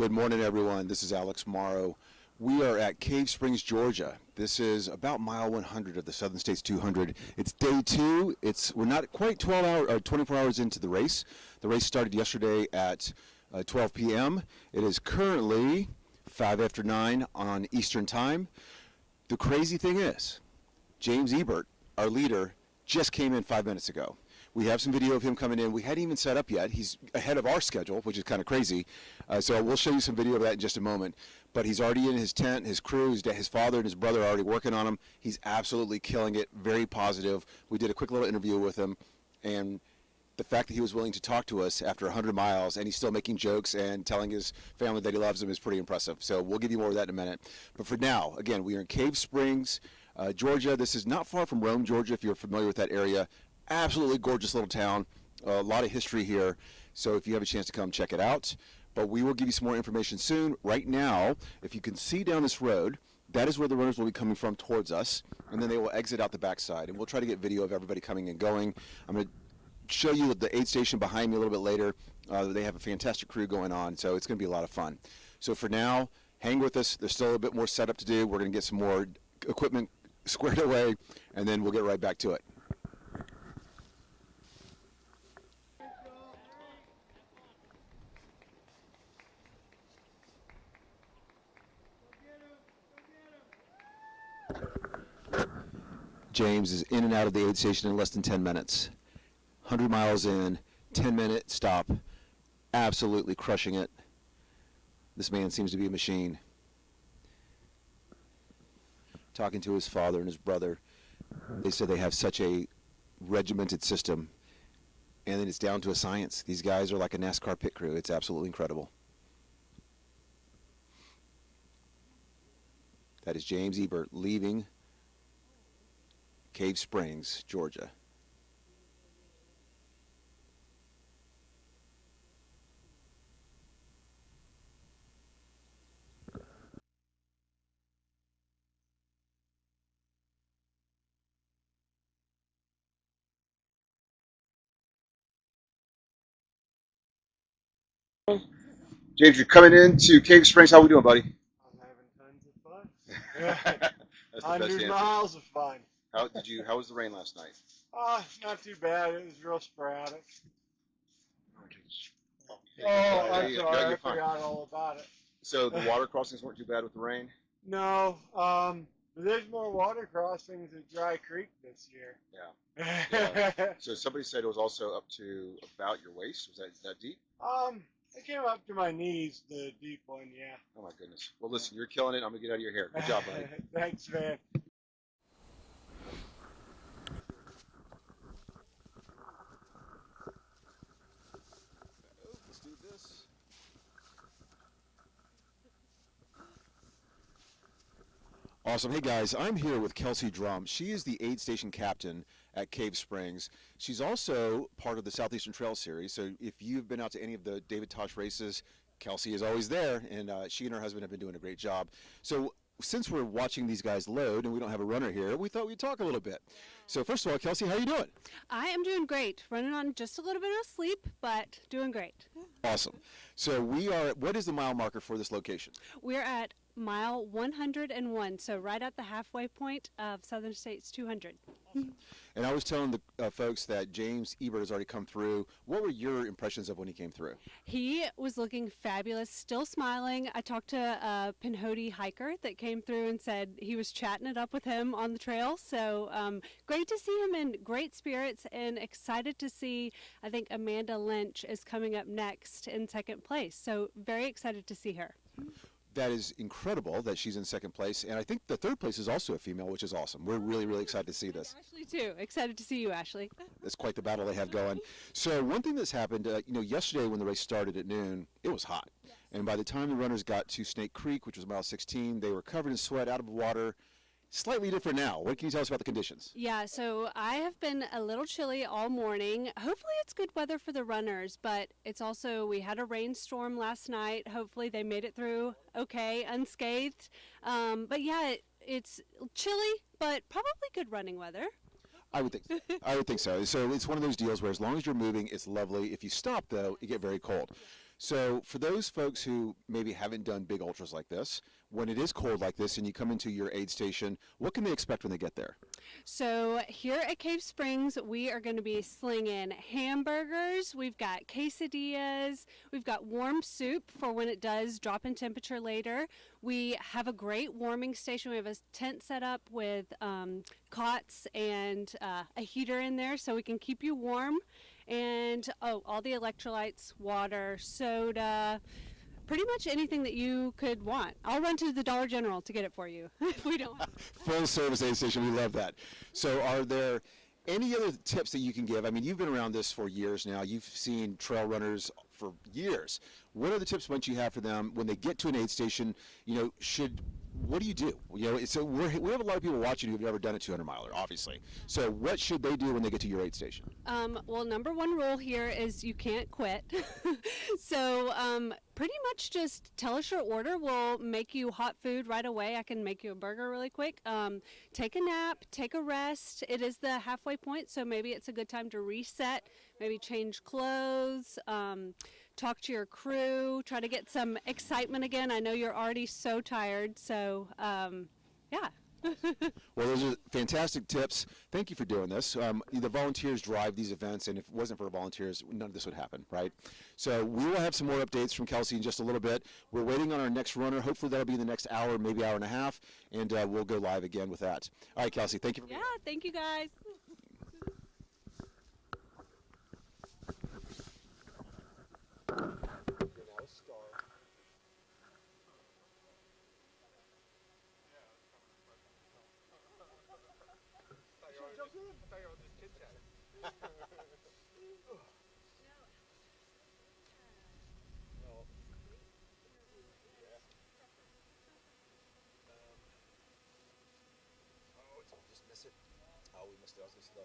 Good morning, everyone. This is Alex Morrow. We are at Cave Springs, Georgia. This is about mile 100 of the Southern States 200. It's day two. We're not quite 24 hours into the race. The race started yesterday at 12 p.m. It is currently 5 after 9 on Eastern Time. The crazy thing is, James Eithburn, our leader, just came in 5 minutes ago. We have some video of him coming in. We hadn't even set up yet. He's ahead of our schedule, which is kind of crazy. So we'll show you some video of that in just a moment. But he's already in his tent. His crew, his father and his brother are already working on him. He's absolutely killing it, very positive. We did a quick little interview with him. And the fact that he was willing to talk to us after 100 miles and he's still making jokes and telling his family that he loves them is pretty impressive. So we'll give you more of that in a minute. But for now, again, we are in Cave Springs, Georgia. This is not far from Rome, Georgia, if you're familiar with that area. Absolutely gorgeous little town, a lot of history here, so if you have a chance to come, check it out. But we will give you some more information soon. Right now, if you can see down this road, that is where the runners will be coming from towards us, and then they will exit out the backside, and we'll try to get video of everybody coming and going. I'm going to show you the aid station behind me a little bit later. They have a fantastic crew going on, so it's going to be a lot of fun. So for now, hang with us. There's still a bit more setup to do. We're going to get some more equipment squared away, and then we'll get right back to it. James is in and out of the aid station in less than 10 minutes. 100 miles in, 10-minute stop, absolutely crushing it. This man seems to be a machine. Talking to his father and his brother, they said they have such a regimented system, and then it's down to a science. These guys are like a NASCAR pit crew. It's absolutely incredible. That is James Eithburn leaving Cave Springs, Georgia. James, you're coming into Cave Springs. How we doing, buddy? I'm having tons of fun. That's the best 100 answer. miles of fun. How was the rain last night? Not too bad. It was real sporadic. Okay. I'm You're sorry. I fine. forgot all about it. So the water crossings weren't too bad with the rain? No, but there's more water crossings at Dry Creek this year. Yeah. So somebody said it was also up to about your waist. Was that deep? It came up to my knees, the deep one, yeah. Oh my goodness. Well, listen, you're killing it. I'm gonna get out of your hair. Good job, buddy. Thanks, man. Let's do this. Awesome. Hey guys, I'm here with Kelsey Drum. She is the aid station captain at Cave Springs. She's also part of the Southeastern Trail Series. So if you've been out to any of the David Tosh races, Kelsey is always there, and she and her husband have been doing a great job. So since we're watching these guys load and we don't have a runner here, we thought we'd talk a little bit. So first of all, Kelsey, how are you doing? I am doing great. Running on just a little bit of sleep, but doing great. Awesome. So what is the mile marker for this location? We're at mile 101, so right at the halfway point of Southern States 200. Awesome. And I was telling the folks that James Eithburn has already come through. What were your impressions of when he came through? He was looking fabulous, still smiling. I talked to a Pinhoti hiker that came through and said he was chatting it up with him on the trail. So great to see him in great spirits and excited to see, I think Amanda Lynch is coming up next in second place. So very excited to see her. That is incredible that she's in second place, and I think the third place is also a female, which is awesome. We're really, really excited to see this. Ashley too. Excited to see you, Ashley. That's quite the battle they have going. So one thing that's happened, yesterday when the race started at noon, it was hot. Yes. And by the time the runners got to Snake Creek, which was mile 16, they were covered in sweat, out of water. Slightly different now. What can you tell us about the conditions? Yeah, so I have been a little chilly all morning. Hopefully it's good weather for the runners, but it's also, we had a rainstorm last night. Hopefully they made it through okay, unscathed. But yeah, it's chilly, but probably good running weather. I would think so. I would think so. So it's one of those deals where as long as you're moving, it's lovely. If you stop, though, you get very cold. So for those folks who maybe haven't done big ultras like this, when it is cold like this and you come into your aid station, what can they expect when they get there? So here at Cave Springs, we are going to be slinging hamburgers. We've got quesadillas. We've got warm soup for when it does drop in temperature later. We have a great warming station. We have a tent set up with cots and a heater in there so we can keep you warm. And all the electrolytes, water, soda, pretty much anything that you could want. I'll run to the Dollar General to get it for you if we don't have it. Full service aid station, we love that. So are there any other tips that you can give? I mean, you've been around this for years now. You've seen trail runners for years. What are the tips once you have for them when they get to an aid station? What do you do? So we have a lot of people watching who've never done a 200 miler, obviously. So what should they do when they get to your aid station? Well, number one rule here is you can't quit. So pretty much just tell us your order. We'll make you hot food right away. I can make you a burger really quick. Take a nap, take a rest. It is the halfway point, so maybe it's a good time to reset, maybe change clothes, talk to your crew, try to get some excitement again. I know you're already so tired, so yeah. Well, those are fantastic tips. Thank you for doing this. The volunteers drive these events, and if it wasn't for volunteers, none of this would happen, right? So we will have some more updates from Kelsey in just a little bit. We're waiting on our next runner. Hopefully that'll be in the next hour, maybe hour and a half, and we'll go live again with that. All right, Kelsey, thank you for being Yeah, thank you guys. We missed it. I was going to say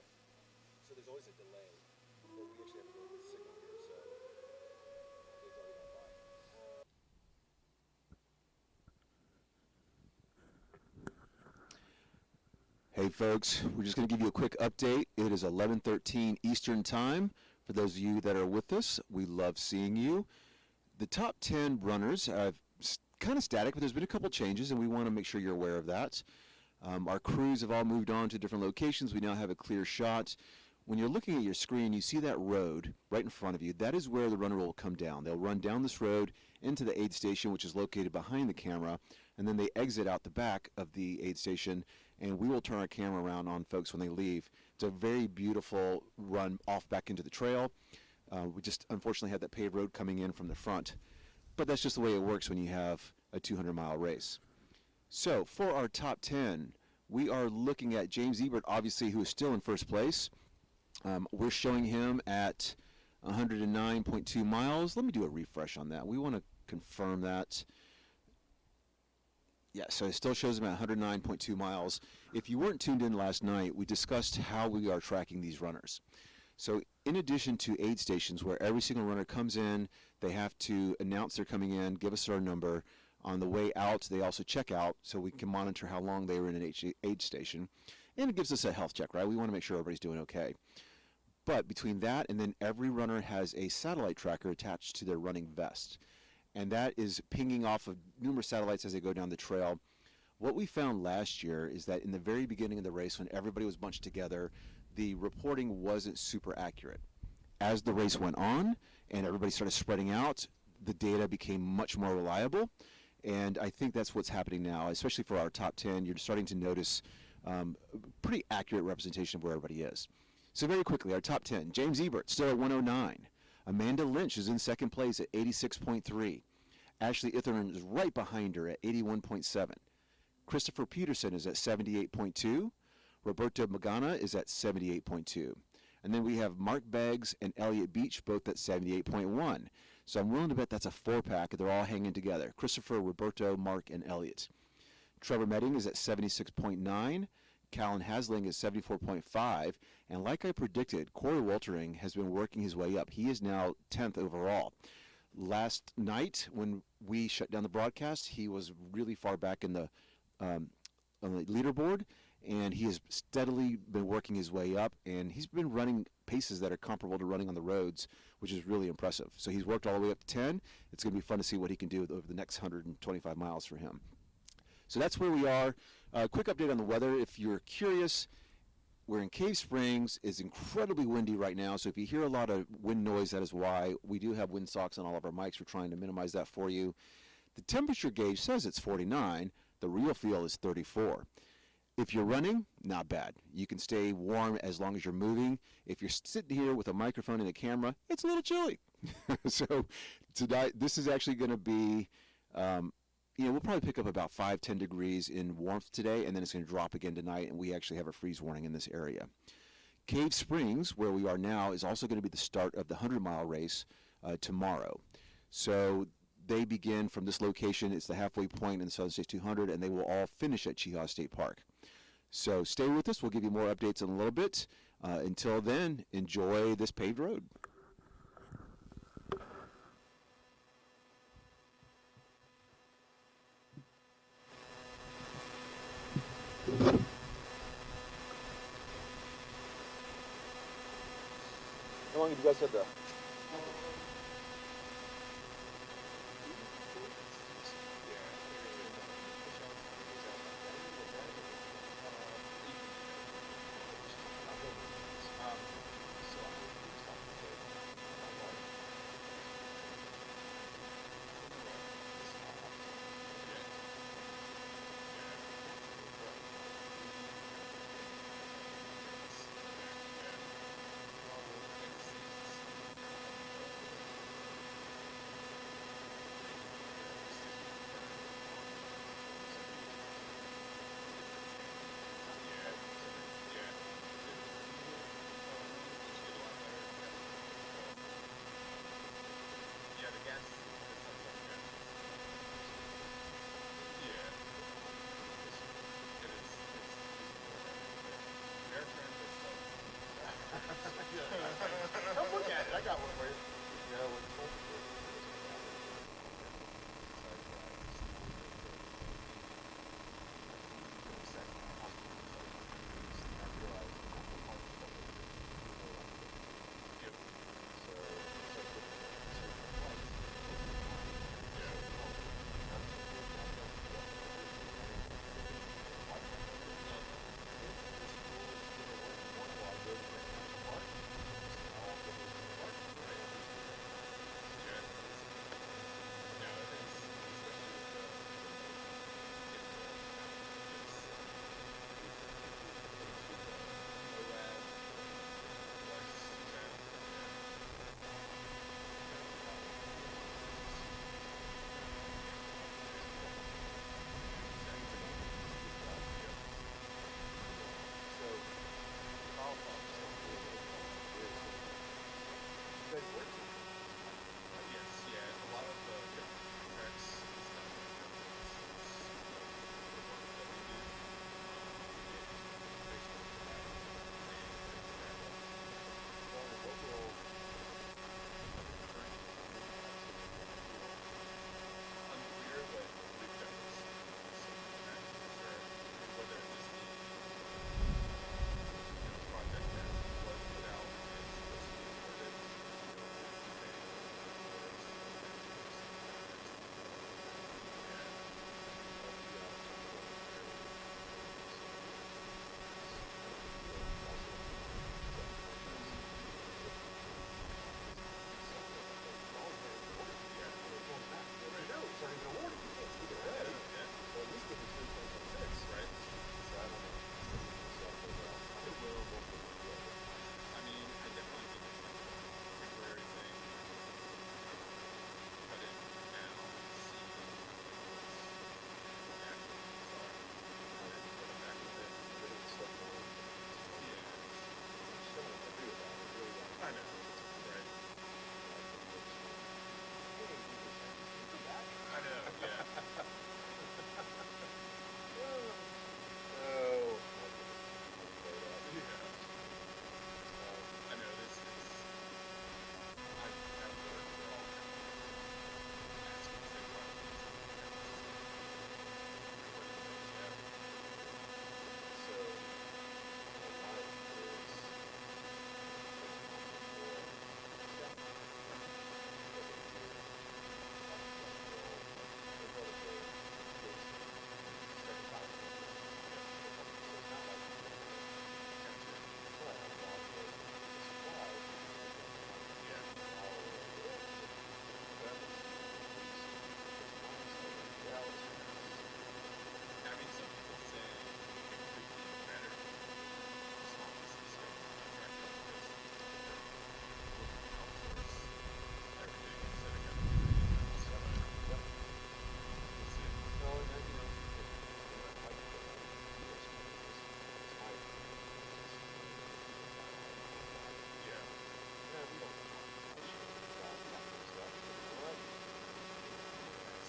so there's always a delay, but we actually have a really good signal here, so they've already gone by. Hey folks, we're just going to give you a quick update. It is 11:13 Eastern Time. For those of you that are with us, we love seeing you. The top 10 runners are kind of static, but there's been a couple changes, and we want to make sure you're aware of that. Our crews have all moved on to different locations. We now have a clear shot. When you're looking at your screen, you see that road right in front of you. That is where the runner will come down. They'll run down this road into the aid station, which is located behind the camera, and then they exit out the back of the aid station, and we will turn our camera around on folks when they leave. It's a very beautiful run off back into the trail. We just unfortunately had that paved road coming in from the front, but that's just the way it works when you have a 200-mile race. So for our top 10, we are looking at James Eithburn, obviously, who is still in first place. We're showing him at 109.2 miles. Let me do a refresh on that. We want to confirm that. Yeah, so it still shows him at 109.2 miles. If you weren't tuned in last night, we discussed how we are tracking these runners. So in addition to aid stations where every single runner comes in, they have to announce they're coming in, give us their number. On the way out, they also check out so we can monitor how long they were in an aid station. And it gives us a health check, right? We want to make sure everybody's doing okay. But between that and then every runner has a satellite tracker attached to their running vest. And that is pinging off of numerous satellites as they go down the trail. What we found last year is that in the very beginning of the race, when everybody was bunched together, the reporting wasn't super accurate. As the race went on and everybody started spreading out, the data became much more reliable. And I think that's what's happening now, especially for our top 10. You're starting to notice pretty accurate representation of where everybody is. So very quickly, our top 10. James Eithburn, still at 109. Amanda Lynch is in second place at 86.3. Ashley Eithburn is right behind her at 81.7. Christopher Peterson is at 78.2. Roberto Magana is at 78.2. And then we have Mark Beggs and Elliot Beach both at 78.1. So I'm willing to bet that's a four-pack. They're all hanging together. Christopher, Roberto, Mark, and Elliot. Trevor Medding is at 76.9. Callan Hasling is 74.5. And like I predicted, Corey Woltering has been working his way up. He is now 10th overall. Last night, when we shut down the broadcast, he was really far back in the on the leaderboard, and he has steadily been working his way up, and he's been running paces that are comparable to running on the roads, which is really impressive. So he's worked all the way up to 10. It's going to be fun to see what he can do over the next 125 miles for him. So that's where we are. Quick update on the weather. If you're curious, we're in Cave Springs. It's incredibly windy right now, so if you hear a lot of wind noise, that is why. We do have wind socks on all of our mics. We're trying to minimize that for you. The temperature gauge says it's 49. The real feel is 34. If you're running, not bad. You can stay warm as long as you're moving. If you're sitting here with a microphone and a camera, it's a little chilly. So tonight, this is actually going to be, we'll probably pick up about 5-10 degrees in warmth today, and then it's going to drop again tonight, and we actually have a freeze warning in this area. Cave Springs, where we are now, is also going to be the start of the 100-mile race tomorrow. So they begin from this location. It's the halfway point in the Southern States 200, and they will all finish at Chehaw State Park. So stay with us. We'll give you more updates in a little bit. Until then, enjoy this paved road. How long have you guys had that?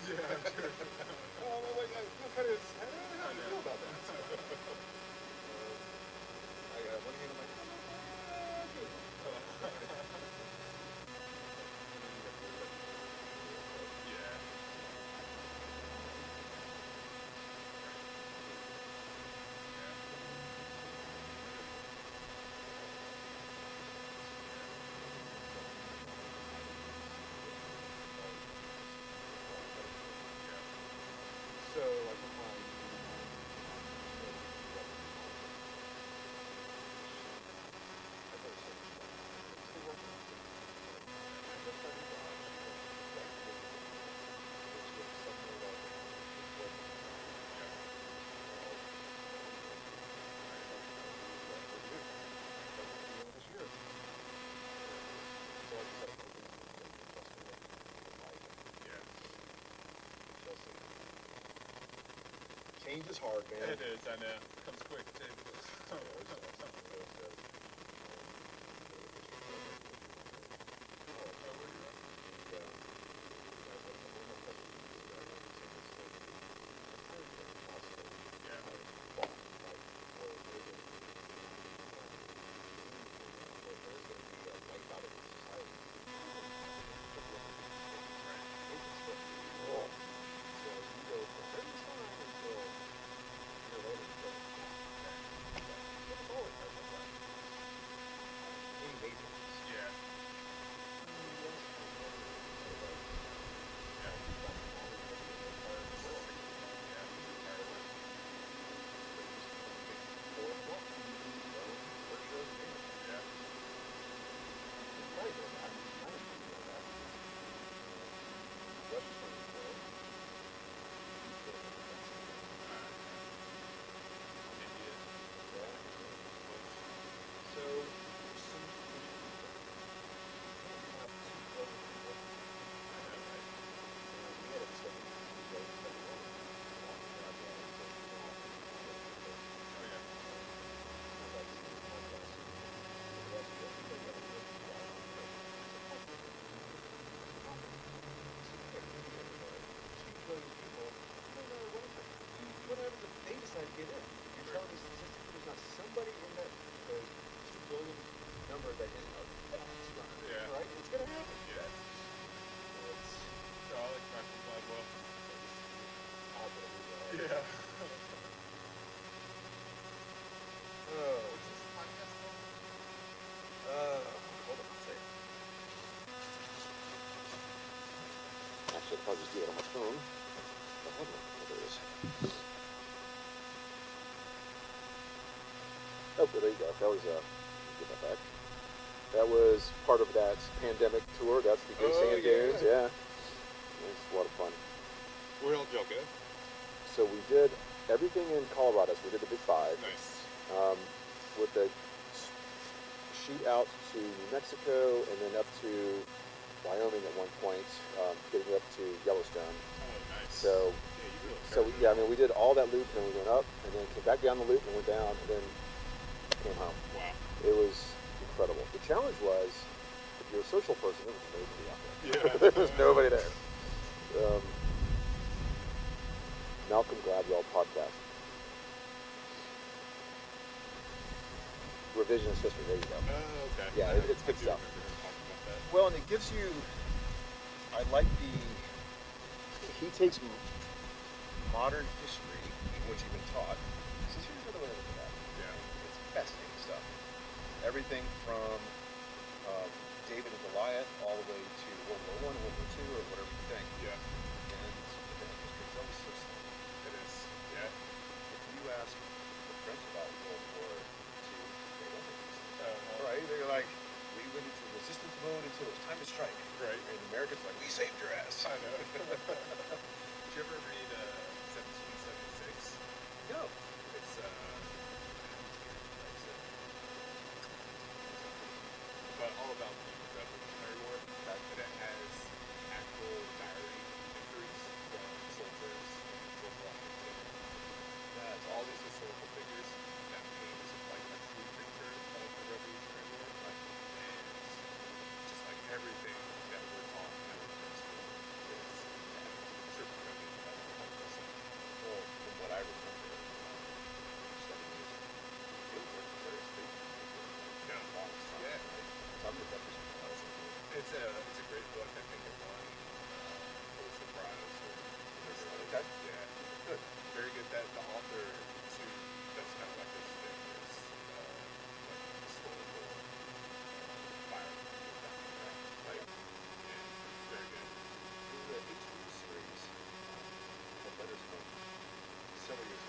Yeah, true. Oh, no, like, I kind of, how do you feel about that? I got one hand on my Yeah. So, like, I'm on. Change is hard, man. It is, I know. It comes quick, too. Get in. You're telling me statistically there's not somebody in that those 2 billion number that isn't a fast runner. Yeah. Right? It's gonna happen. Yeah. It's So I like Malcolm Gladwell. odd that we Yeah. Oh. What's this podcast called? Hold on a second. Actually, I'll probably just do it on my phone. Oh, hold on. Oh, there it is. Oh, there you go. That was, get that back. That was part of that pandemic tour. That's the Big Sand Dunes. Yeah. It's a lot of fun. Where else y'all go? So we did everything in Colorado. So we did the Big Five. Nice. With a shoot out to New Mexico and then up to Wyoming at one point, getting up to Yellowstone. Oh, nice. So, yeah, you really so yeah, I mean, we did all that loop and then we went up and then came back down the loop and went down and then came home. Wow. It was incredible. The challenge was, if you're a social person, there was nobody out there. Yeah. There was nobody there. Malcolm Gladwell podcast. Revisionist history. There you go. Oh, okay. Yeah, it's good stuff. Well, and it gives you. I like the. He takes modern history, which you've been taught. Says here's another way to look at it. Yeah. It's fascinating stuff. Everything from David and Goliath all the way to World War I, World War II, or whatever you think. Yeah. And history's always so simple. It is. Yeah. If you ask the French about World War II, they don't make these things. Uh-huh. Right? They're like, we went into resistance mode until it was time to strike. Right. And the Americans are like, we saved your ass. I know. Did you ever read 1776? No. It's but all about the Revolutionary War. But it has actual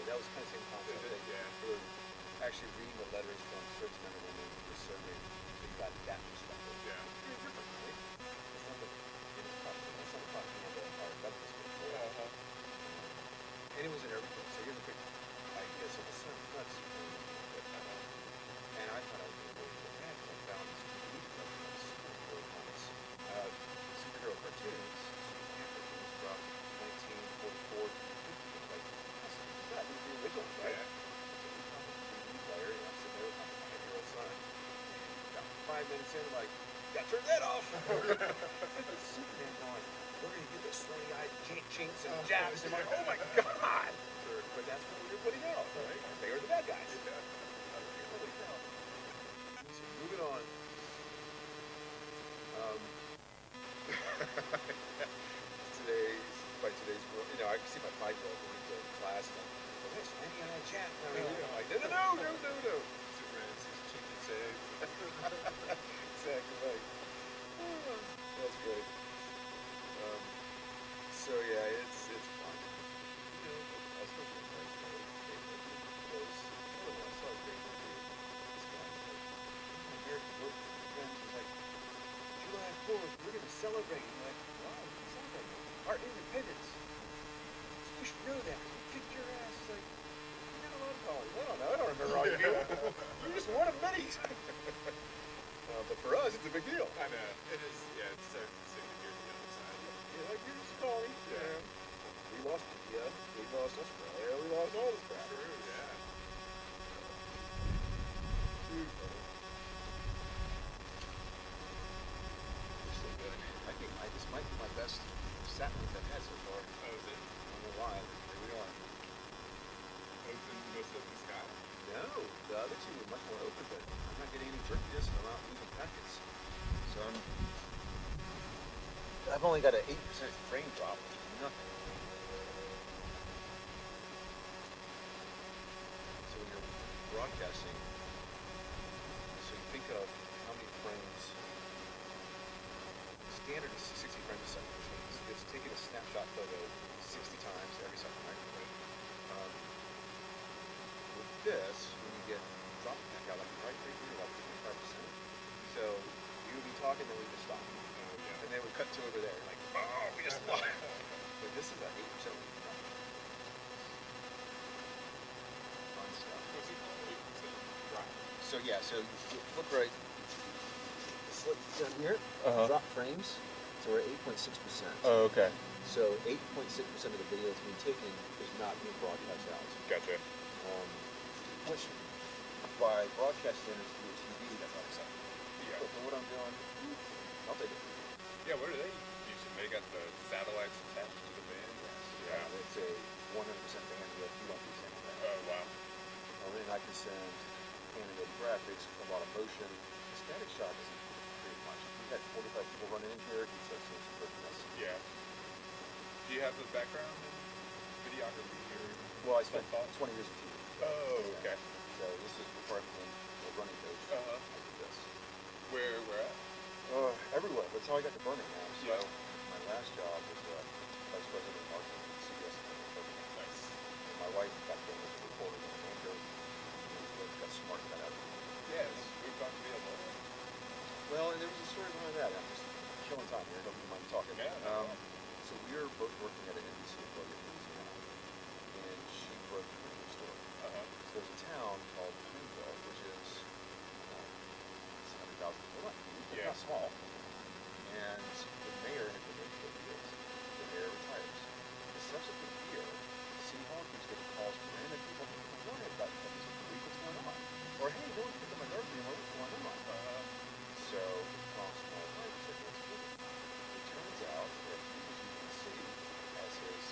that was kind of the same concept. Is it? Yeah. They were actually reading the letters from servicemen and women who were serving. So you got that perspective. Yeah. It's very different, right? It's not the it's not the propaganda our government's going for. And it was in everything. So here's a quick idea. So the sun cuts and I thought I was going to go for that. I found this TV program on superhero comics. Superhero cartoons. Superhero cartoons from 1944 to 50. Like, that was the original, right? Yeah. So we found a 3D player, and I'm sitting there with my 5-year-old son. And about 5 minutes in, I'm like, gotta turn that off. It's Superman going, we're gonna get the sweaty-eyed chinks and jabs. And I'm like, oh my god! But that's what we were putting out, right? They are the bad guys. Yeah. Holy cow. So moving on. Today's world, you know, I can see my 5-year-old going to class and oh, there's sweaty-eyed chat. I mean, I'm like, no. Superman sees chink and says. Exactly right. That's great. So yeah, it's fun. You know, I still think like those. I saw a great movie. This guy was like, American Road Friends was like, July 4th, we're gonna celebrate. I'm like, wow, celebrate our independence. You should know that. We kicked your ass. It's like, you got a lot of college. I don't know. I don't remember all you do. You're just one of many. But for us, it's a big deal. I know. It is, yeah, it's so sick to hear the other side. Yeah, like you're just calling. Yeah. We lost India. We lost Australia. We lost all this crap. True, yeah. Dude, buddy. You're so good. I think this might be my best satin I've had so far. Oh, is it? I don't know why. Here we are. Open, most open sky? No, the other two were much more open, but I'm not getting any jerkiness and I'm not losing packets. So I've only got an 8% frame drop, which is nothing. So when you're broadcasting, so you think of how many frames. Standard is 60 frames a second, which means it's taking a snapshot photo 60 times every second, right? With this, when you get drop back out, like right here, like 25%. So you would be talking, then we just stop. Yeah. And then we cut to over there, like, oh, we just lost. But this is at 8%. Fun stuff. What's it called? 8% drop. So yeah, so you flip right. Slip down here, drop frames. So we're 8.6%. Oh, okay. So 8.6% of the video that's being taken is not being broadcast out. Gotcha. Which, by broadcast standards through TV, that's not acceptable. Yeah. But for what I'm doing, I'll take it. Yeah, what are they using? They got the satellites attached to the band? Yeah. It's a 100% bandwidth. You don't do something like that. Oh, wow. And then I can send animated graphics, a lot of motion. The static shot isn't very much. We had 45 people running in here. You start seeing some jerkiness. Yeah. Do you have the background in videography or? Well, I spent 20 years in TV. Oh, okay. So this is before I became a running coach. Uh-huh. I did this. Where at? Everywhere. That's how I got to Birmingham. So Yeah. my last job was vice president of marketing at CBS in Birmingham. Nice. And my wife got there with a reporter and an anchor. And got smart and got out of it. Yes, moved on to be a lawyer. Well, and there was a story behind that. I'm just killing time here. Don't mind talking. Yeah, no problem. So we were both working at an NBC affiliate in Louisiana. And she broke the news story. Uh-huh. So there's a town called Plainville, which is 100,000 people. Yeah. Not small. And the mayor had been there for 30 years. The mayor retires. The subsequent year, City Hall keeps getting calls from random people complaining about things like what's going on. Or hey, go and pick up my garbage anymore, what's going on? So across my life, it's like, what's good? It turns out that he was using the city as his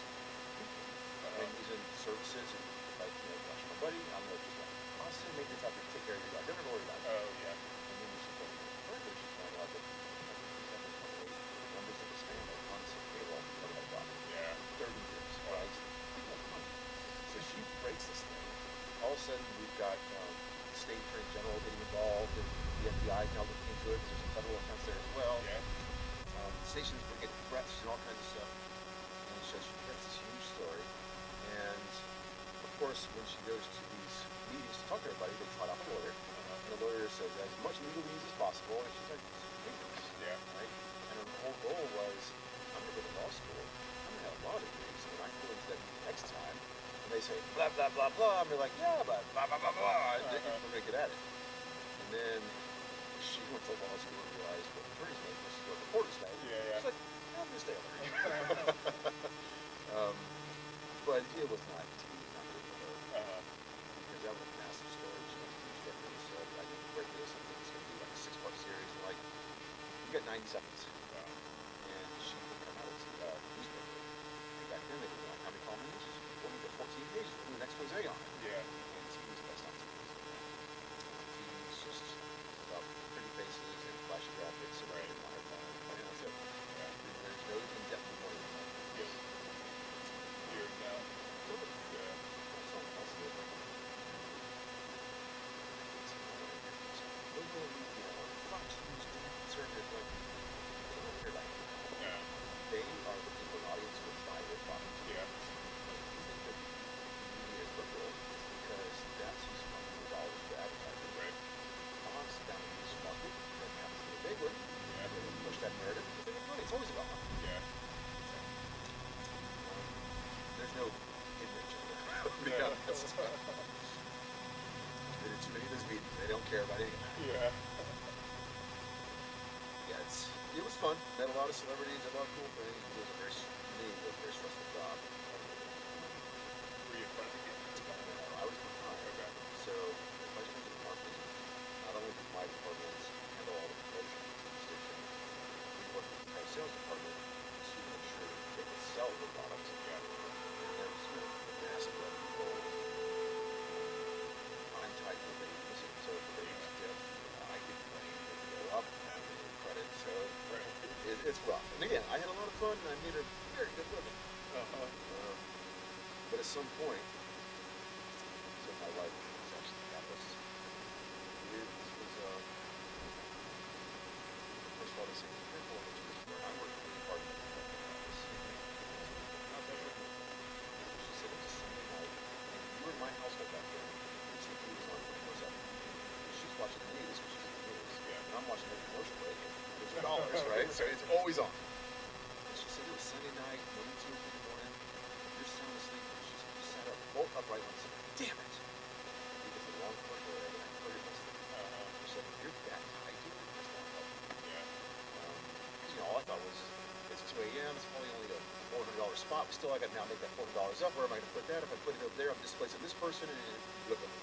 and he's in services and like, you know, gosh, my buddy, I'm gonna just I'll send maintenance out there to take care of your dog. Don't ever worry about it. Oh, yeah. And then we should further she found out that numbers of his family on some payroll for that dog. Yeah. 30 years. Right? So she breaks this thing. All of a sudden we've got the state attorney general getting involved and the FBI now looking into it because there's some federal accounts there as well. Yeah. Stations were getting threats and all kinds of stuff. And so she breaks this huge story. And of course course, when she goes to these meetings to talk to everybody, they trot out a lawyer. And the lawyer says as much legalese as possible. And she's like, legalese, right? And her whole goal was, I'm going to go to law school. I'm going to have law degrees. And when I go into that meeting next time, and they say, blah, blah, blah, blah, and we're like, yeah, but blah, blah, blah, blah. And we're going to get at it. And then she went to law school and realized what attorney's name was, what reporter's name. She's like, I'm going to stay over here. But it was not tea, not good for her. Because that was a massive story. She went to the instructor and said, I need to break this. I think it's going to be like a 6-part series. And like, you got 90 seconds. And she would come out of the newspaper. And back then they would be like, how many column pages? Well, we got 14 pages. We'll do an expose on it. And TV's best on TV. TV's just about pretty faces and flashy graphics and everything on her phone. And that's it. There's no in-depth reporting on that. Years now. Something else that liberal media or Fox News or conservative, like, they don't care about you. They are looking for an audience who will buy their product. Like, you think that media is liberal, it's because that's who's funding the dollars for advertising. Fox down in this market, that happens to be a big one. They will push that narrative because they make money. It's always about money. There's no hidden agenda. To be honest. There are too many of those meetings. They don't care about any of that. Yeah, it was fun. Met a lot of celebrities, did a lot of cool things. It was a very, to me, it was a very stressful job. Were you in front of the camera? I was behind. So, if I spent in marketing, not only did my department handle all the promotion of the station, we worked with the entire sales department to make sure that they could sell the products. And there was a massive revenue goal. I'm tied to the ratings, and so if the ratings dip, I get blamed. If they go up, I get credit. So it's rough. And again, I had a lot of fun, and I made a very good living. But at some point, so my wife was actually the capitalist. This was, first of all, they said, careful, which is where I worked in the department. She said, it was a Sunday night, and you were in my household back then, the TV was on 24/7. She's watching the news because she's in the news, and I'm watching every commercial break, and there's dollars, right? So it's always on. And she said, it was Sunday night, 1 or 2 in the morning, you're sound asleep, and she sat up, bolt upright, and said, damn it! Because the long commercial read, and I heard it in my sleep. She said, if you're that tight, dude, that's not helpful. Because, all I thought was, it's 2 a.m., it's probably only a $400 spot, but still I got to now make that $400 up. Where am I going to put that? If I put it over there, I'm displacing this person, and look at me.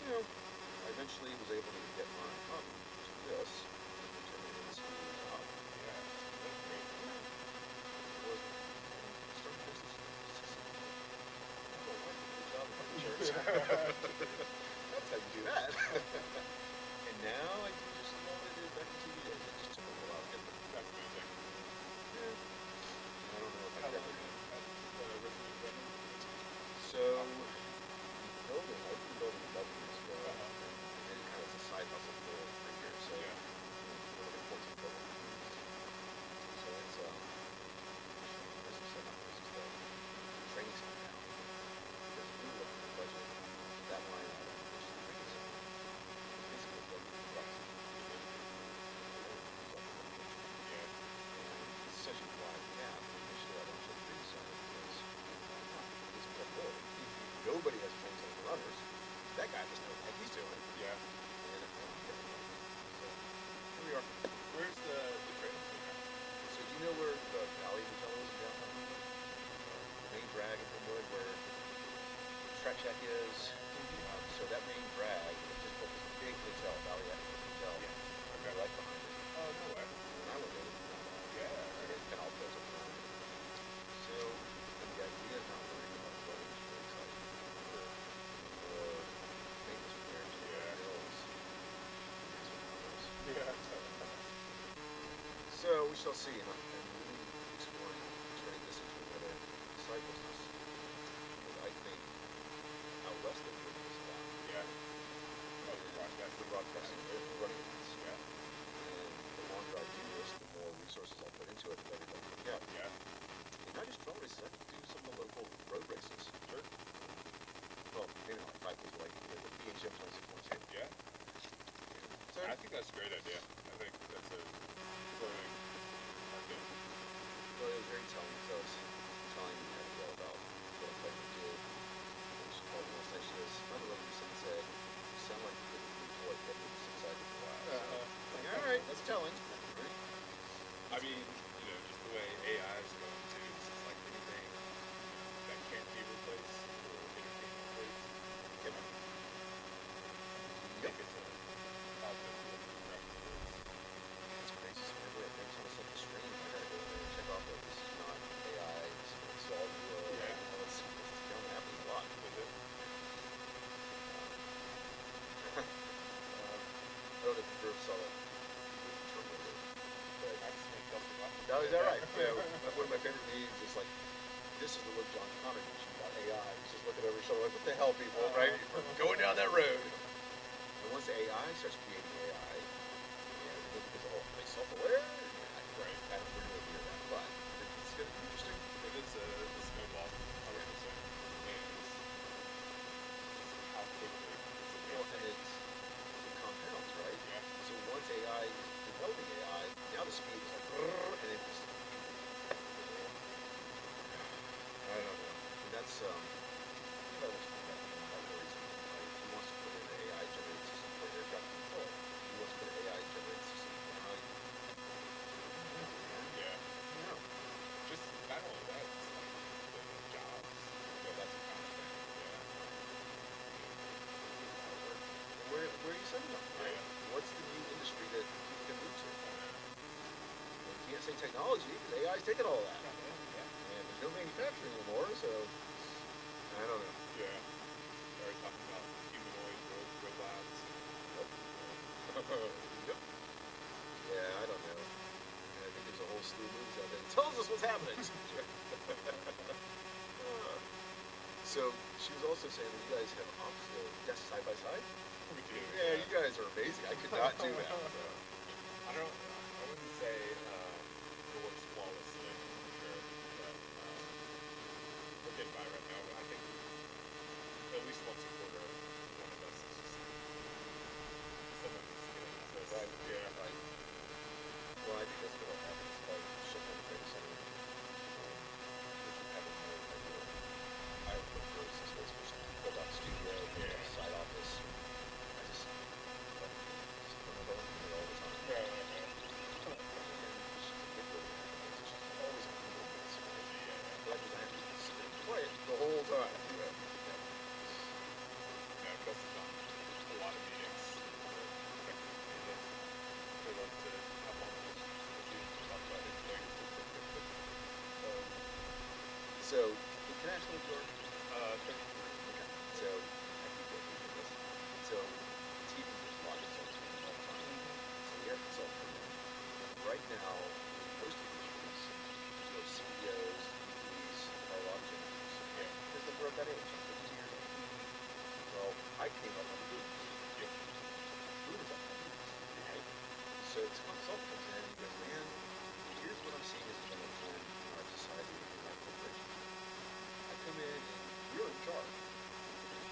So, I eventually was able to get my hobby, which is this, and turn it into a job. It was starting business. I don't like the job in church. That's how you do that. And now I do just love it back in TV days. It just took a while to get there. That's amazing. Yeah. I don't know if How I long ever. has Resident been? So, the building, I opened the building 11 years ago, and then kind of as a side hustle for 3 years. So, we're like 14 buildings. So it's, this is set up, this is the training center now. Because if we look at the budget, that line item, which is the training center, is basically a building for us. It's such a wide gap, initially I don't say training center because it's a building. Nobody has trained center runners. That guy just knows what he's doing. And so here we are. Where's the training center? So do you know where the Valley Hotel is in downtown Homewood? The main drag in Homewood where the track shack is. So that main drag is just built this big hotel, Valley Hotel. Right behind it. Oh, no way. And I was there. And it kind of all goes up behind it. So the idea of not worrying about the weather is really exciting. The maintenance repairs and bills. So we shall see. And I'm really exploring turning this into another side business. Because I think out west they're doing this a lot. The broadcasting, running this. And the longer I do this, the more resources I put into it, the better I can get. And not just drum races, I can do some of the local local road races. Sure. Well, maybe not like 5Ks, but like the BHM 26.2. Yeah. So, I think that's a great idea. I think that's a growing market. well, it was very telling. So I was telling Abigail about what I did. And she called me last night. She goes, "By the way, you said you sound like you could employ Edward subsided for a while." So, like, all right, that's telling. Right? I mean, just the way AI is going too, it's just like anything that can't be replaced or entertainment replaced, Yep. I think it's a positive direction towards. That's crazy. So whenever it brings on a second stream, I gotta go in there and check off that this is not AI. This is going to solve the Yeah. it's happening a lot. With it. I don't know if you ever saw that movie Terminator, but That's something else. no, is that right? Yeah, one of my favorite memes is like, this is the look John Connor gives you about AI. He's just looking over his shoulder like, what the hell, people, right? We're going down that road. And once the AI starts creating AI, yeah, is it because of all they self-aware? Yeah, Right. I don't really hear that, but it's going to be interesting. It is a snowball, 100%. And how quickly it's Well, advancing. and it compounds, right? Yeah. So once AI is developing AI, now the speed is like, and it just, I don't know. And that's, that was that worries me. Like, he wants to put in an AI generated system for air traffic control. He wants to put an AI generated system for how you, Yeah. know. Just not only that, it's like the jobs. Well, that's a kind of thing. Yeah. Where are you sending them, right? Yeah. What's the new industry that people can move to? Well, you can't say technology because AI's taking all that. And there's no manufacturing anymore, so I don't know. Yeah. They already talking about humanoid robots. Yep. Yeah, I don't know. I think there's a whole slew of movies out there that tells us what's happening. So she was also saying that you guys have opposite desks side by side. We do. Yeah, you guys are amazing. I could not do that. So. I wouldn't say it works flawlessly for sure, but we're getting by right now. I think at least once a quarter, one of us is just someone needs to get in the office. Right. Yeah. Right. Well, I think that's what happens. Like, shut down the data center. Which we haven't had. I have no services space for some build out studio, build out side office. I just turn it on all the time. Yeah. And she's a big building. So she's always on the movement. But that means I have to sit there and play it the whole time. Yeah, Gus is on a lot of meetings for Texas media. They love to hop on with you and talk about anything. So, can I ask one more? 33. Okay. So, I keep going through this. So, TV just watches on TV all the time. So, we have consultants. Right now, in most industries, CEOs, VPs are a lot of generators. Yeah. Because they're at that age, 52 years old. Well, I came up on the boomers. Yep. Boomers up on the boomers. Right? So, this consultant comes in and he goes, man, here's what I'm seeing as a general trend in our society and in our corporation. I come in and you're in charge.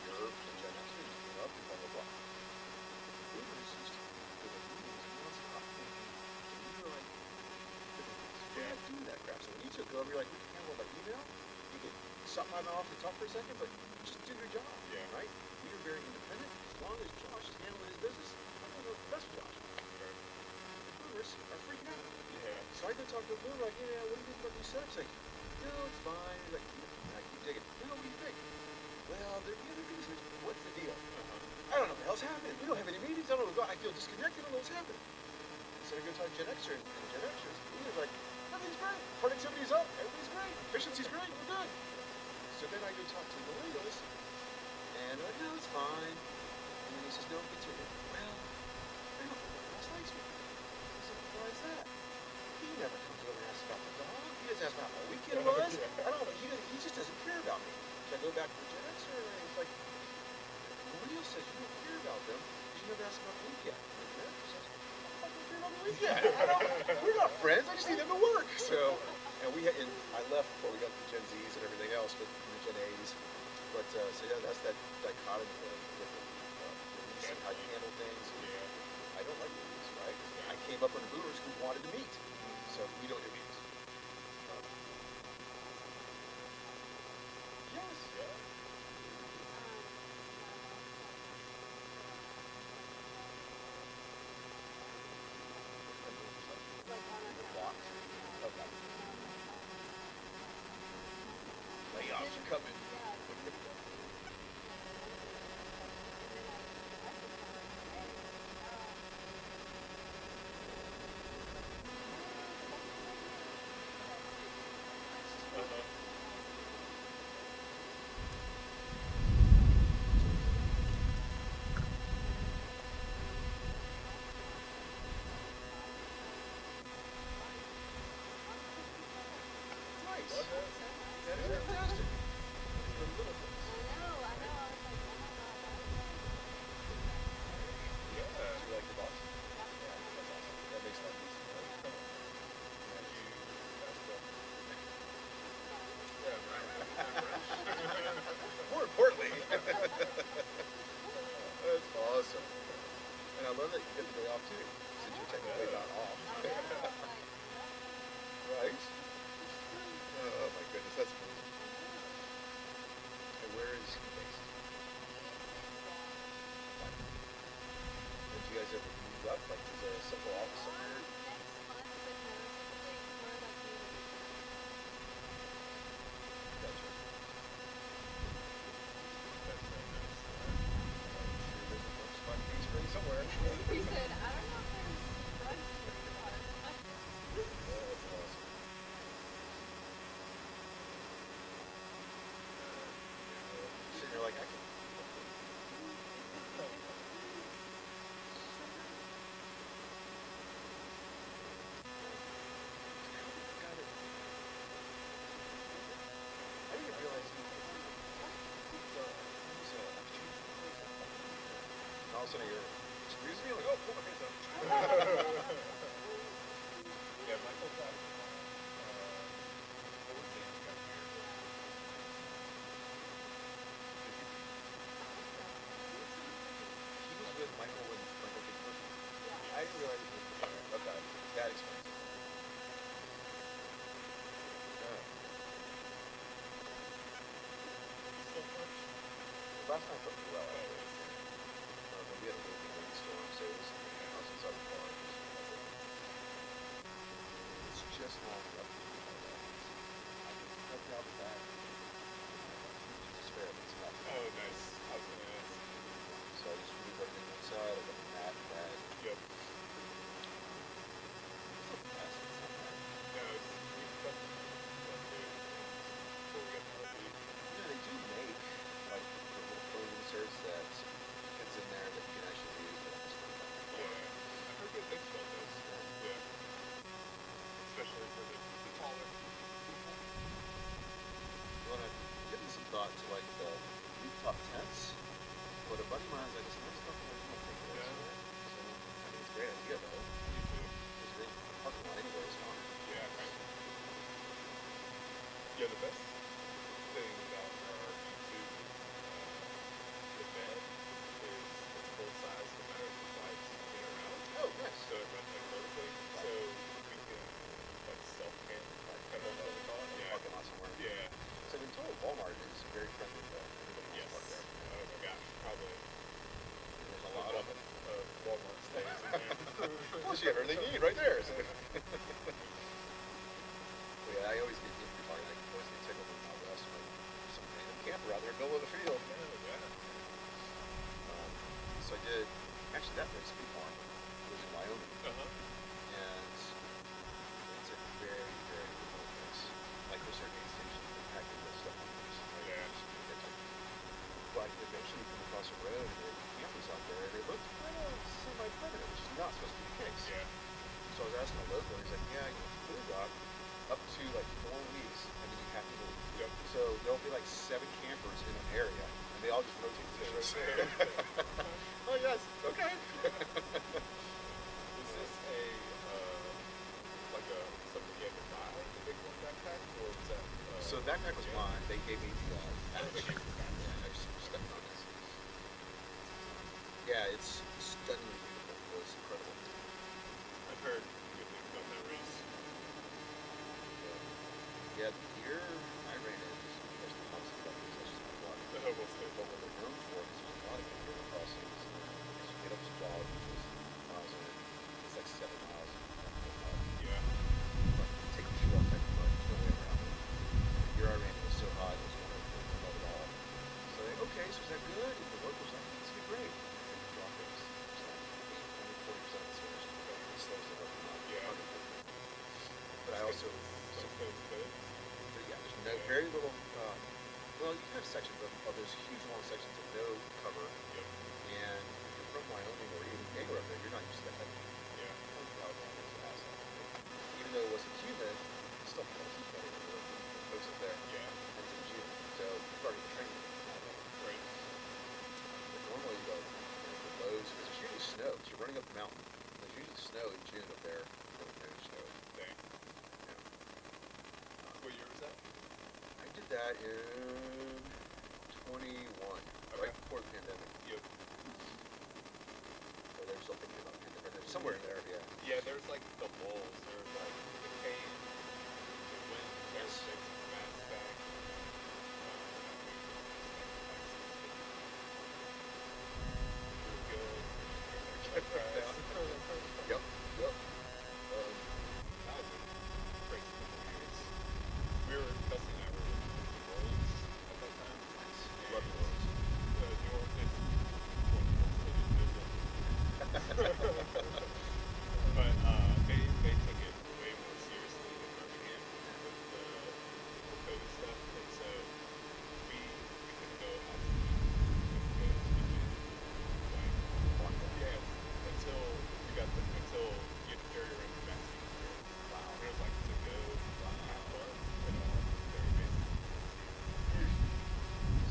You're the Gen Xer, you came up and blah, blah, blah. The boomers used to be for the boomers and non-stop thinking, and you were like, we're not doing that crap. So when you took over, you're like, we can handle by email. You can suck my mouth and talk for a second, but just do your job. Yeah. Right? We are very independent. As long as Josh is handling his business, I'm going to know the best for Josh. The boomers are freaking out. Yeah. So I go talk to a boomer, like, yeah, what do you think about these setups? Like, no, it's fine. He's like, I keep digging. No, what do you think? Well, they're the other things. What's the deal? I don't know what the hell's happening. We don't have any meetings. I don't know. I feel disconnected. I don't know what's happening. So I go talk to Gen Xer, and Gen Xers, he's like, everything's great. Productivity's up. Everything's great. Efficiency's great. We're good. So then I go talk to millennials, and they're like, no, it's fine. And then he says, no, continue. Well, I don't know what else likes me. I said, why is that? He never comes over and asks about my dog. He doesn't ask about how my weekend was. I don't. He just doesn't care about me. So I go back to the Gen Xer, and he's like, millennial says you don't care about them because you never ask about the weekend. And the Gen Xer says, I don't care about the weekend. We're not friends. I just need them to work. So And and I left before we got the Gen Zs and everything else, but the Gen A's. But so yeah, that's that dichotomy of different beliefs and how you handle things. Yeah. I don't like boomers, right? I came up under boomers who wanted to meet, so we don't do meetings. Yes. Yeah. Okay. Layoffs are coming. Uh-huh. Nice. Love that. That is fantastic. It's the little things. Yeah. Do you like your boss? Yeah, that's awesome. That makes life easy, right? You messed up. Yeah, right. More importantly, that's awesome. And I love that you get the day off too, since you're technically not off. Right? Oh my goodness, that's amazing. And where is he based? Did you guys ever move up? Like, is there a central office somewhere? Gotcha. That's very nice. I'm sure there's a bunch of fun beach spring somewhere. He said, I don't know if there's drugs here. Yeah, that's awesome. Sitting there like, I can. Got it. I didn't realize he was and all of a sudden you're, excuse me, like, oh, pull my hands up. Yeah, Michael got, what was Dan's got here? He was with Michael when Michael came first. I didn't realize he was with him. Okay, that explains it. Yeah. So much. Last night felt pretty well, actually. But we had a really big rainstorm, so it was, I was inside the car. It's just long enough to keep my legs. I can cut down the back. It's spare, but it's not. Oh, nice. I was gonna ask. So I just moved everything one side, I got the mat and bag. Yep. It's not bad, it's not bad. No, we cut that too. Before we got the RV. You know, they do make, like, the little phone inserts that fits in there that you can actually use, but I'm just not that Yeah. far. I've heard good things about those. Yeah. Especially for the taller people. Well, I've given some thought to, like, the rooftop tents, but a buddy of mine's like, it's nice stuff, but I don't think it is. Yeah. So, I think it's a great idea, though. Me too. Because the parking lot anyway is fine. Yeah, right. Yeah, the best thing about our RV too, the bed is it's full size no matter if the sides in or out. Oh, nice. So it runs like vertically. So we can like self-camp. I don't know what they call it. Yeah. Parking lot somewhere. Yeah. So I've been told Walmart is very friendly to everybody Yes. who's parked there. Oh my gosh, probably There's a lot of them. Walmart stays in there. Plus, you have everything you need right there. So. Yeah, I always get you're talking like always get tickled in out west when some random camper out there in the middle of the field. Yeah. So I did actually that recipe farm was in Wyoming, Uh-huh. and it's a very very remote place. Like there's certain aid stations that pack in this stuff on this. Yeah. But eventually come across a road and there were campers out there and they looked kind of semi-primitive, which is not supposed to be the case. Yeah. So I was asking a local, and he's like, yeah, you can boondock up to like 4 weeks, and then you have to leave. Yep. So there'll be like 7 campers in an area, and they all just rotate positions. Oh yes, okay. Is this a like a something you had to buy the big one back So the backpack was mine. They gave me the patch. Yeah, I just stepped on it. Yeah, it's stunningly beautiful. It was incredible. I've heard good things about that race. Yeah, the gear I ran in is just the hottest stuff. It's just a lot. The hobo stick. But what they're known for is there's a lot of gear crossings. So you get up to jog, which is miles in. It's like 7 miles. Yeah. Take the shoe off, take the mud. There's no way around it. The gear I ran in was so hot, it was wonderful. I love it all. So like, okay, so is that good? And the locals like, it's gonna be great. And the drop is like only 40% of the finished. It slows it up a lot. Yeah. But I also, Some folks could. yeah, there's no, very little, well, you can have sections of those huge long sections of no cover. Yep. And if you're from Wyoming or even anywhere up there, you're not used to that type of thing. Yeah. Even though it wasn't humid, you still had a heat better than the folks up there. Yeah. And it's in June, so you've already been training. Right. But normally you go, the lows, because there's usually snow. So you're running up the mountain. There's usually snow in June up there. And then there's snow. Dang. Yeah. What year was that? I did that in 21, right before the pandemic. Yep. Or they were still thinking about the pandemic. There's somewhere in there, yeah. Yeah, there's like the lulls. There's like the cane, the wind, there's Yes. six mass back. Good. Yep, yep. That was a crazy couple of years. Dusty and I were in New Orleans at that time. Love New Orleans. New Orleans is wonderful. But they took it way more seriously than Birmingham with the COVID stuff, and so we couldn't go out to eat. We couldn't go to the gym. Like, yeah, until you had to carry around your vaccine. Wow. It was like to go half bar at all. Very basic.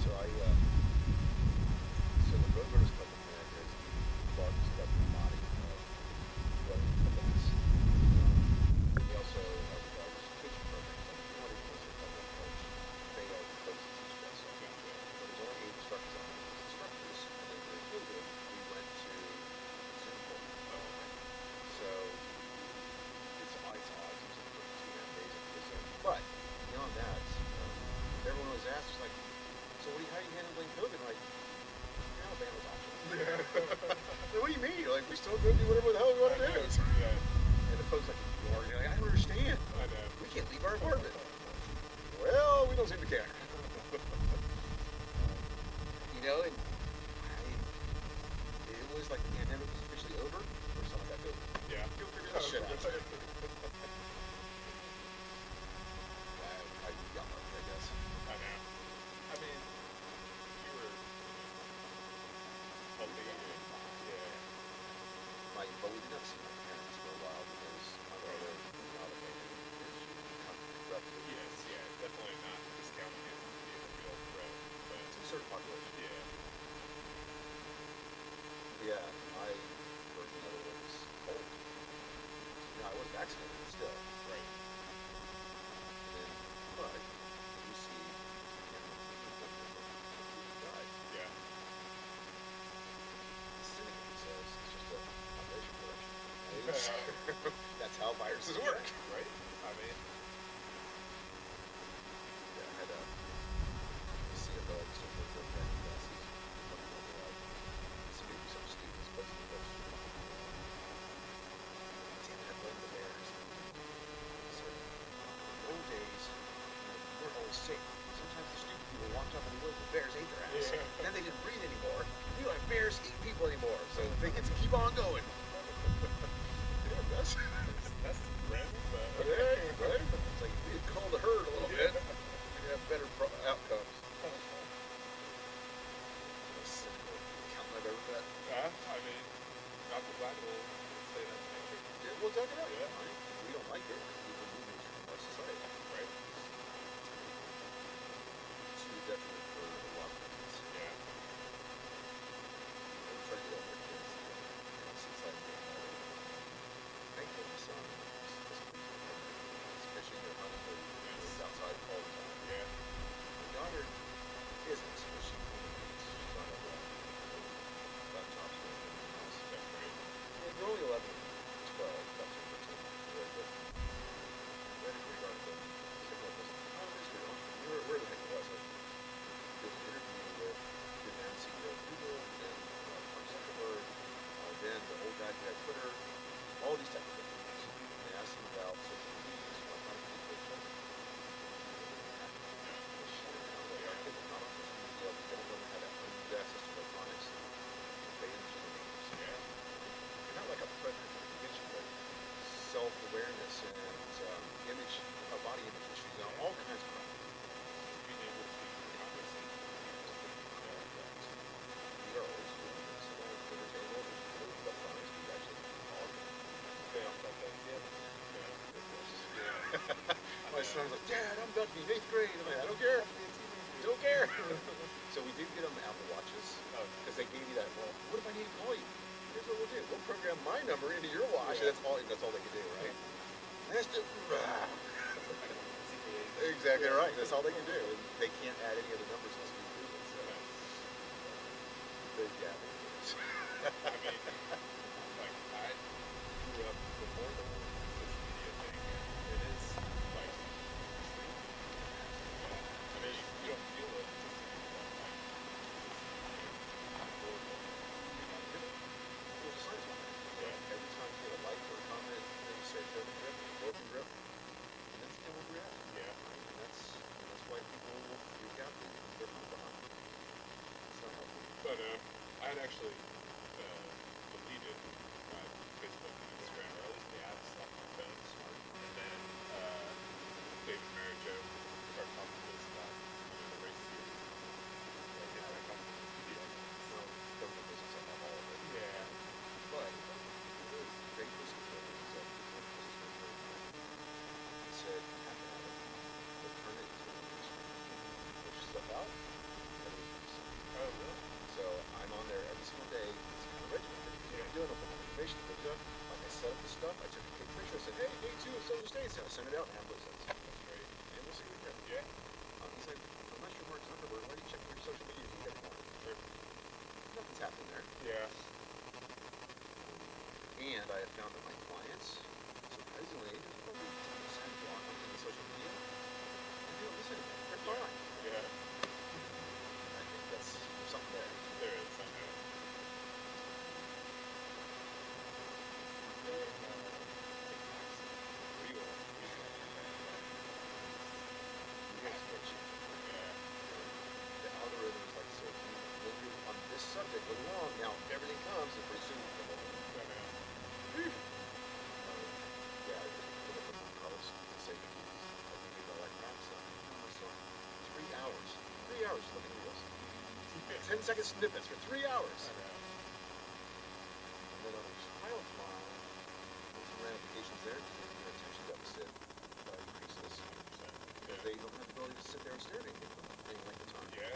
So so the Roadrunners Club of America is the largest club in the body of running companies. They also are the largest coaching program. Like, if you want to go to a club coach, they are the coach that teaches us. So there's only 8 instructors on it. Instructors, and then during COVID, we went to Zoom call. So it's odds. It was like 2.5 days of Zoom. But beyond that, everyone was asked, was like, so how are you handling COVID? Like, Alabama's options. Like, what do you mean? Like, we still go do whatever the hell we want to do. Yeah, And the folks like, you're like, I don't understand. I know. We can't leave our apartment. Well, we don't seem to care. You know, and it was like the pandemic was officially over, or something like that. Yeah. Go figure that shit out. I got lucky, I guess. I know. I mean, you were healthy. Yeah. But we did not see my parents for a while because my brother was obligated because she become corrupted. Yes, yeah, definitely not discounting it being a real threat, but To a certain population. yeah, Yeah, my version of it was cold. You know, I was vaccinated, but still. right. And then, but you see, people died. Yeah, The cynic says it's just a population correction. That's how viruses work. right. I mean, Yeah, I had a CFO I used to work with back in classes. Somebody do something stupid, supposed to be damn it, I blame the Bears. So, in the old days, we weren't always safe. Sometimes the stupid people walked off in the woods and bears ate their ass. Yeah. Then they didn't breathe anymore. We don't have bears eat people anymore, so they get to keep on going. Yeah, that's random, but right, right? It's like if we had called the herd a little bit, we'd have better outcomes. Most cynical accountant I've ever met. I mean, Dr. Black will say that's nature, Yeah, well, talk it out. Yeah. Right? We don't like it. We remove nature from our society. right? To the detriment for a lot of reasons. Yeah, We try to get out there kids. Since I've been thankful my son is fishing or hunting or I'm about to be in 8th grade. I'm like, I don't care. Don't care. So we did get them Apple Watches because they gave you that. Well, what if I need to call you? Here's what we'll do. We'll program my number into your watch, and that's all they can do, right? That's the. Exactly right. That's all they can do. And they can't add any other numbers unless we do it. So, but yeah. I mean, like I grew up before the whole social media thing, and it is like extreme. Yeah. I mean, you don't feel it just if you don't like horrible. There's a science on it. Yeah. Every time you get a like or a comment, you say broken grip, and that's kind of where we're at. Yeah. And that's why people will freak out and they're not behind. It's not healthy. But I had actually deleted my Facebook and Instagram, or at least the apps off my phone. Smart. And then David Marijo started talking to us about the race series. Like, yeah, I got video. Well, government business, I have all of it. Yeah. But it is great business. He said, you have to have it. But turn it into an industry. Push stuff out. Oh, really? So I'm on there every single day. It's kind of regimented. I'm doing a bunch of information to put up. Like I set up the stuff. I took a picture. I said, hey, day 2 of Southern States. And I sent it out and have those things. That's great. And we'll see what we get. Yeah. He's like, unless you're Mark Zuckerberg, why do you check your social media if you get it? Sure. Nothing's happening there. Yeah. And I have found that my clients, surprisingly, there's probably 10% who aren't on the social media. And they don't listen to me. They're fine. Yeah. I think there's something there. There is, I know. Real. Yeah. The algorithm is like, so when you're on this subject along, now everything comes and pretty soon you come over. I know. Yeah, I just put up a college to say that I think about like maps on my son. 3 hours. 3 hours looking at reels. 10-second snippets for 3 hours. I know. And then on a child mile, there's some ramifications there because their attention deficit increases. 100%. Because they don't have the ability to sit there and stare at anything for any length of time. Yeah.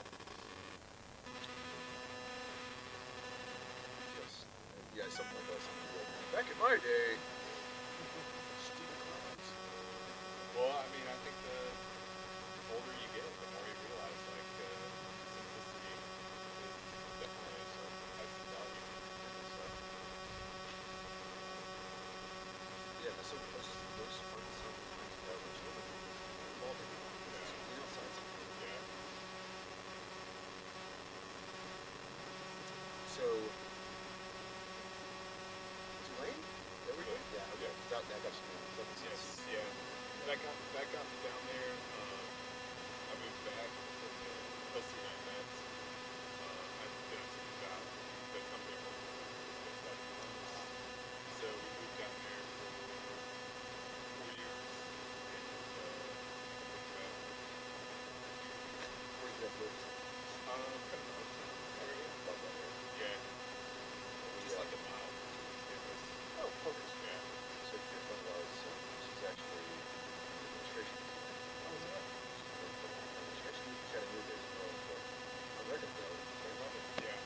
Yes. Yeah, something like that. Something like that. Back in my day, Stephen Clemens. Well, I mean, I think the older you get, the more you realize, like, simplicity is definitely something that has some value. So, Yeah, that's the most fun something that was children. Involving something outside something. yeah. So, Tulane? There we go. Yeah, okay. That got you. That makes Yes, sense. yeah. That got me down there. I moved back for the LC9 Mets. I took a job. The company I worked for was based out of Columbus. So we moved down there for 4 years. And worked back. Where you guys live? Kind of uptown area. Love that area. Yeah. Just like a mile from campus. Oh, perfect. Yeah. So your friend was, she's actually in administration. Oh, is that? Administration. She had a new days ago, but I read it though. They love it. Yeah.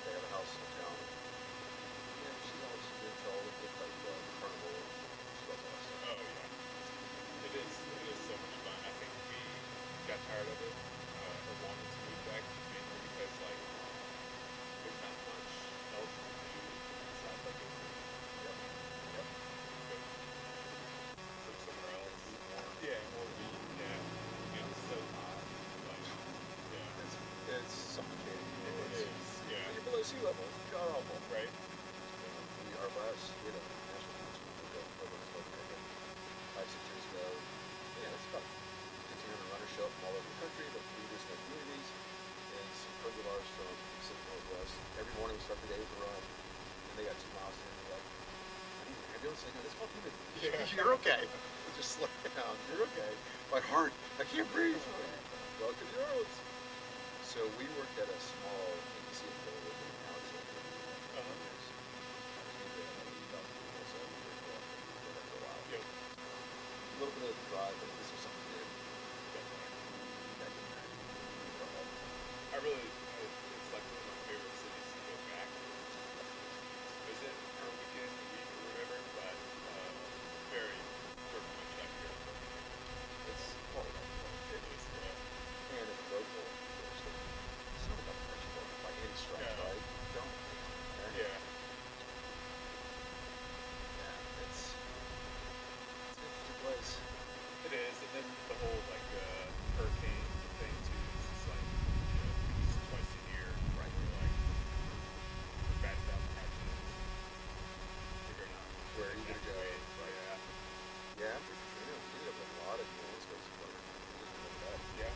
They have a house in town. Yeah, she's always been to all of the like carnival. She loves all that stuff. Oh yeah, it is so much fun. I think we got tired of it or wanted to move back mainly because like there's not much else to do besides like go Yep. Yep. live somewhere else. Yeah, more beach. Yeah, it's so hot. Like yeah, It's suffocating. it is. Yeah, When you're below sea level, god awful. right. We are last, we had a national council program in South America 5-6 years ago. Yeah, it's about 1,500 runners show up from all over the country, but leaders in their communities, and some friends of ours from the Pacific Northwest. Every morning we start the day with a run, and they got 2 miles in, and they're like, I need an ambulance. I go, that's called human. Yeah. You're okay. Just slow down. You're okay. My heart, I can't breathe. Go to the roads. So we worked at a small ABC affiliate in Alexandria. Yep. A little bit of the drive, but this was something new. it's like one of my favorite cities to go back to visit for a weekend, a week, or whatever. But very worth my check here. It's quality. It is, yeah. And it's local. It's not about French book by any stretch, Yeah. right? Don't. Yeah. Yeah, it's an interesting place. It is, and then the whole like hurricane thing too. It's just like it's twice a year, right? We're like batting down the hatches, figuring out Where are you gonna go? Right. Yeah, after Katrina, we did have a lot of New Orleans folks who wanted to live that. Yeah.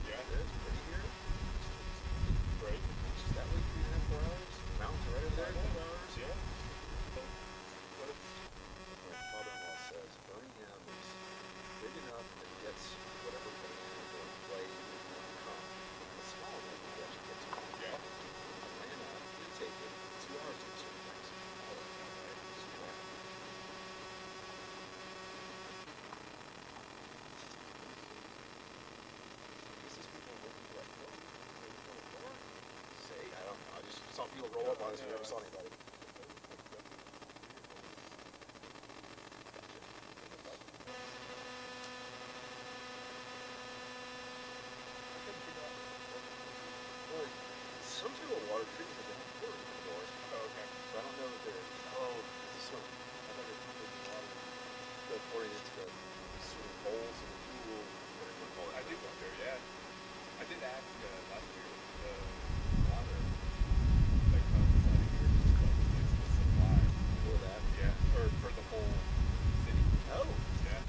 Yeah. Right. Yeah. But it's My father-in-law says Birmingham is big enough that it gets whatever band or play you want to come. It's small enough that you actually get to it. yeah. Atlanta, you take it 2 hours to do certain things. All the time, right? It's smart. Guess these people are looking for that book. Say, I don't know. I just saw people roll up on us. We never saw anybody. Well, some sort of water treatment is on the door. Oh, okay. So I don't know that they're. Oh, it's a swim. I thought they were pumping the water. They're pouring into the sort of holes in the pool. Whatever you call it. I did wonder, yeah. I did ask last year the water that comes out of here like is the supply. For that. Yeah. Or for the whole city. Oh, Yeah.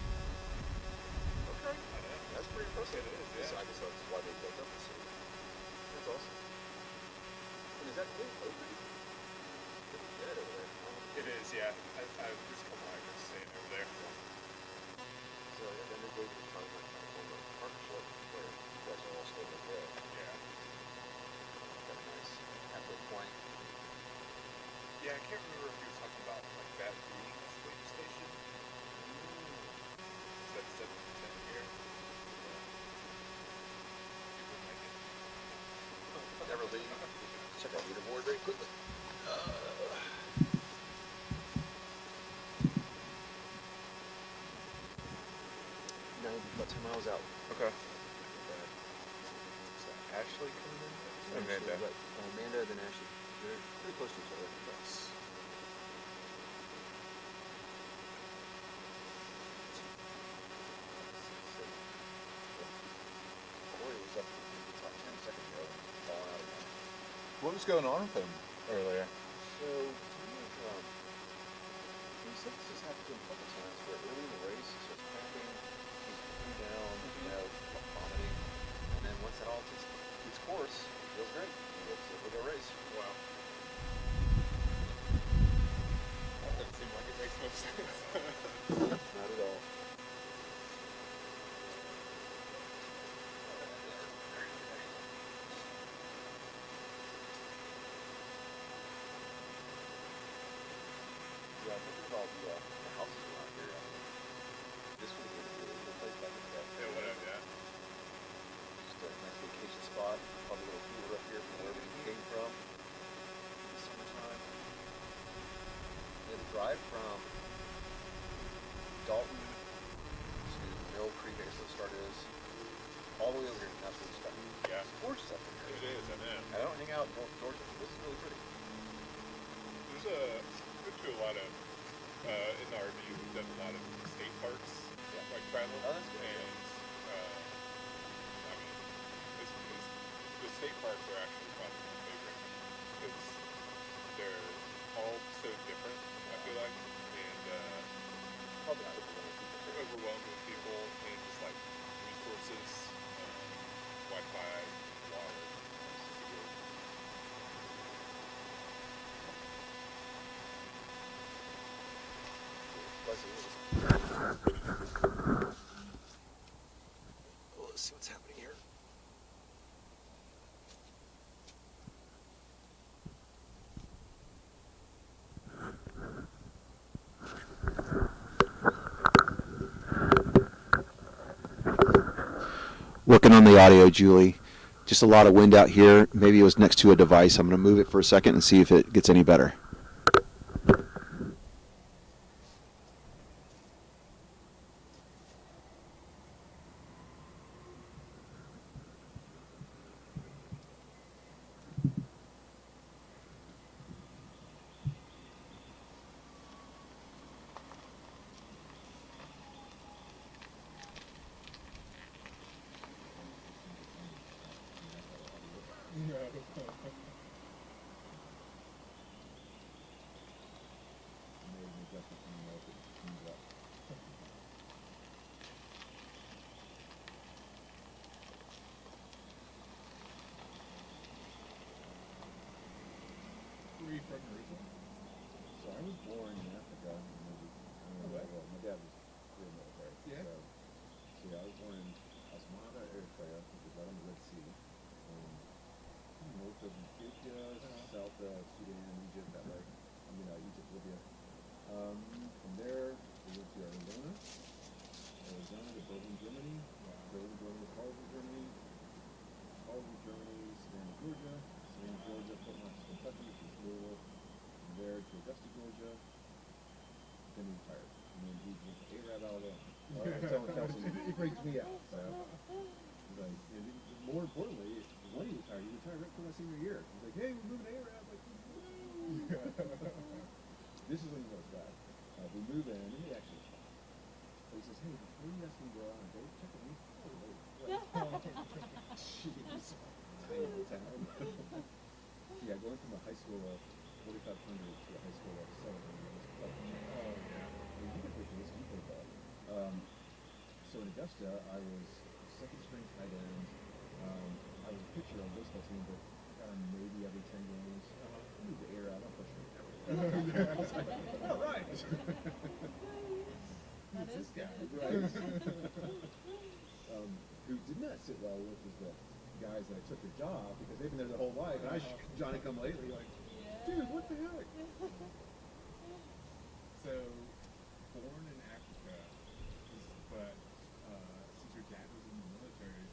okay. I know. That's pretty impressive. It is, So yeah. I guess that's why they built up the city. That's awesome. And is that thing open? Pretty dead over there. It is, yeah. There's a couple hikers staying over there. So yeah, then they gave you kind of like a partnership where you guys are all still in there. Yeah. Kind of nice. Halfway point. Yeah, I can't remember if he was talking about like that being a sleep station. So that's 7% here. People make it. Never leave. Check out Leaderboard very quickly. About 10 miles out. Okay. Is that Ashley coming in? Amanda. Right. Amanda, then Ashley. They're pretty close to each other. Yes. Corey was up like 10 seconds ago, falling out again. What was going on with him earlier? So, he said this has happened to him a couple times where early in the race he starts cramping, he's coming down, vomiting, and then once that all takes its course, he feels great. He looks like a race. Wow. That doesn't seem like it makes much sense. Not at all. Yeah, I think about the houses around here. This one is a really cool place back in the day. Yeah, whatever, yeah. Just a nice vacation spot. Probably a little cooler up here from wherever you came from. In the summertime. Yeah, the drive from Dalton to Mill Creek, I guess the start is, all the way over here, and that's where we start. Yeah. It's gorgeous up here. It is, I know. I don't hang out in North Georgia, but this is really pretty. Been to a lot of, in the RV, we've done a lot of state parks, Yeah. like travel. Oh, that's good. And, I mean, the state parks are actually probably my favorite because they're all so different, I feel like, and Probably not overwhelming people. they're overwhelmed with people and just like resources, Wi-Fi, water. Well, let's see what's happening here. Working on the audio, Julie. Just a lot of wind out here. Maybe it was next to a device. I'm going to move it for a second and see if it gets any better. Were you from Jerusalem? So I was born in Africa. Well, my dad was in the military. Yeah. So yeah, I was born in Asmara, Eritrea, which is right on the Red Sea. North of Ethiopia, south of Sudan, Egypt, that way. Egypt, Libya. From there, we went to Arizona. Arizona to Berlin, Germany. Berlin, Germany, Carlsbad, Germany. Carlsbad, Germany, Savannah, Georgia. Savannah, Georgia, Fort Knox, Kentucky, which is Louisville. From there to Augusta, Georgia. Then he retired. And then he went to Arab, Alabama. I'm telling Kelsey, it freaks me out. So, like, and more importantly, when he retired right before my senior year. He's like, hey, we're moving to Arab. Like, this is when he goes back. We move in, and he actually was fine. So he says, hey, before you ask me to go out on a date, check with me. Jeez. Tiny town. Yeah, going from a high school of 4,500 to a high school of 700 was quite a change. Oh, yeah. You can picture this, you play ball. So in Augusta, I was second string tight end. I was a pitcher on the baseball team, but got on maybe every 10 games. Moved to air out, I'm pushing it. I was like, all right. Who's this guy? Right. Who did not sit well with was the guys that I took their job because they've been there their whole life, and I Johnny come lately, like, dude, what the heck? So, born in Africa, but since your dad was in the military,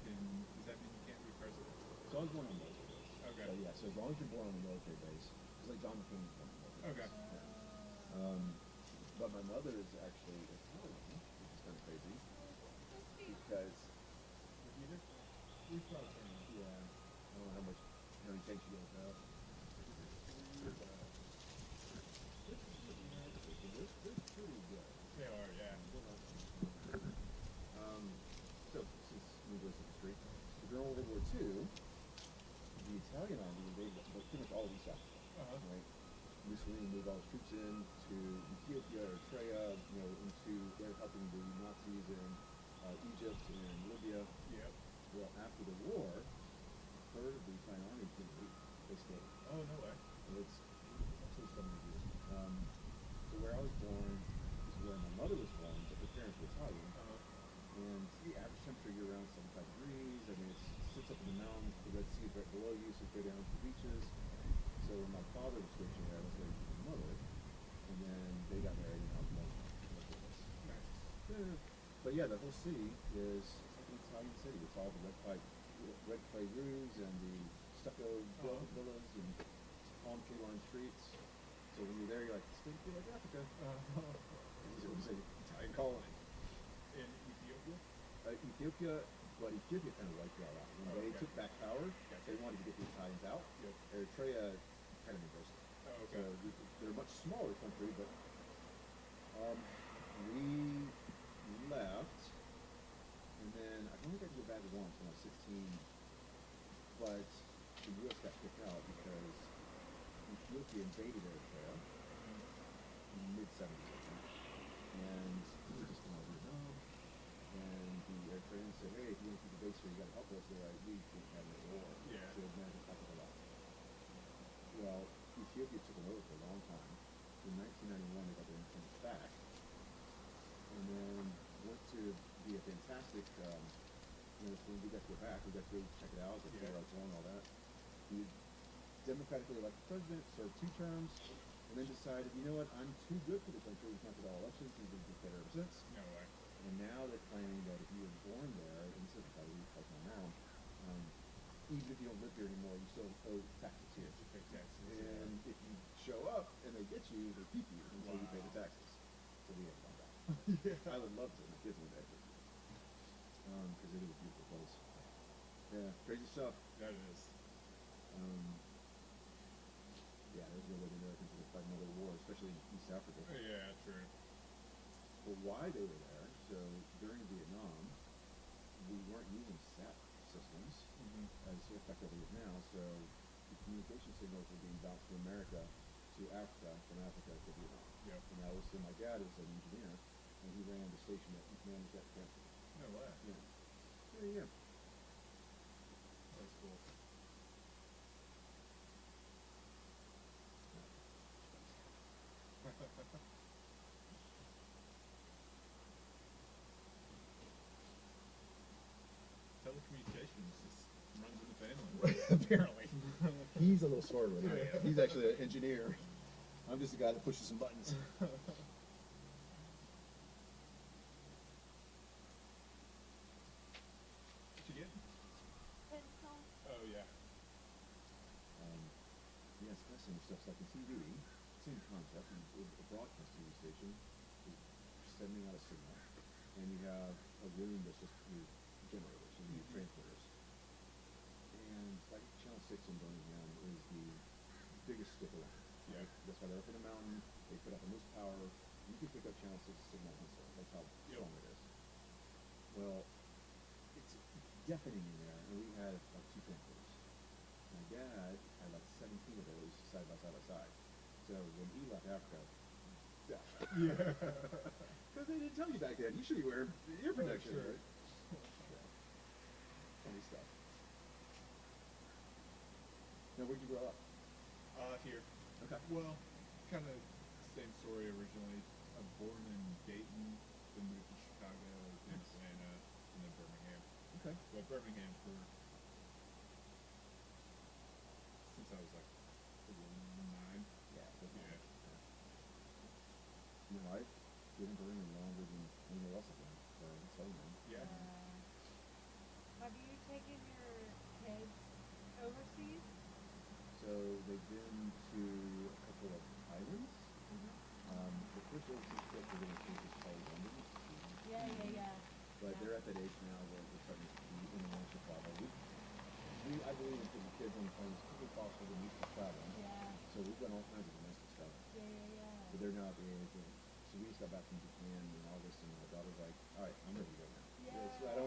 does that mean you can't be president? So I was born on a military base. Okay. So yeah, so as long as you're born on a military base, it's like John McCain was born on a military Okay. base. Yeah. But my mother is actually Italian, which is kind of crazy because We probably turn on. yeah, I don't know how many takes you guys have. They're pretty good. They are, yeah. So since needless history, during World War II, the Italian army invaded pretty much all of East Africa. Right? Mussolini moved all his troops in to Ethiopia, Eritrea, into they're helping the Nazis in Egypt and Libya. Yep. Well, after the war, a third of the Italian army didn't leave. They stayed. Oh, no way. And it's actually 70 years. So where I was born is where my mother was born, but her parents were Italian. And the average temperature year round is 75 degrees. I mean, it sits up in the mountains. The Red Sea is right below you, so you go down to the beaches. So when my father was stationed there, I was there with my mother. And then they got married and I was born with us. Nice. Yeah. But yeah, the whole city is it's like an Italian city. It's all the red clay roofs and the stucco villas and palm tree lined streets. So when you're there, you're like, it's going to feel like Africa. It was an Italian colony. In Ethiopia? Ethiopia, but Ethiopia kind of wiped it all out. When they took back power, they wanted to get the Italians out. Yep. Eritrea kind of embraced it. Oh, So okay. they're a much smaller country, but we left, and then I only got to go back once when I was 16, but the U.S. got kicked out because Ethiopia invaded Eritrea in the mid-70s, I think, and we were just in Vietnam, and the Eritreans said, hey, if you want to keep the base here, you got to help us. They're like, we can't have no war. Yeah. So America packed it up. Well, Ethiopia took them over for a long time. In 1991, they got their independence back, and then went to be a fantastic, when we got to go back, we got to go check it out, get where I was going, all that. He democratically elected president, served 2 terms, and then decided, you know what, I'm too good for the country, we canceled all elections, he's been dictator ever since. No way. And now they're claiming that if you were born there, and this is probably like my mom, even if you don't live here anymore, you still owe taxes here. To pay taxes. And if you show up and they get you, they keep you until you pay the Wow. taxes. So we have done that. Yeah. I would love to. My kids went there. Because it is a beautiful place. Yeah, crazy stuff. That is. Yeah, there's no way the Americans would fight another war, especially in East Africa. Yeah, true. Well, why they were there, so during Vietnam, we weren't using SAT systems as effectively as now, so the communication signals were being bounced from America to Africa, from Africa to Vietnam. Yep. And that was, so my dad is an engineer, and he ran the station that managed that transfer. No way. Yeah. There you go. That's cool. Telecommunications just runs in the family. Apparently. He's a little smarter than I am. He's actually an engineer. I'm just a guy that pushes some buttons. What you getting? Pencil. Oh yeah. Yes, fascinating stuff. Like in TV, same concept. A broadcast TV station is sending out a signal, and you have a room that's just your generators and your transmitters. And like Channel 6 in Birmingham is the biggest stick around. Yeah. That's why they're up in a mountain. They put up the most power. You can pick up Channel 6 signal also. That's how strong it is. Well, it's deafening in there, and we had like 2 transmitters. My dad had like 17 of those side by side. So when he left Africa, deaf. Yeah. Because they didn't tell you back then. You should be wearing ear protection, sure. right? Yeah. Funny stuff. Now, where'd you grow up? Here. Okay. Well, kind of same story originally. I'm born in Dayton, then moved to Chicago, then Atlanta, and then Birmingham. Okay. Well, Birmingham for since I was like 9. Yeah. Yeah. You know, I've been in Birmingham longer than anywhere else I've been. So man. Yeah. Have you taken your kids overseas? So they've been to a couple of islands. The first overseas trip we're going to take is probably London. Yeah. But they're at that age now where we're starting to be international travel. I believe in putting kids on the plane as quickly as possible to meet the traveling. Yeah. So we've done all kinds of domestic stuff. Yeah. But they're not the age. So we just got back from Japan in August, and my daughter's like, "All right, I'm ready to go now." Yeah. So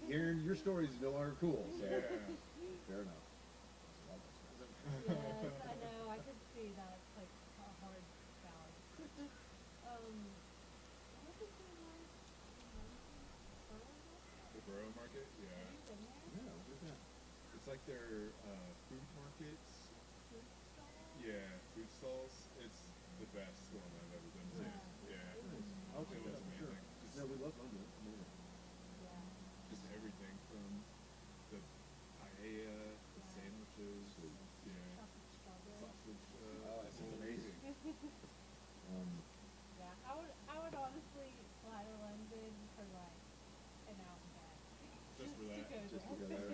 hearing your stories is no longer cool. So Yeah. fair enough. Yes, I know. I could see that. It's like a hard balance. What is it like? The Borough Market. Have Yeah. you been there? Yeah, where's that? It's like their food markets. Food stall? Yeah, food stalls. It's the best one I've ever been to. Yeah. I'll It check was that out for sure. amazing. Just, No, we love London. It's amazing. Yeah. just everything from the paella, the sandwiches, yeah, Chocolate strawberry. sausage. Oh, that sounds amazing. Yeah, I would honestly fly to London for like an out and back. Just for that. Just to go there.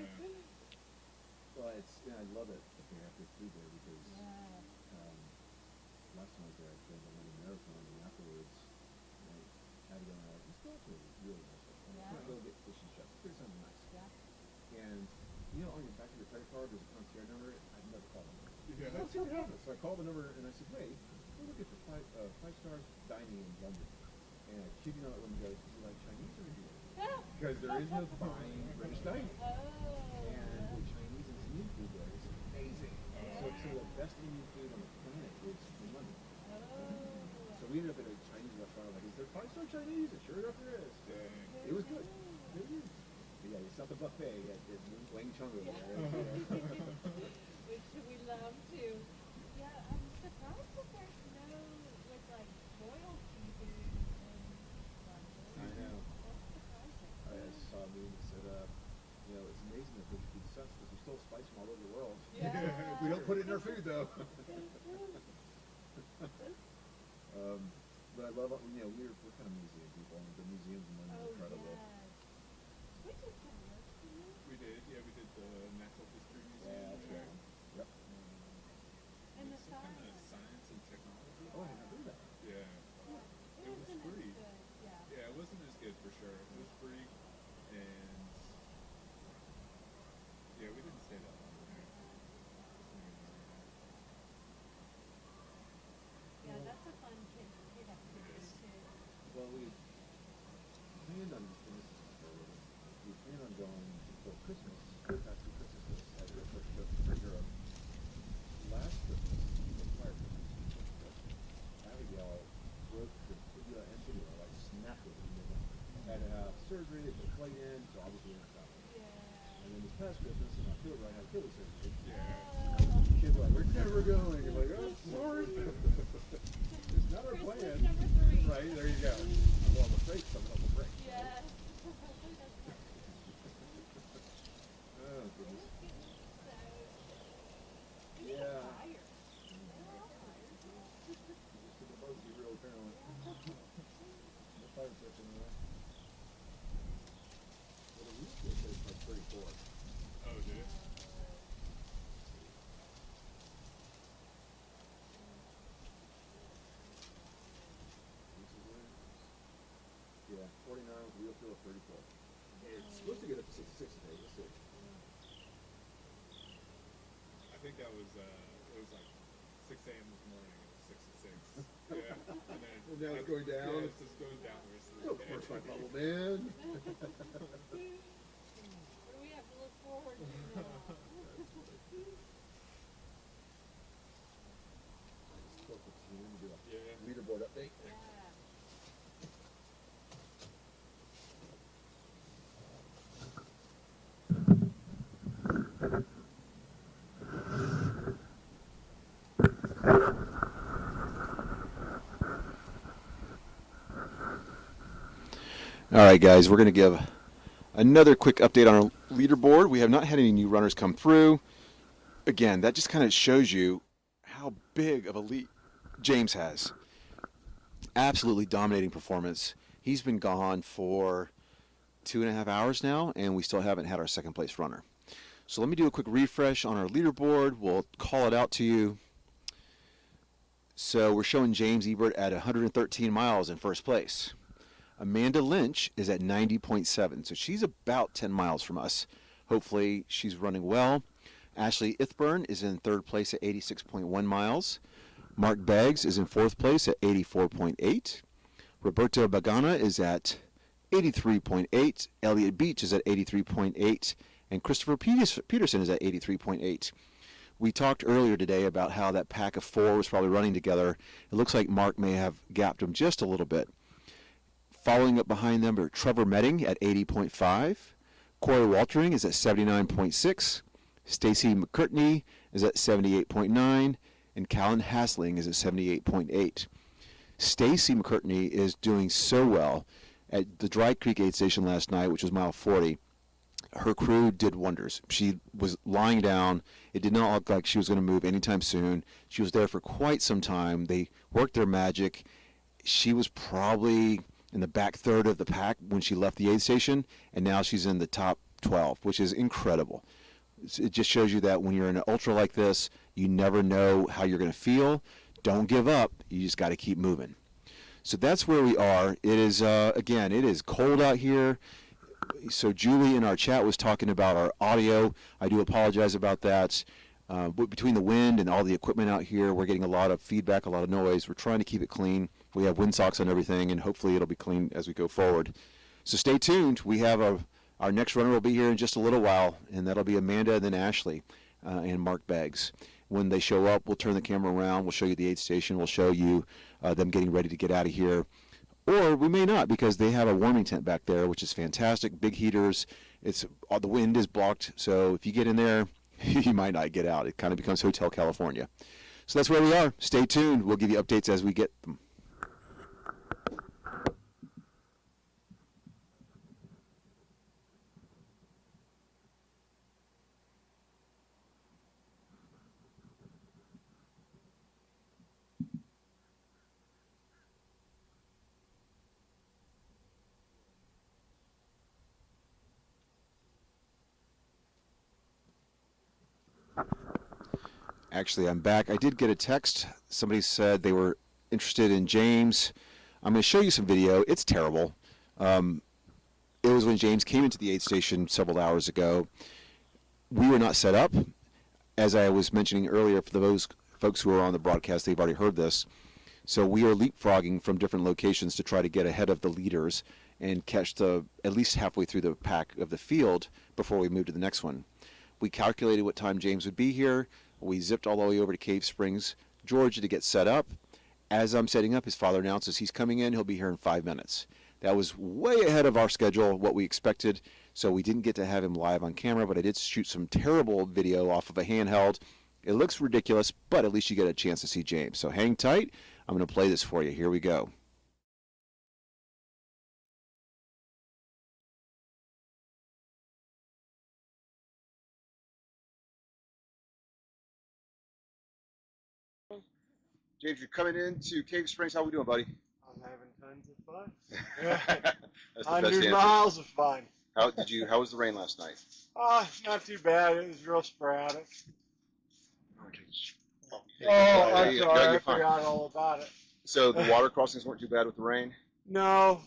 Well, I love it if they have good food there because Yeah. last time I was there, I did the London Marathon, and afterwards, I had to go out. Let's go to a really nice restaurant. Yeah. Let's go get fish and chips. There's something nice. Yeah. And on your back of your credit card, there's a concierge number. I've never called them. Yeah. Let's see what happens. So I called the number and I said, "Hey, we're looking for five-star dining in London." And I kid you not, when he goes, "Is it like Chinese or Indian?" Because there is no fine British dining. Oh. And the Chinese and Indian food there is amazing. So some of the best Indian food on the planet is in London. So we ended up at a Chinese restaurant. Like, is there five-star Chinese? And sure enough, there is. Dang. It was good. It was good. But yeah, it's not the buffet at Wang Chung over there. Which we love to. Yeah, I'm surprised that there's no with like royalty food in London. I know. That's surprising. I saw a movie that said, it's amazing that British food sucks because we stole spice from all over the world. We don't put it in our food, though. But I love, we're kind of museum people, and the museums in London are incredible. Yes. We just kind of worked, didn't we? We did, yeah, we did the Natural History Museum. Yeah, that's there. right. Yep. And the Some kind of science. science and technology. Oh, I didn't do that. Yeah. It It was wasn't free. as good, yeah. Yeah, it wasn't as good for sure. It was free, and yeah, we didn't stay that long there. Yeah, that's a fun kid activity too. Well, we planned on, and this is early, we planned on going before Christmas, past the Christmas as our first trip to Europe. Last Christmas, the prior Christmas, Abigail broke the tibia and tibia, like snapped it in the middle. Had to have surgery, they put a plate in, so obviously we didn't travel. Yeah. And then this past Christmas, in October, I had Achilles surgery. Yeah. Kids are like, we're never going. You're like, oh, sorry. It's not our Christmas plan. number 3. Right, there you go. Well, the break's coming up the break. Yes. Oh, goodness. Yeah. Yeah. Tired. Just the boats be real, apparently. The fire section, well, the roof says like 34. Oh, did it? Yeah, 49 with wheel feel of 34. It's supposed to get up to 66 today. We'll see. I think that was it was like 6 a.m. this morning. It was 66. Yeah. And then And now it's going down? Yeah, it's just going down the rest of the Don't day. push my bubble, man. What do we have to look forward to now? I just spoke with the team to do a Yeah. leaderboard update. Yeah. All right, guys, we're going to give another quick update on our leaderboard. We have not had any new runners come through. Again, that just kind of shows you how big of a lead James has. Absolutely dominating performance. He's been gone for 2.5 hours now, and we still haven't had our second place runner. So let me do a quick refresh on our leaderboard. We'll call it out to you. So we're showing James Eithburn at 113 miles in first place. Amanda Lynch is at 90.7, so she's about 10 miles from us. Hopefully she's running well. Ashley Eithburn is in third place at 86.1 miles. Mark Beggs is in fourth place at 84.8. Roberto Bagana is at 83.8. Elliot Beach is at 83.8. And Christopher Peterson is at 83.8. We talked earlier today about how that pack of 4 was probably running together. It looks like Mark may have gapped him just a little bit. Following up behind them are Trevor Medding at 80.5. Corey Waltering is at 79.6. Stacy McCurtney is at 78.9. And Callan Hasling is at 78.8. Stacy McCurtney is doing so well at the Dry Creek aid station last night, which was mile 40. Her crew did wonders. She was lying down. It did not look like she was going to move anytime soon. She was there for quite some time. They worked their magic. She was probably in the back third of the pack when she left the aid station, and now she's in the top 12, which is incredible. It just shows you that when you're in an ultra like this, you never know how you're going to feel. Don't give up. You just got to keep moving. So that's where we are. It is, again, it is cold out here. So Julie in our chat was talking about our audio. I do apologize about that. But between the wind and all the equipment out here, we're getting a lot of feedback, a lot of noise. We're trying to keep it clean. We have windsocks on everything, and hopefully it'll be clean as we go forward. So stay tuned. We have our next runner will be here in just a little while, and that'll be Amanda and then Ashley and Mark Beggs. When they show up, we'll turn the camera around. We'll show you the aid station. We'll show you them getting ready to get out of here. Or we may not, because they have a warming tent back there, which is fantastic. Big heaters. The wind is blocked, so if you get in there, you might not get out. It kind of becomes Hotel California. So that's where we are. Stay tuned. We'll give you updates as we get them. Actually, I'm back. I did get a text. Somebody said they were interested in James. I'm going to show you some video. It's terrible. It was when James came into the aid station several hours ago. We were not set up. As I was mentioning earlier, for those folks who are on the broadcast, they've already heard this. So we are leapfrogging from different locations to try to get ahead of the leaders and catch at least halfway through the pack of the field before we move to the next one. We calculated what time James would be here. We zipped all the way over to Cave Springs, Georgia, to get set up. As I'm setting up, his father announces he's coming in. He'll be here in 5 minutes. That was way ahead of our schedule, what we expected, so we didn't get to have him live on camera, but I did shoot some terrible video off of a handheld. It looks ridiculous, but at least you get a chance to see James. So hang tight. I'm going to play this for you. Here we go. James, you're coming into Cave Springs. How we doing, buddy? I'm having tons of fun. That's the best 100 answer. miles of fun. How was the rain last night? Not too bad. It was real sporadic. Oh, I'm you're sorry. I fine. forgot all about it. So the water crossings weren't too bad with the rain? No,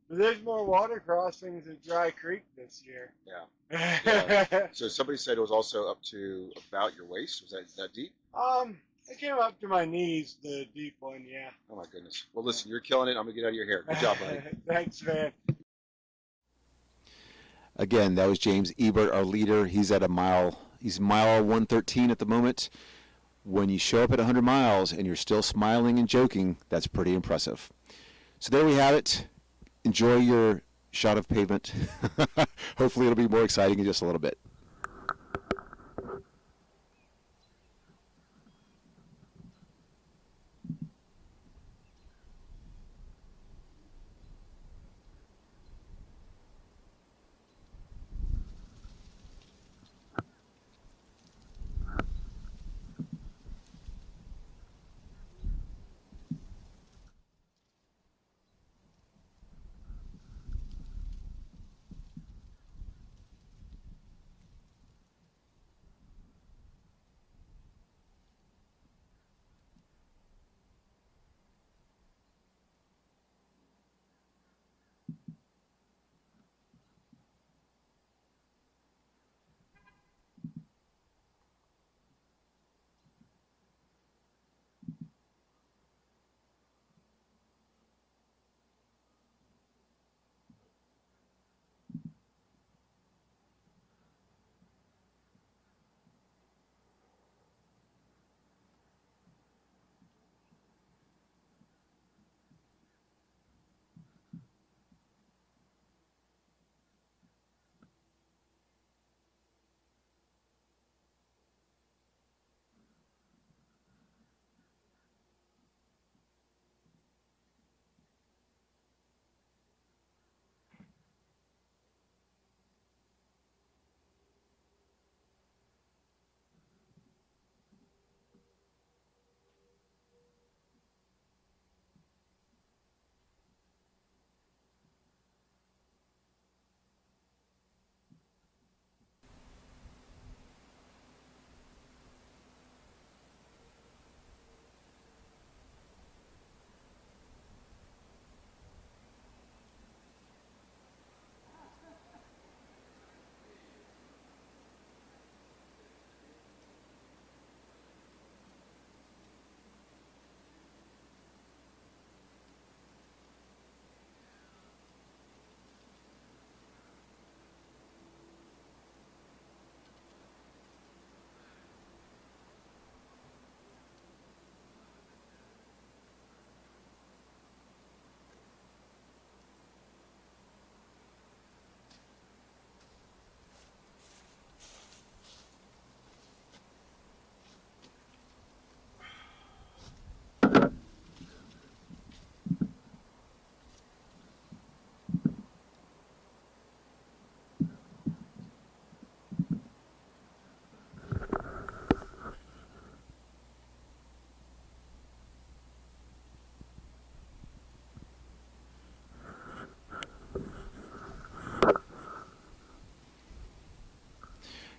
there's more water crossings at Dry Creek this year. Yeah. So somebody said it was also up to about your waist. Was that deep? It came up to my knees, the deep one, yeah. Oh my goodness. Well, listen, you're killing it. I'm gonna get out of your hair. Good job, buddy. Thanks, man. Again, That was James Eithburn, our leader. He's at he's mile 113 at the moment. When you show up at 100 miles and you're still smiling and joking, that's pretty impressive. So there we have it. Enjoy your shot of pavement. Hopefully it'll be more exciting in just a little bit.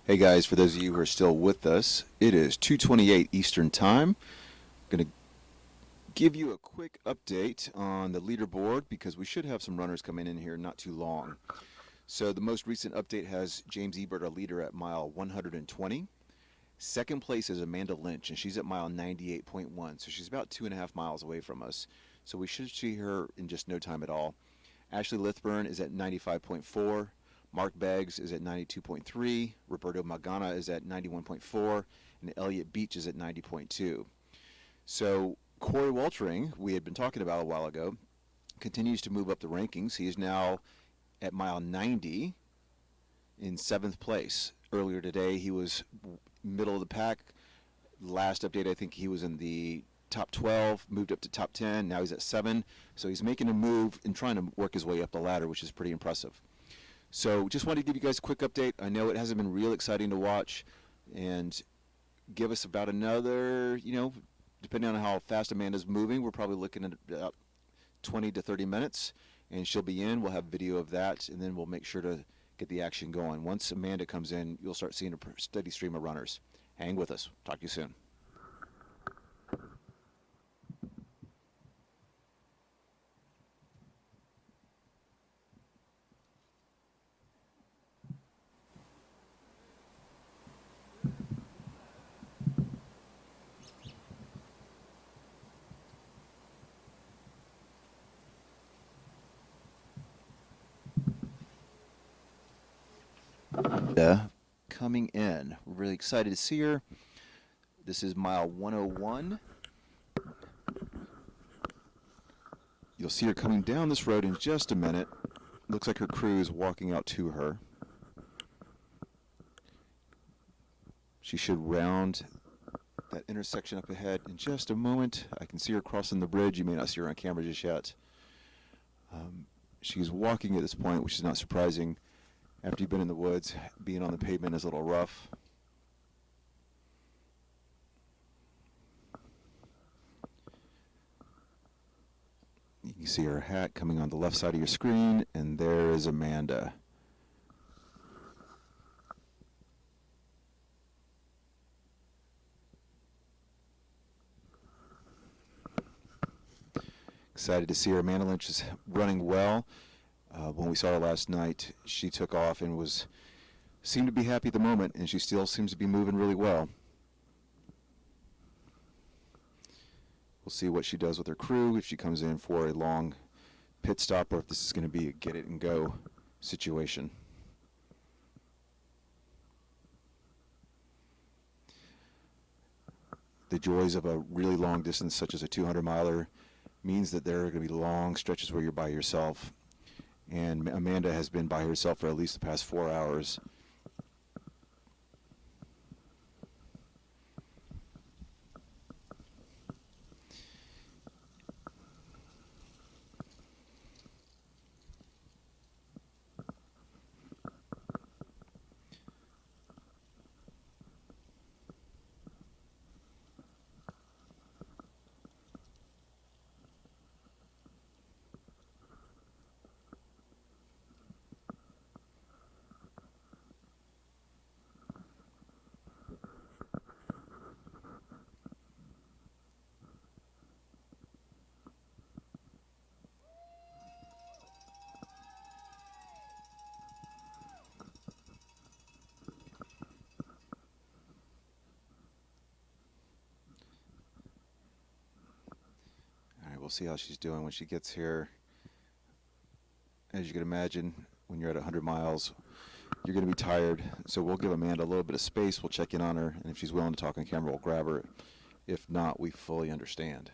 Hey guys, for those of you who are still with us, it is 2:28 Eastern Time. Going to give you a quick update on the leaderboard because we should have some runners coming in here not too long. So the most recent update has James Eithburn, our leader, at mile 120. Second place is Amanda Lynch, and she's at mile 98.1, so she's about 2.5 miles away from us. So we should see her in just no time at all. Ashley Eithburn is at 95.4. Mark Beggs is at 92.3. Roberto Magana is at 91.4. And Elliot Beach is at 90.2. So Corey Waltering, we had been talking about a while ago, continues to move up the rankings. He is now at mile 90 in 7th place. Earlier today, he was middle of the pack. Last update, I think he was in the top 12, moved up to top 10. Now he's at 7. So he's making a move and trying to work his way up the ladder, which is pretty impressive. So just wanted to give you guys a quick update. I know it hasn't been real exciting to watch, and give us about another, depending on how fast Amanda's moving, we're probably looking at about 20 to 30 minutes, and she'll be in. We'll have video of that, and then we'll make sure to get the action going. Once Amanda comes in, you'll start seeing a steady stream of runners. Hang with us. Talk to you soon. Coming in. We're really excited to see her. This is mile 101. You'll see her coming down this road in just a minute. Looks like her crew is walking out to her. She should round that intersection up ahead in just a moment. I can see her crossing the bridge. You may not see her on camera just yet. She's walking at this point, which is not surprising. After you've been in the woods, being on the pavement is a little rough. You can see her hat coming on the left side of your screen, and there is Amanda. Excited to see her. Amanda Lynch is running well. When we saw her last night, she took off and seemed to be happy at the moment, and she still seems to be moving really well. We'll see what she does with her crew, if she comes in for a long pit stop or if this is going to be a get it and go situation. The joys of a really long distance such as a 200-miler means that there are going to be long stretches where you're by yourself. And Amanda has been by herself for at least the past 4 hours. We'll see how she's doing when she gets here. As you can imagine, when you're at 100 miles, you're going to be tired. So we'll give Amanda a little bit of space. We'll check in on her, and if she's willing to talk on camera, we'll grab her. If not, we fully understand.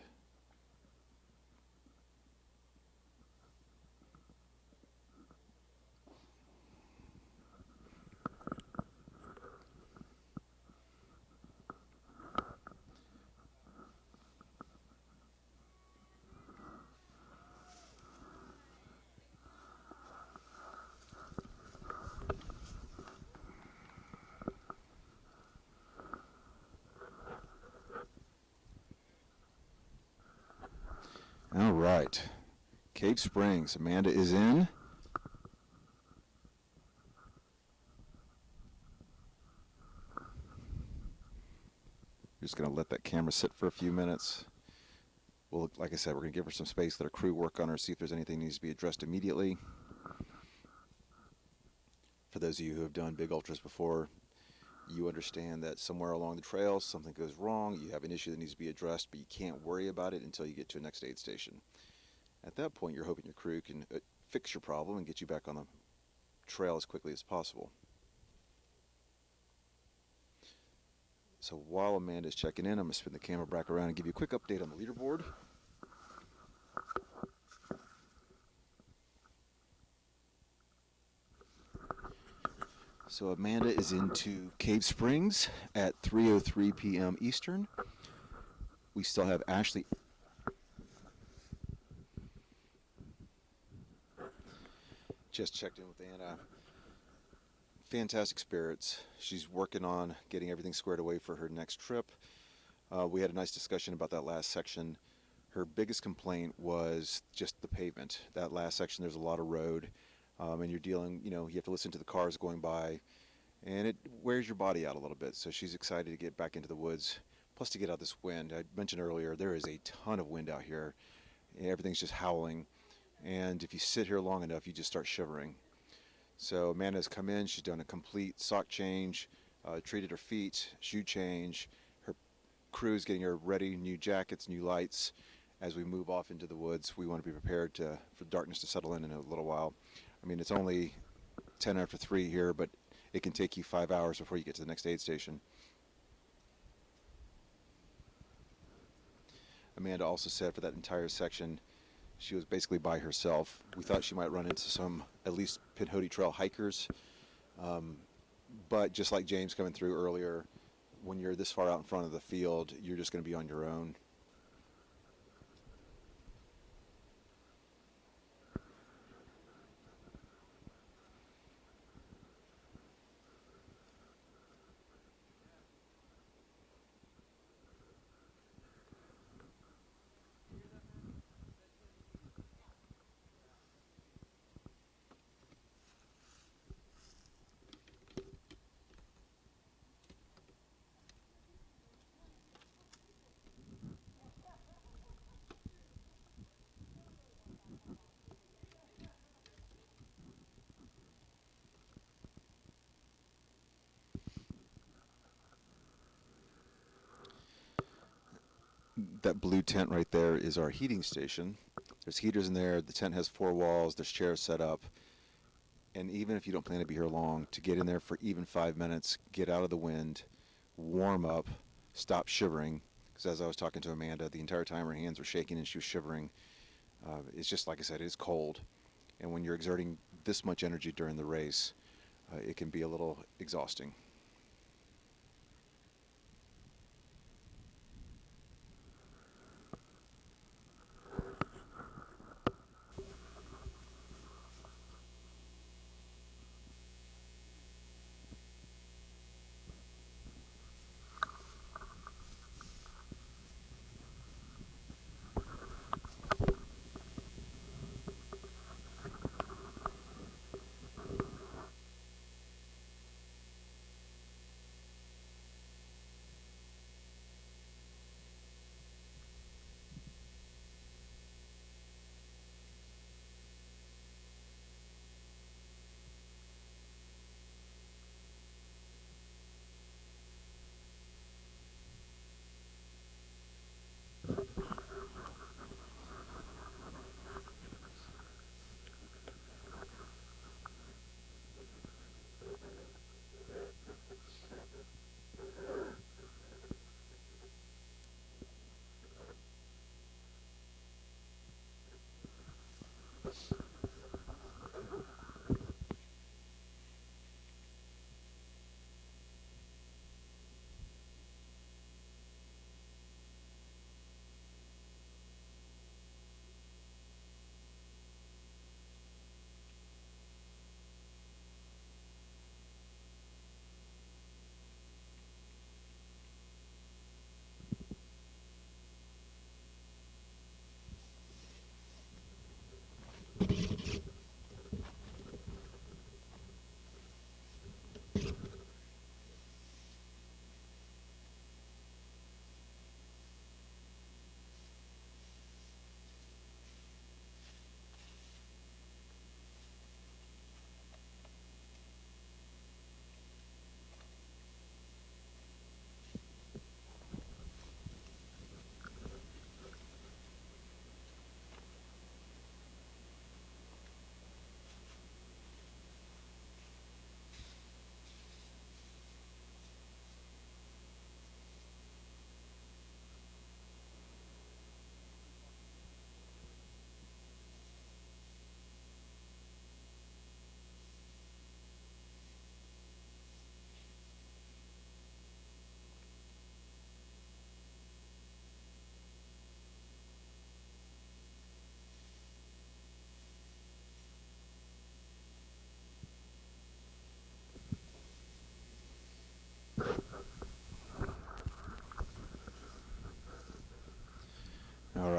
All right. Cave Springs. Amanda is in. just going to let that camera sit for a few minutes. Well, like I said, we're going to give her some space, let our crew work on her, see if there's anything that needs to be addressed immediately. For those of you who have done big ultras before, you understand that somewhere along the trail something goes wrong, you have an issue that needs to be addressed, but you can't worry about it until you get to a next aid station. At that point, you're hoping your crew can fix your problem and get you back on the trail as quickly as possible. So while Amanda's checking in, I'm going to spin the camera back around and give you a quick update on the leaderboard. So Amanda is into Cave Springs at 3:03 p.m. Eastern. We still have Ashley. Just checked in with Anna. Fantastic spirits. She's working on getting everything squared away for her next trip. We had a nice discussion about that last section. Her biggest complaint was just the pavement. That last section, there's a lot of road. And you're dealing, you have to listen to the cars going by, and it wears your body out a little bit. So she's excited to get back into the woods, plus to get out this wind. I mentioned earlier, there is a ton of wind out here. Everything's just howling, and if you sit here long enough, you just start shivering. So Amanda's come in, she's done a complete sock change, treated her feet, shoe change. Her crew's getting her ready, new jackets, new lights. As we move off into the woods, we want to be prepared for darkness to settle in a little while. I mean, it's only 10 after 3 here, but it can take you 5 hours before you get to the next aid station. Amanda also said for that entire section, she was basically by herself. We thought she might run into some, at least Pinhoti Trail hikers. But just like James coming through earlier, when you're this far out in front of the field, you're just going to be on your own. That blue tent right there is our heating station. There's heaters in there. The tent has 4 walls. There's chairs set up. And even if you don't plan to be here long, to get in there for even 5 minutes, get out of the wind, warm up, stop shivering. Because as I was talking to Amanda, the entire time her hands were shaking and she was shivering. It's just like I said, it is cold. And when you're exerting this much energy during the race, it can be a little exhausting.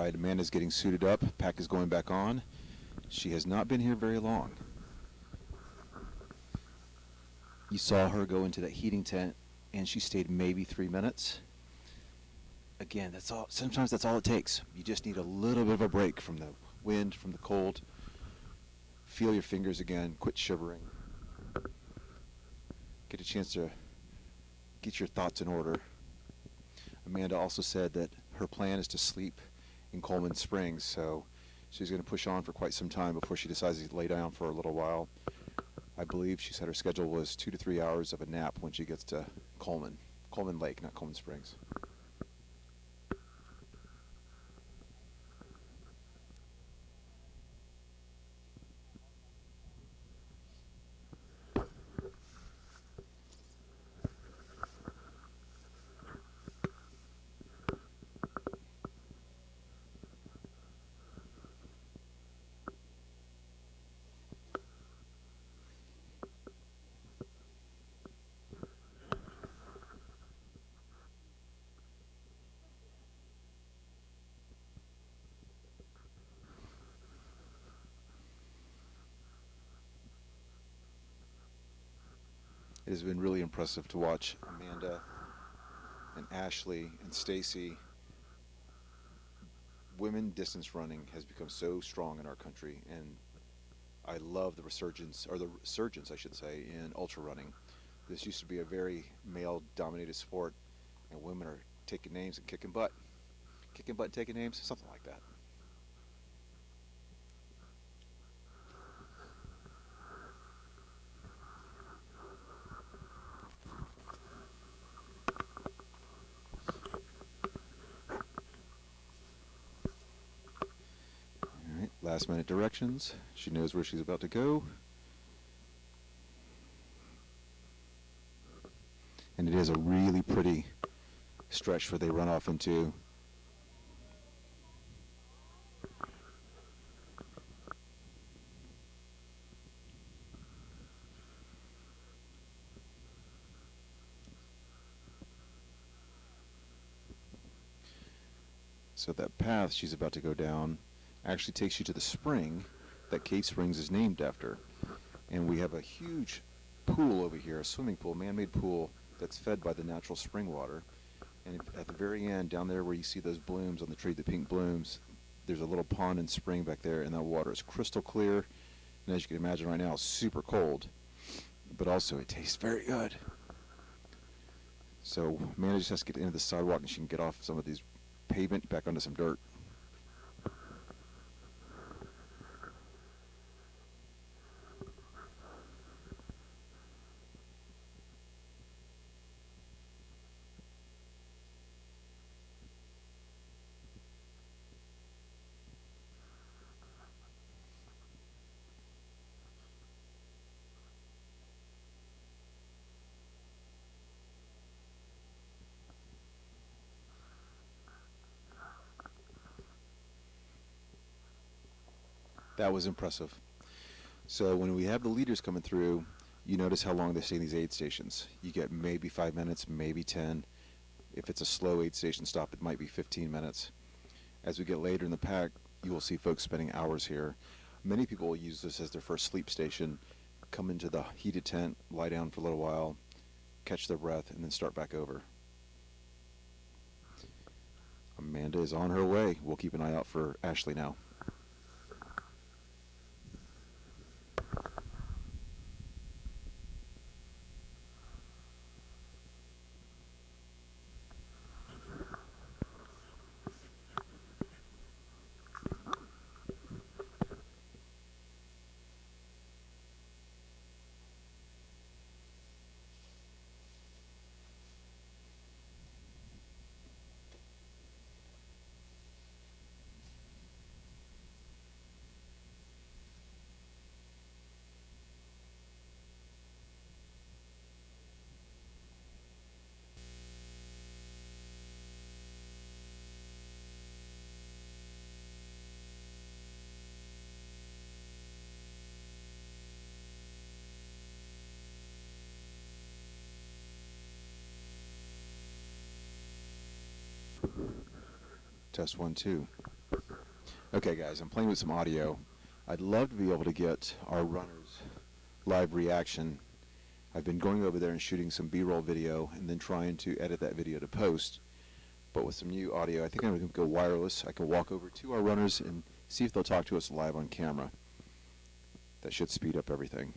outside. Amanda's getting suited up. Pack is going back on. She has not been here very long. You saw her go into that heating tent, and she stayed maybe 3 minutes. Again, that's all. Sometimes that's all it takes. You just need a little bit of a break from the wind, from the cold. Feel your fingers again. Quit shivering. Get a chance to get your thoughts in order. Amanda also said that her plan is to sleep in Coleman Springs, so she's going to push on for quite some time before she decides to lay down for a little while. I believe she said her schedule was 2 to 3 hours of a nap when she gets to Coleman Lake, not Coleman Springs. It has been really impressive to watch Amanda and Ashley and Stacy. Women distance running has become so strong in our country, and I love the resurgence I should say, in ultra running. This used to be a very male-dominated sport, and women are taking names and kicking butt. Kicking butt and taking names, something like that. Alright, last minute directions. She knows where she's about to go. And it is a really pretty stretch where they run off into. So that path she's about to go down actually takes you to the spring that Cave Springs is named after. And we have a huge pool over here, a swimming pool, man-made pool, that's fed by the natural spring water. And at the very end, down there where you see those blooms on the tree, the pink blooms, there's a little pond and spring back there, and that water is crystal clear. And as you can imagine right now, it's super cold, but also it tastes very good. So Amanda just has to get into the sidewalk, and she can get off some of these pavement back onto some dirt. That was impressive. So when we have the leaders coming through, you notice how long they stay in these aid stations. You get maybe 5 minutes, maybe 10. If it's a slow aid station stop, it might be 15 minutes. As we get later in the pack, you will see folks spending hours here. Many people will use this as their first sleep station, come into the heated tent, lie down for a little while, catch their breath, and then start back over. Amanda is on her way. We'll keep an eye out for Ashley now. Test 1, 2. Okay, guys, I'm playing with some audio. I'd love to be able to get our runners' live reaction. I've been going over there and shooting some B-roll video and then trying to edit that video to post. But with some new audio, I think I'm going to go wireless. I can walk over to our runners and see if they'll talk to us live on camera. That should speed up everything.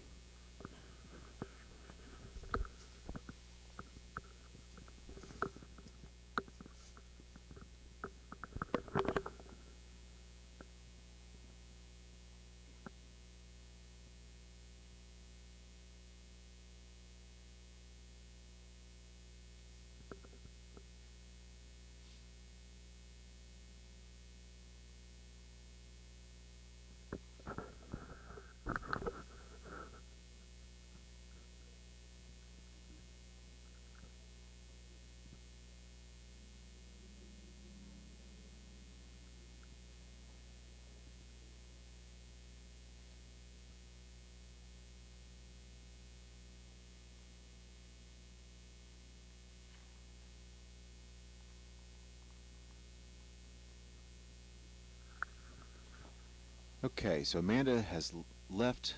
Okay, so Amanda has left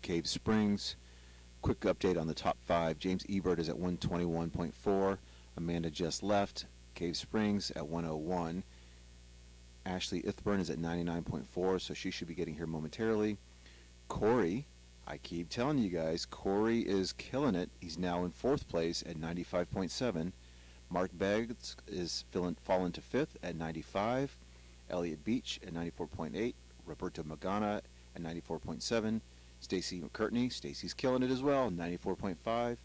Cave Springs. Quick update on the top 5. James Eithburn is at 121.4. Amanda just left Cave Springs at 101. Ashley Eithburn is at 99.4, so she should be getting here momentarily. Corey, I keep telling you guys, Corey is killing it. He's now in 4th place at 95.7. Mark Beggs is fallen to 5th at 95. Elliot Beach at 94.8. Roberto Magana at 94.7. Stacy McCurtney, Stacy's killing it as well, 94.5.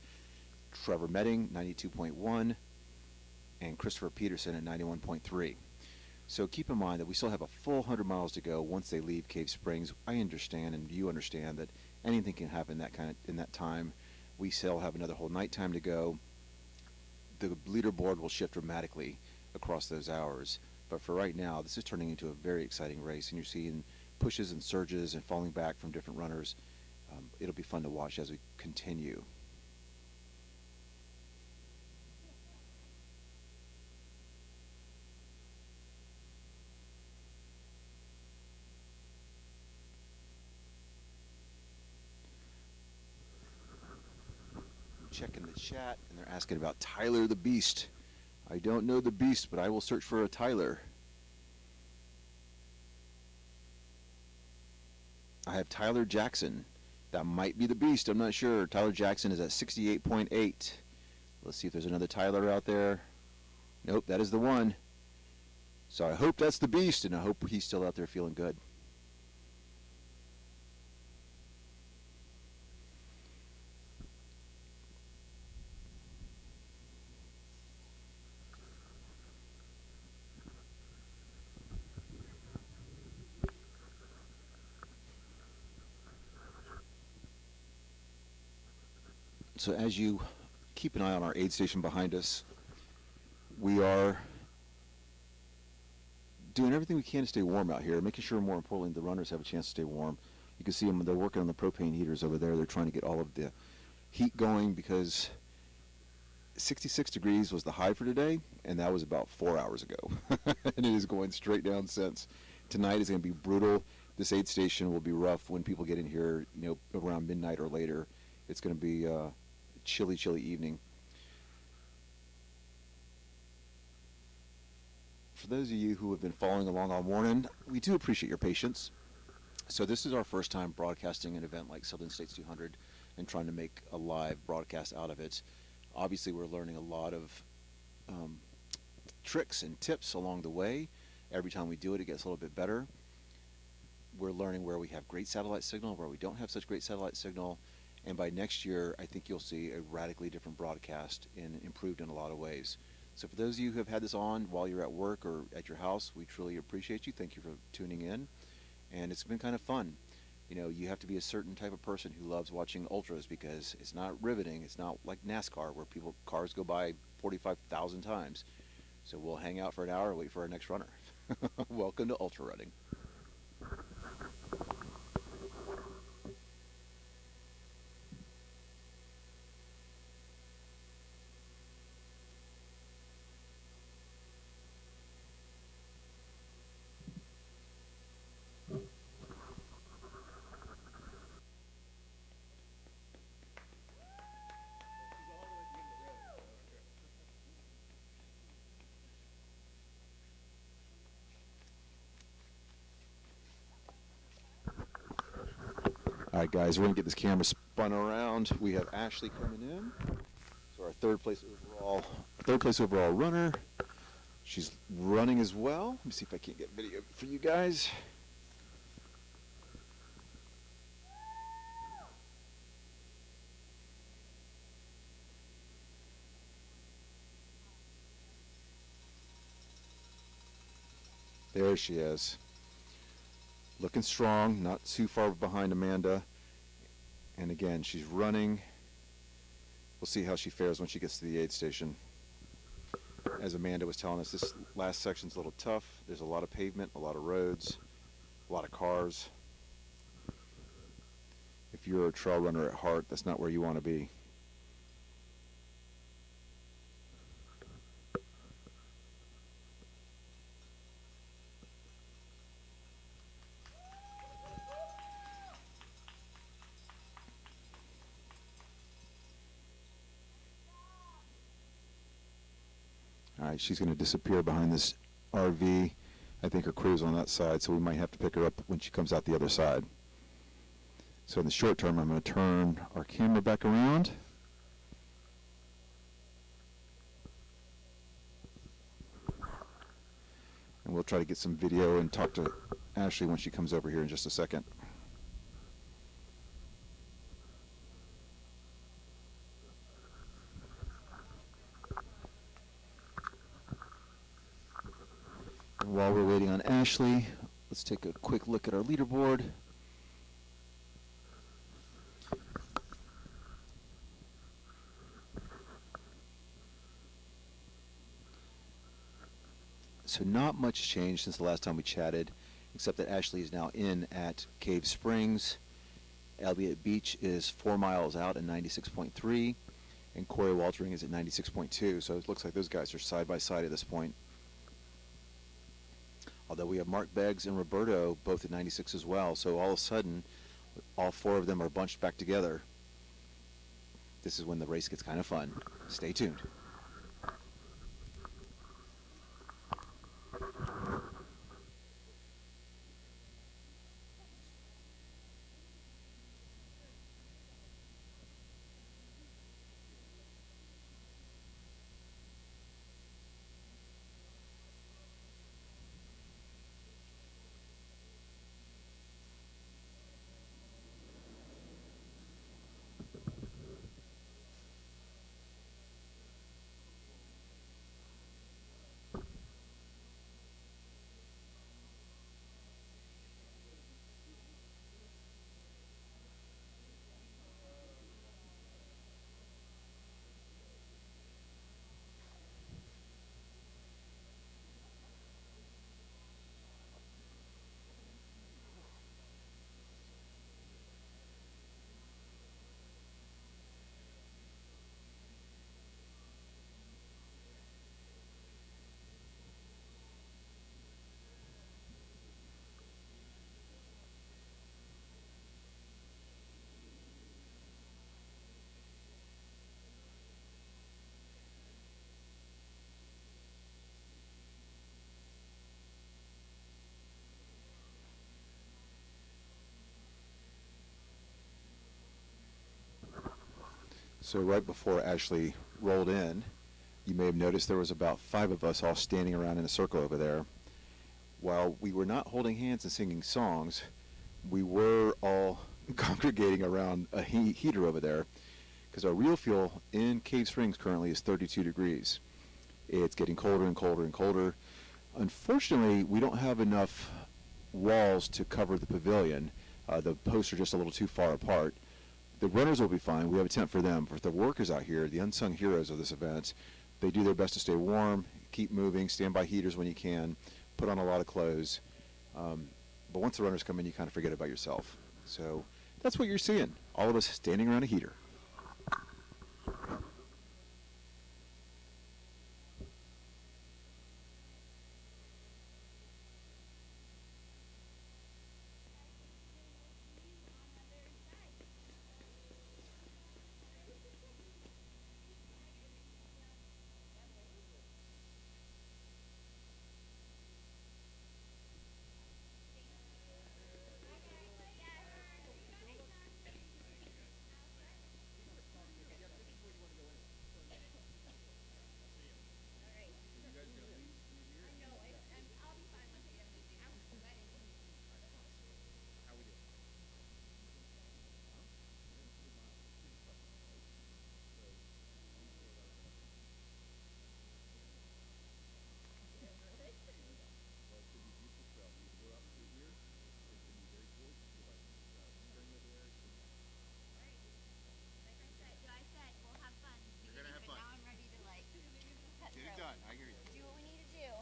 Trevor Medding, 92.1. And Christopher Peterson at 91.3. So keep in mind that we still have a full 100 miles to go once they leave Cave Springs. I understand, and you understand, that anything can happen in that time. We still have another whole night time to go. The leaderboard will shift dramatically across those hours. But for right now, this is turning into a very exciting race, and you're seeing pushes and surges and falling back from different runners. It'll be fun to watch as we continue. Checking the chat, and they're asking about Tyler the Beast. I don't know the Beast, but I will search for a Tyler. I have Tyler Jackson. That might be the Beast. I'm not sure. Tyler Jackson is at 68.8. Let's see if there's another Tyler out there. Nope, that is the one. So I hope that's the Beast, and I hope he's still out there feeling good. So as you keep an eye on our aid station behind us, we are doing everything we can to stay warm out here, making sure, more importantly, the runners have a chance to stay warm. You can see them, they're working on the propane heaters over there. They're trying to get all of the heat going because 66 degrees was the high for today, and that was about 4 hours ago. And it is going straight down since. Tonight is going to be brutal. This aid station will be rough when people get in here, around midnight or later. It's going to be chilly evening. For those of you who have been following along all morning, we do appreciate your patience. So this is our first time broadcasting an event like Southern States 200 and trying to make a live broadcast out of it. Obviously, we're learning a lot of tricks and tips along the way. Every time we do it, it gets a little bit better. We're learning where we have great satellite signal, where we don't have such great satellite signal. And by next year, I think you'll see a radically different broadcast and improved in a lot of ways. So for those of you who have had this on while you're at work or at your house, we truly appreciate you. Thank you for tuning in. And it's been kind of fun. You have to be a certain type of person who loves watching ultras because it's not riveting. It's not like NASCAR where cars go by 45,000 times. So we'll hang out for an hour and wait for our next runner. Welcome to ultra running. All right, guys, we're going to get this camera spun around. We have Ashley coming in. So our third place overall runner. She's running as well. Let me see if I can't get video for you guys. There she is. Looking strong, not too far behind Amanda. And again, she's running. We'll see how she fares when she gets to the aid station. As Amanda was telling us, this last section's a little tough. There's a lot of pavement, a lot of roads, a lot of cars. If you're a trail runner at heart, that's not where you want to be. All right, she's going to disappear behind this RV. I think her crew's on that side, so we might have to pick her up when she comes out the other side. So in the short term, I'm going to turn our camera back around. And we'll try to get some video and talk to Ashley when she comes over here in just a second. While we're waiting on Ashley, let's take a quick look at our leaderboard. So not much changed since the last time we chatted, except that Ashley is now in at Cave Springs. Elliott Beach is 4 miles out at 96.3, and Corey Waltering is at 96.2. So it looks like those guys are side by side at this point. Although we have Mark Beggs and Roberto both at 96 as well, so all of a sudden, all 4 of them are bunched back together. This is when the race gets kind of fun. Stay tuned. So right before Ashley rolled in, you may have noticed there was about 5 of us all standing around in a circle over there. While we were not holding hands and singing songs, we were all congregating around a heater over there, because our real fuel in Cave Springs currently is 32 degrees. It's getting colder and colder and colder. Unfortunately, we don't have enough walls to cover the pavilion. The posts are just a little too far apart. The runners will be fine. We have a tent for them. For the workers out here, the unsung heroes of this event, they do their best to stay warm, keep moving, stand by heaters when you can, put on a lot of clothes. But once the runners come in, you kind of forget about yourself. So that's what you're seeing, all of us standing around a heater.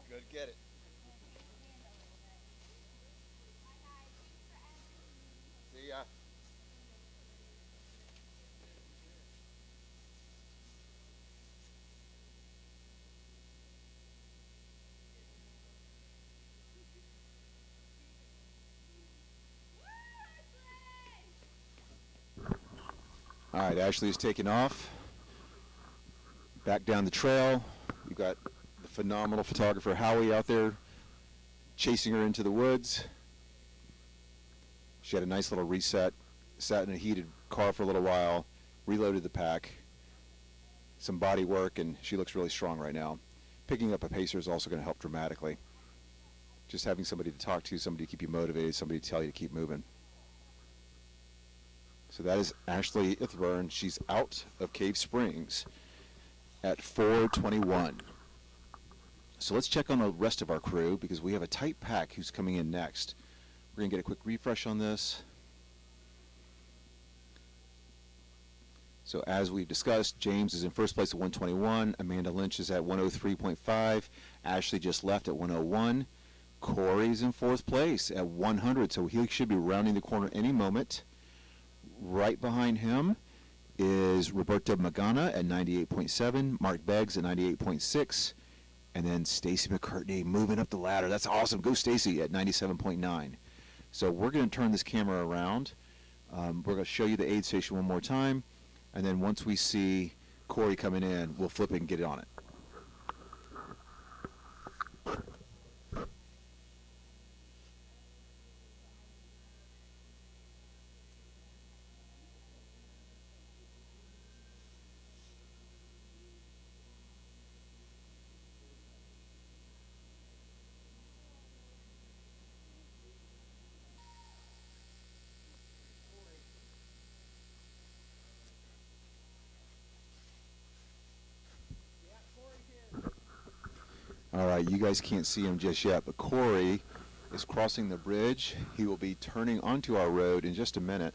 Good, get it. See ya. All right, Ashley is taking off. Back down the trail. We've got the phenomenal photographer Howie out there chasing her into the woods. She had a nice little reset, sat in a heated car for a little while, reloaded the pack, some body work, and she looks really strong right now. Picking up a pacer is also going to help dramatically. Just having somebody to talk to, somebody to keep you motivated, somebody to tell you to keep moving. So that is Ashley Eithburn. She's out of Cave Springs at 4:21. So let's check on the rest of our crew because we have a tight pack who's coming in next. We're going to get a quick refresh on this. So as we've discussed, James is in first place at 121. Amanda Lynch is at 103.5. Ashley just left at 101. Corey's in fourth place at 100, so he should be rounding the corner any moment. Right behind him is Roberto Magana at 98.7, Mark Beggs at 98.6, and then Stacy McCartney moving up the ladder. That's awesome. Go Stacy at 97.9. So we're going to turn this camera around. We're going to show you the aid station one more time, and then once we see Corey coming in, we'll flip it and get it on it. All right, you guys can't see him just yet, but Corey is crossing the bridge. He will be turning onto our road in just a minute.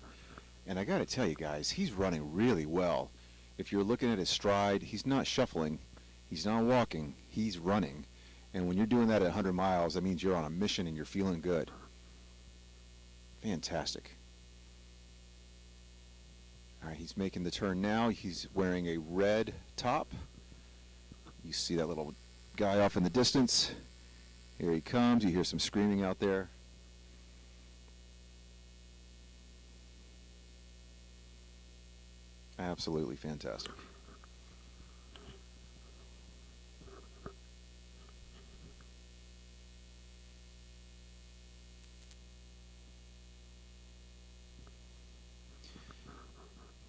And I got to tell you guys, he's running really well. If you're looking at his stride, he's not shuffling. He's not walking. He's running. And when you're doing that at 100 miles, that means you're on a mission and you're feeling good. Fantastic. All right, he's making the turn now. He's wearing a red top. You see that little guy off in the distance. Here he comes. You hear some screaming out there. Absolutely fantastic.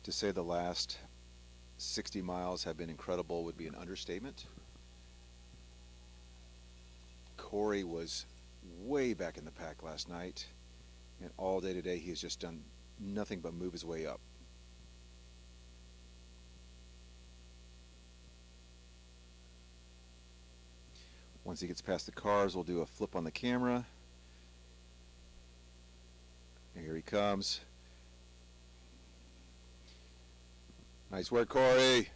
To say the last 60 miles have been incredible would be an understatement. Corey was way back in the pack last night, and all day today he has just done nothing but move his way up. Once he gets past the cars, we'll do a flip on the camera. And here he comes. Nice work, Corey.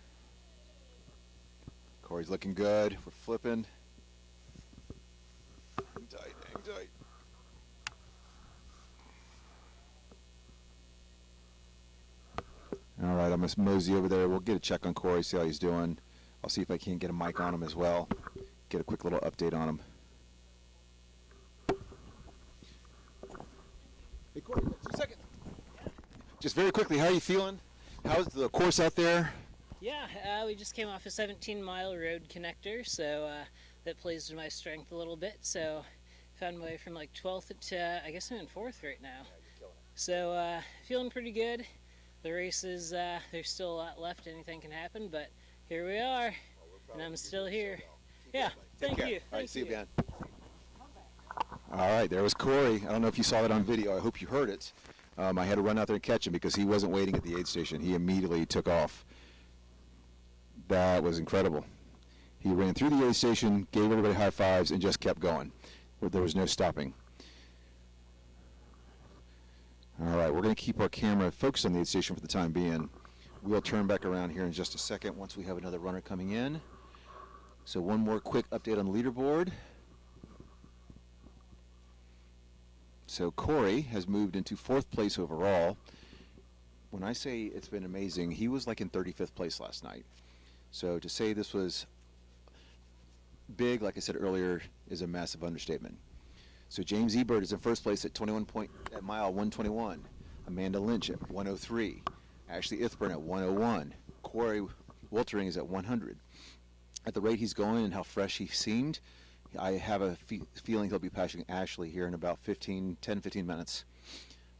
Corey's looking good. We're flipping. Hang tight, hang tight. All right, I'm going to mosey over there. We'll get a check on Corey, see how he's doing. I'll see if I can't get a mic on him as well. Get a quick little update on him. Hey, Corey, just a second. Just very quickly, how are you feeling? How's the course out there? Yeah, we just came off a 17-mile road connector, so that plays to my strength a little bit. So found my way from like 12th to, I guess I'm in 4th right now. So feeling pretty good. The race is, there's still a lot left, anything can happen, but here we are, and I'm still here. Yeah, thank you. All right, see you, Ben. All right, there was Corey. I don't know if you saw that on video. I hope you heard it. I had to run out there and catch him because he wasn't waiting at the aid station. He immediately took off. That was incredible. He ran through the aid station, gave everybody high fives, and just kept going. There was no stopping. All right, we're going to keep our camera focused on the aid station for the time being. We'll turn back around here in just a second once we have another runner coming in. So one more quick update on the leaderboard. So Corey has moved into 4th place overall. When I say it's been amazing, he was like in 35th place last night. So to say this was big, like I said earlier, is a massive understatement. So James Eithburn is in 1st place at at mile 121. Amanda Lynch at 103. Ashley Eithburn at 101. Corey Woltering is at 100. At the rate he's going and how fresh he seemed, I have a feeling he'll be passing Ashley here in about 10, 15 minutes.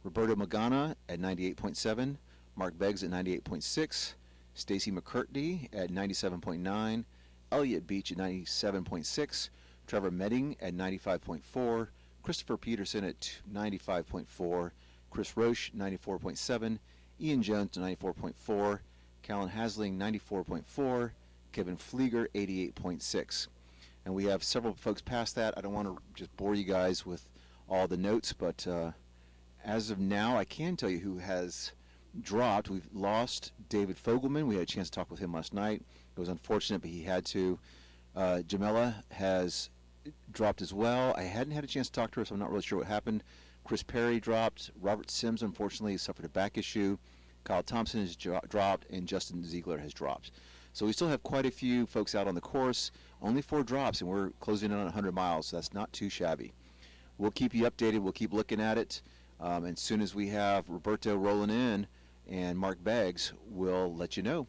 Roberto Magana at 98.7. Mark Beggs at 98.6. Stacy McCurdy at 97.9. Elliott Beach at 97.6. Trevor Medding at 95.4. Christopher Peterson at 95.4. Chris Roche 94.7. Ian Jones 94.4. Callan Hasling 94.4. Kevin Flieger 88.6. And we have several folks past that. I don't want to just bore you guys with all the notes, but as of now, I can tell you who has dropped. We've lost David Fogelman. We had a chance to talk with him last night. It was unfortunate, but he had to. Jamela has dropped as well. I hadn't had a chance to talk to her, so I'm not really sure what happened. Chris Perry dropped. Robert Sims, unfortunately, suffered a back issue. Kyle Thompson has dropped, and Justin Ziegler has dropped. So we still have quite a few folks out on the course. Only 4 drops, and we're closing in on 100 miles, so that's not too shabby. We'll keep you updated. We'll keep looking at it. And as soon as we have Roberto rolling in and Mark Beggs, we'll let you know.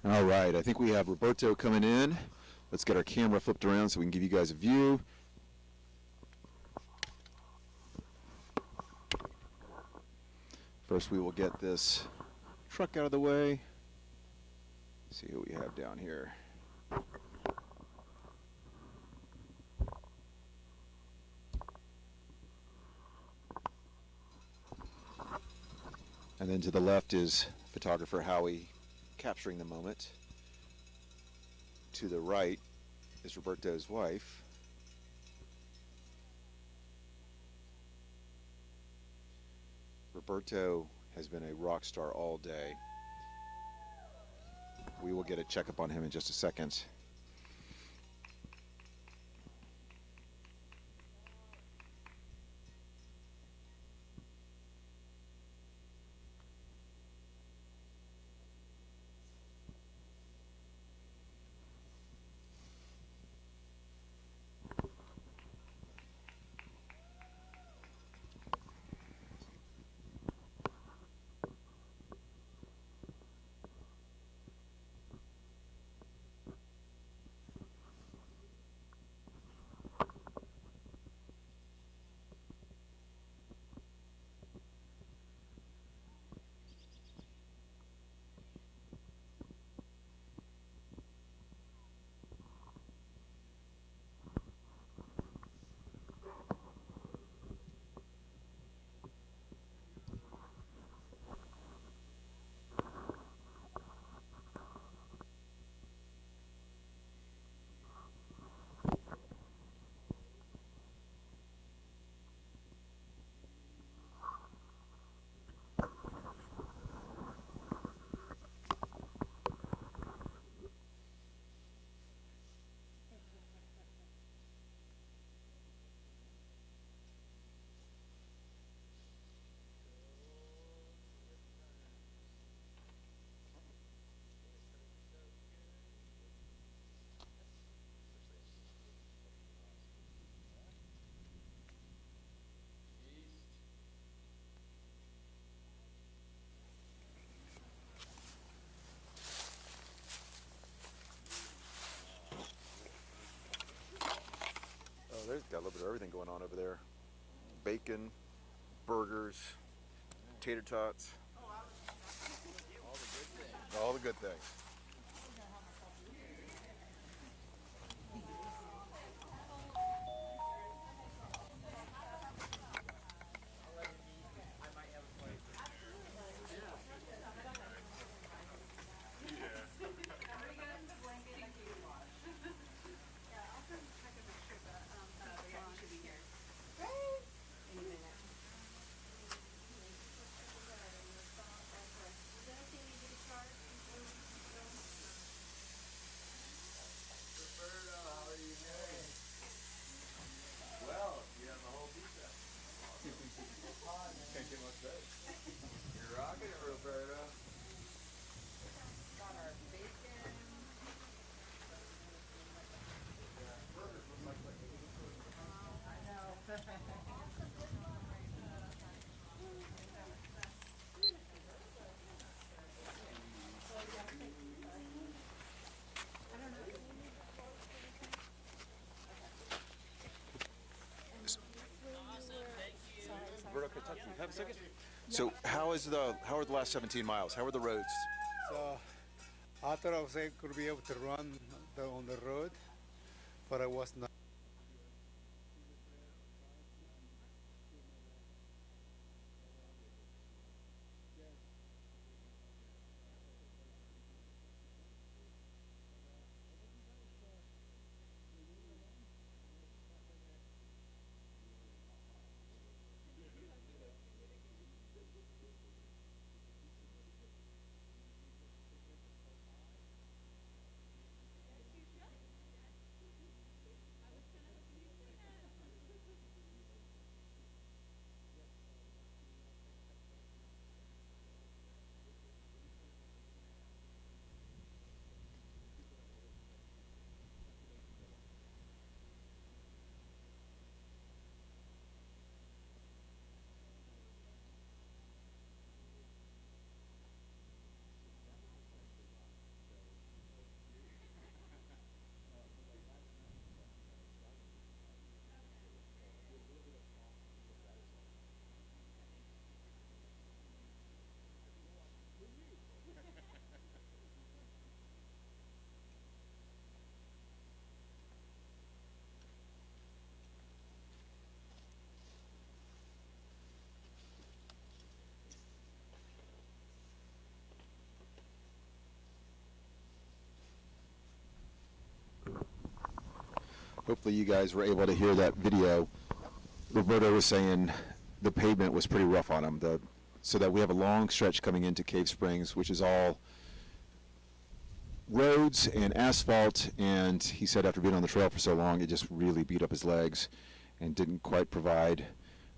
All right, I think we have Roberto coming in. Let's get our camera flipped around so we can give you guys a view. First, we will get this truck out of the way. See who we have down here. And then to the left is photographer Howie capturing the moment. To the right is Roberto's wife. Roberto has been a rock star all day. We will get a checkup on him in just a second. everything going on over there. Bacon, burgers, tater tots. All the good things. Roberto, can I talk to you? Have a second? So how are the last 17 miles? How are the roads? So I thought I was going to be able to run on the road, but I was not. Hopefully you guys were able to hear that video. Roberto was saying the pavement was pretty rough on him, so that we have a long stretch coming into Cave Springs, which is all roads and asphalt, and he said after being on the trail for so long, it just really beat up his legs and didn't quite provide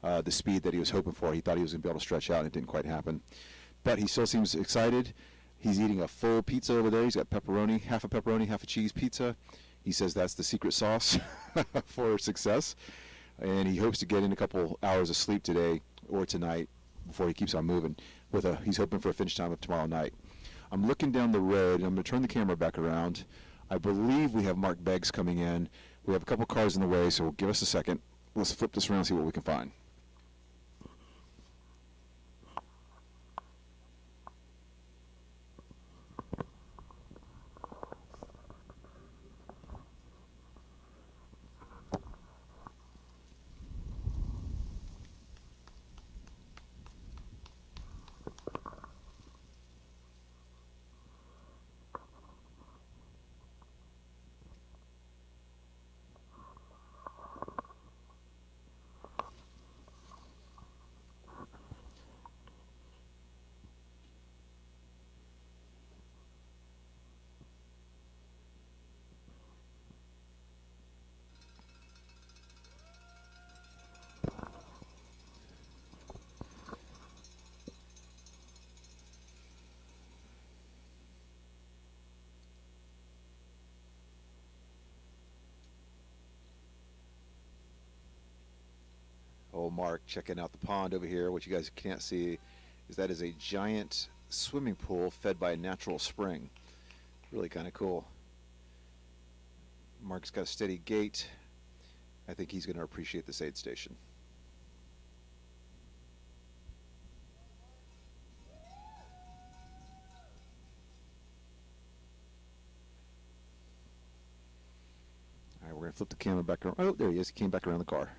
the speed that he was hoping for. He thought he was going to be able to stretch out, and it didn't quite happen. But he still seems excited. He's eating a full pizza over there. He's got pepperoni, half a cheese pizza. He says that's the secret sauce for success, and he hopes to get in a couple hours of sleep today or tonight before he keeps on moving. He's hoping for a finish time of tomorrow night. I'm looking down the road, and I'm going to turn the camera back around. I believe we have Mark Beggs coming in. We have a couple cars in the way, so give us a second. Let's flip this around and see what we can find. Old Mark checking out the pond over here. What you guys can't see is that is a giant swimming pool fed by a natural spring. Really kind of cool. Mark's got a steady gait I think he's going to appreciate this aid station. All right, we're going to flip the camera back around. Oh, there he is. He came back around the car.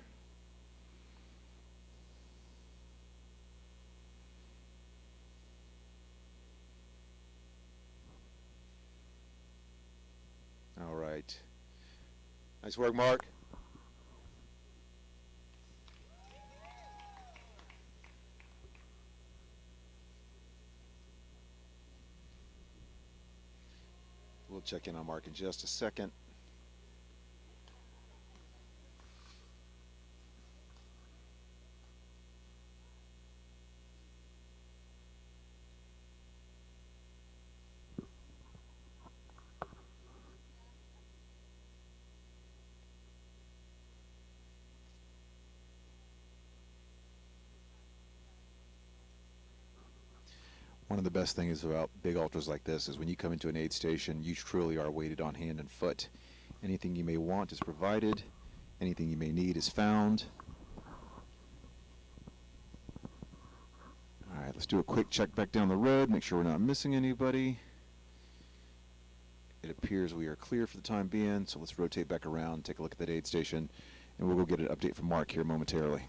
All right. Nice work, Mark. We'll check in on Mark in just a second. One of the best things about big ultras like this is when you come into an aid station, you truly are weighted on hand and foot. Anything you may want is provided. Anything you may need is found. All right, let's do a quick check back down the road, make sure we're not missing anybody. It appears we are clear for the time being, so let's rotate back around, take a look at that aid station, and we'll go get an update from Mark here momentarily.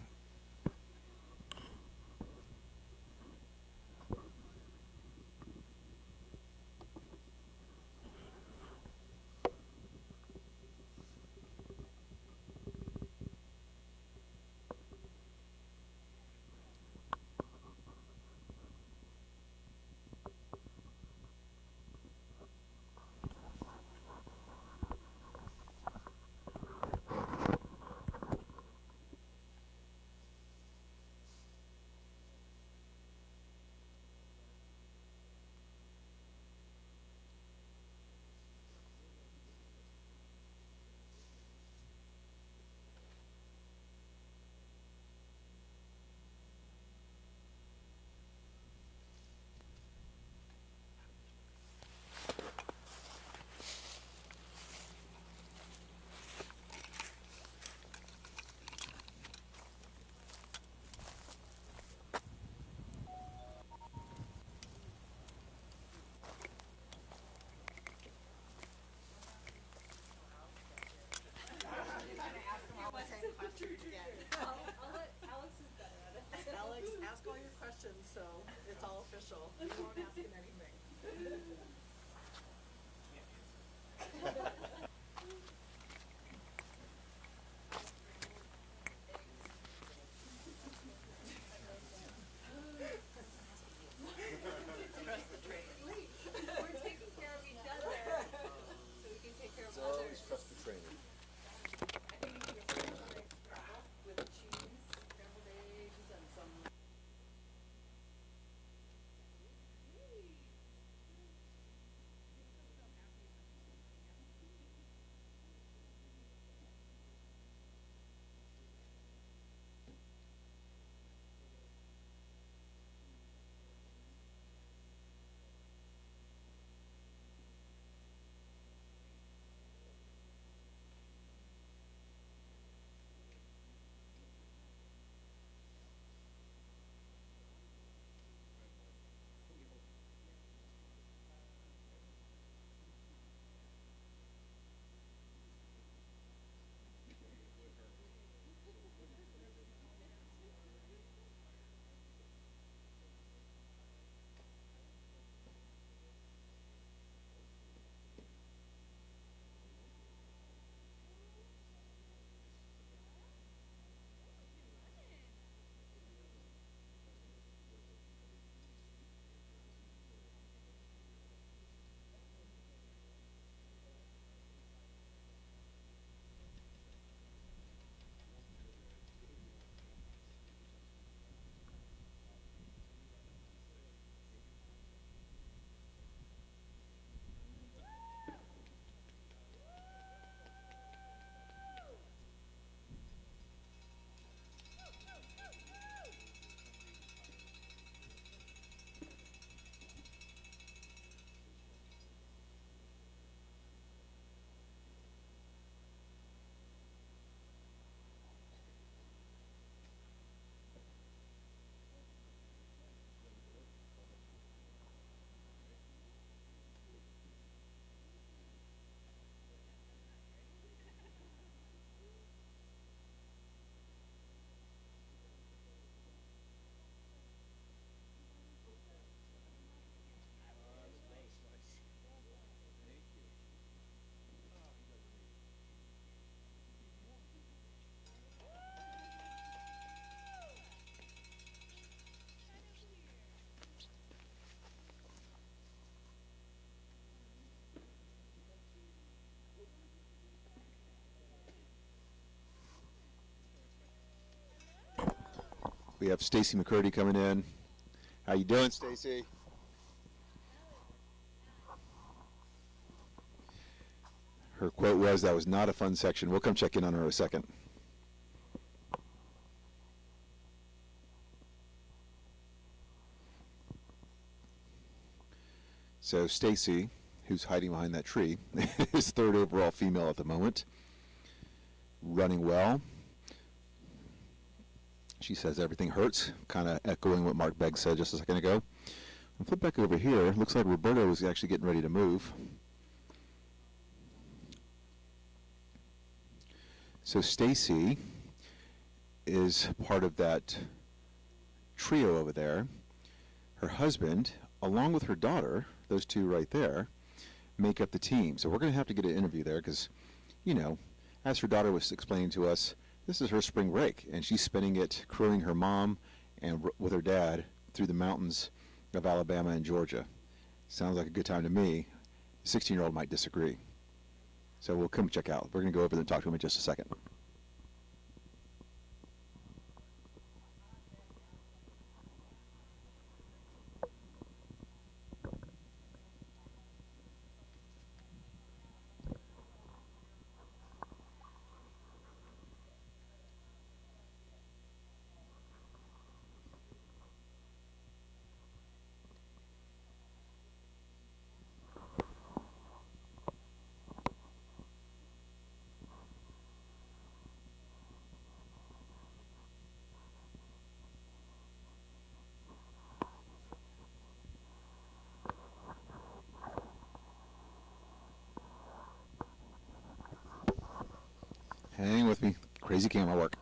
We have Stacy McCurdy coming in. How you doing, Stacy? Her quote was, "That was not a fun section." We'll come check in on her in a second. So Stacy, who's hiding behind that tree, is third overall female at the moment. Running well. She says everything hurts, kind of echoing what Mark Begg said just a second ago. I'll flip back over here. Looks like Roberto is actually getting ready to move. So Stacy is part of that trio over there. Her husband, along with her daughter, those two right there, make up the team. So we're going to have to get an interview there because, you know, as her daughter was explaining to us, this is her spring break, and she's spending it crewing her mom and with her dad through the mountains of Alabama and Georgia. Sounds like a good time to me. The 16-year-old might disagree. So we'll come check out. We're going to go over there and talk to him in just a second. Hang with me. Crazy camera work.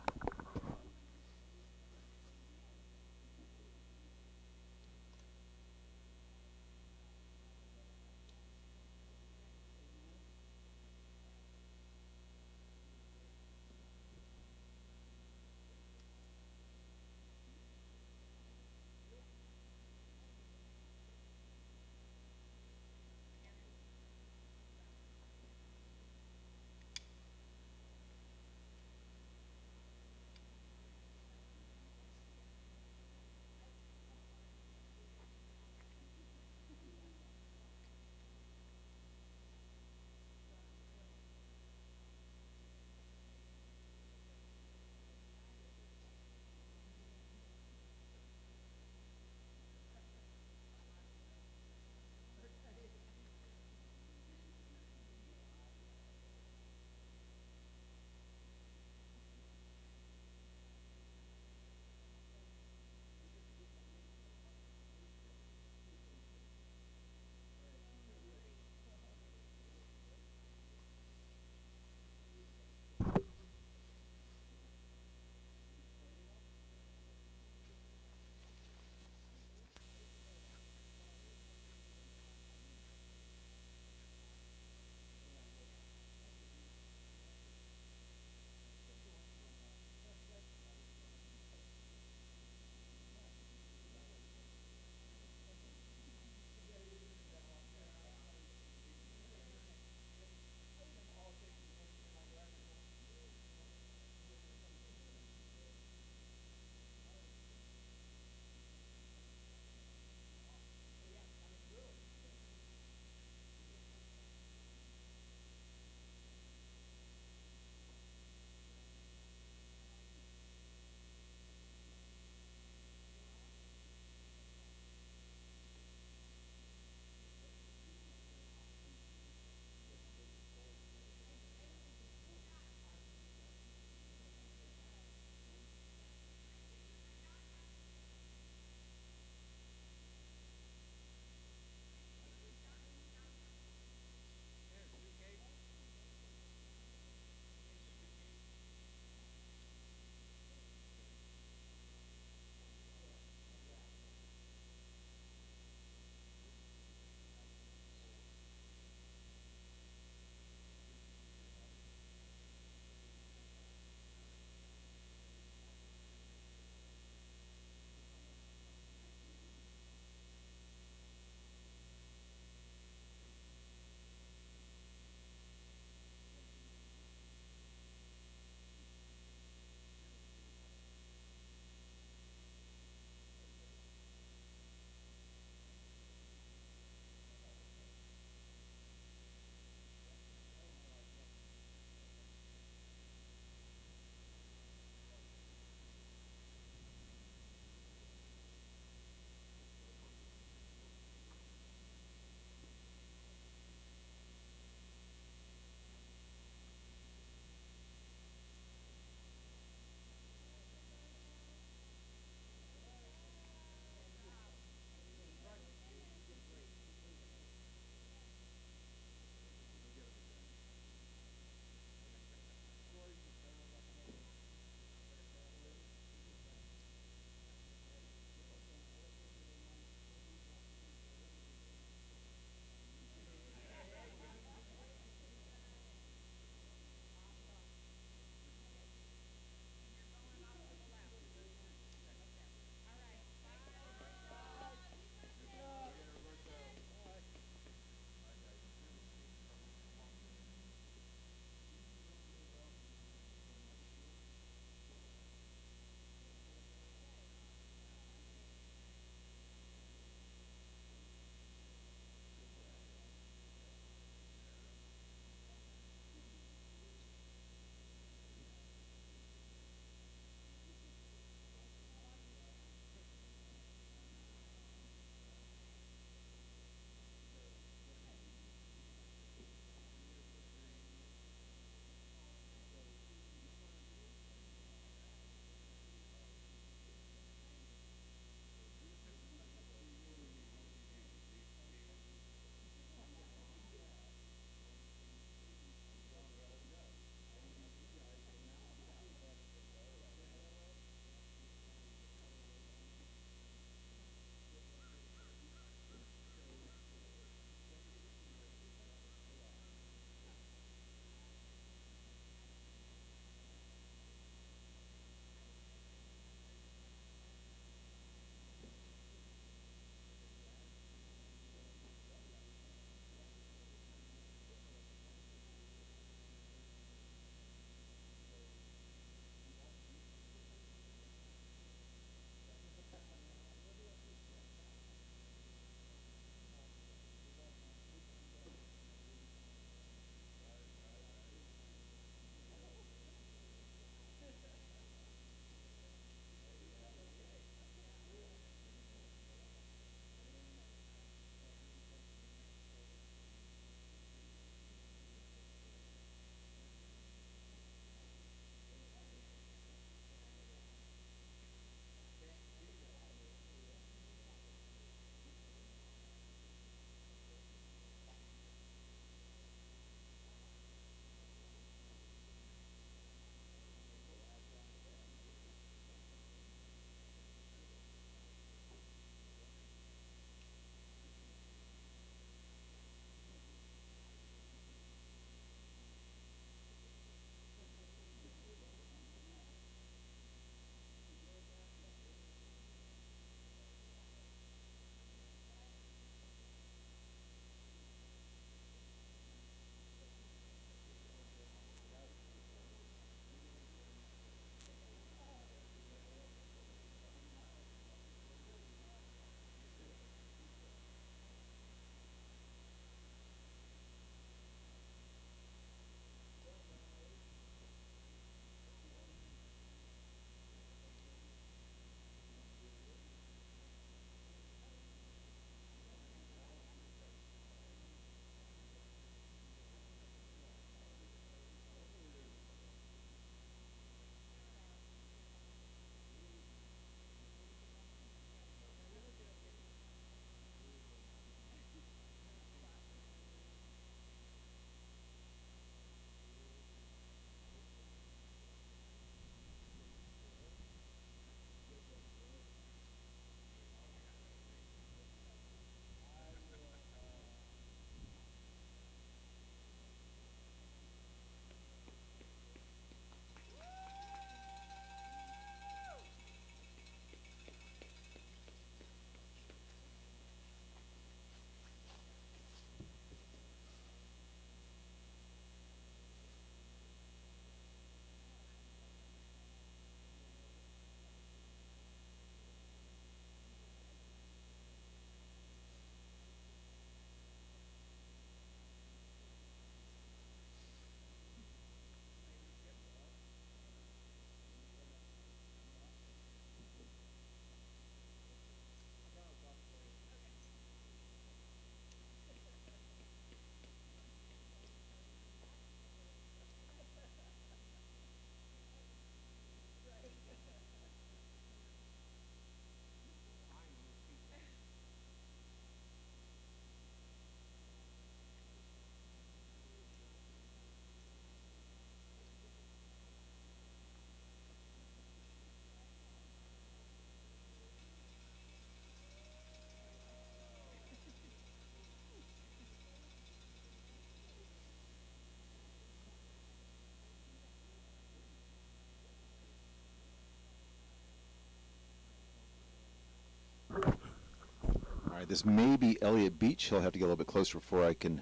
This may be Elliott Beach. He'll have to get a little bit closer before I can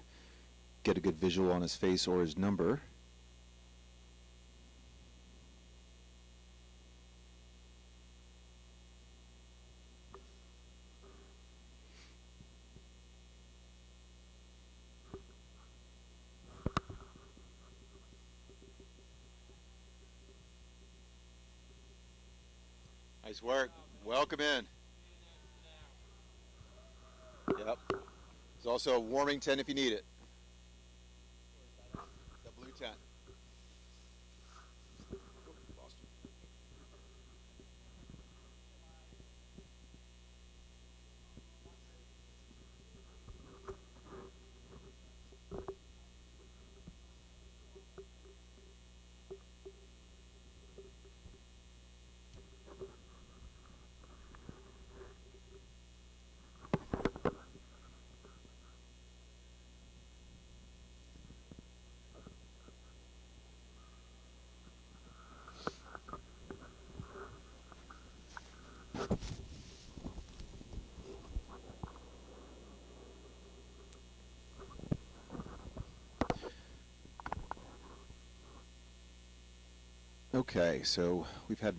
get a good visual on his face or his number. Nice work. Welcome in. Yep. There's also a warming tent if you need it. The blue tent. Lost you. Okay, so we've had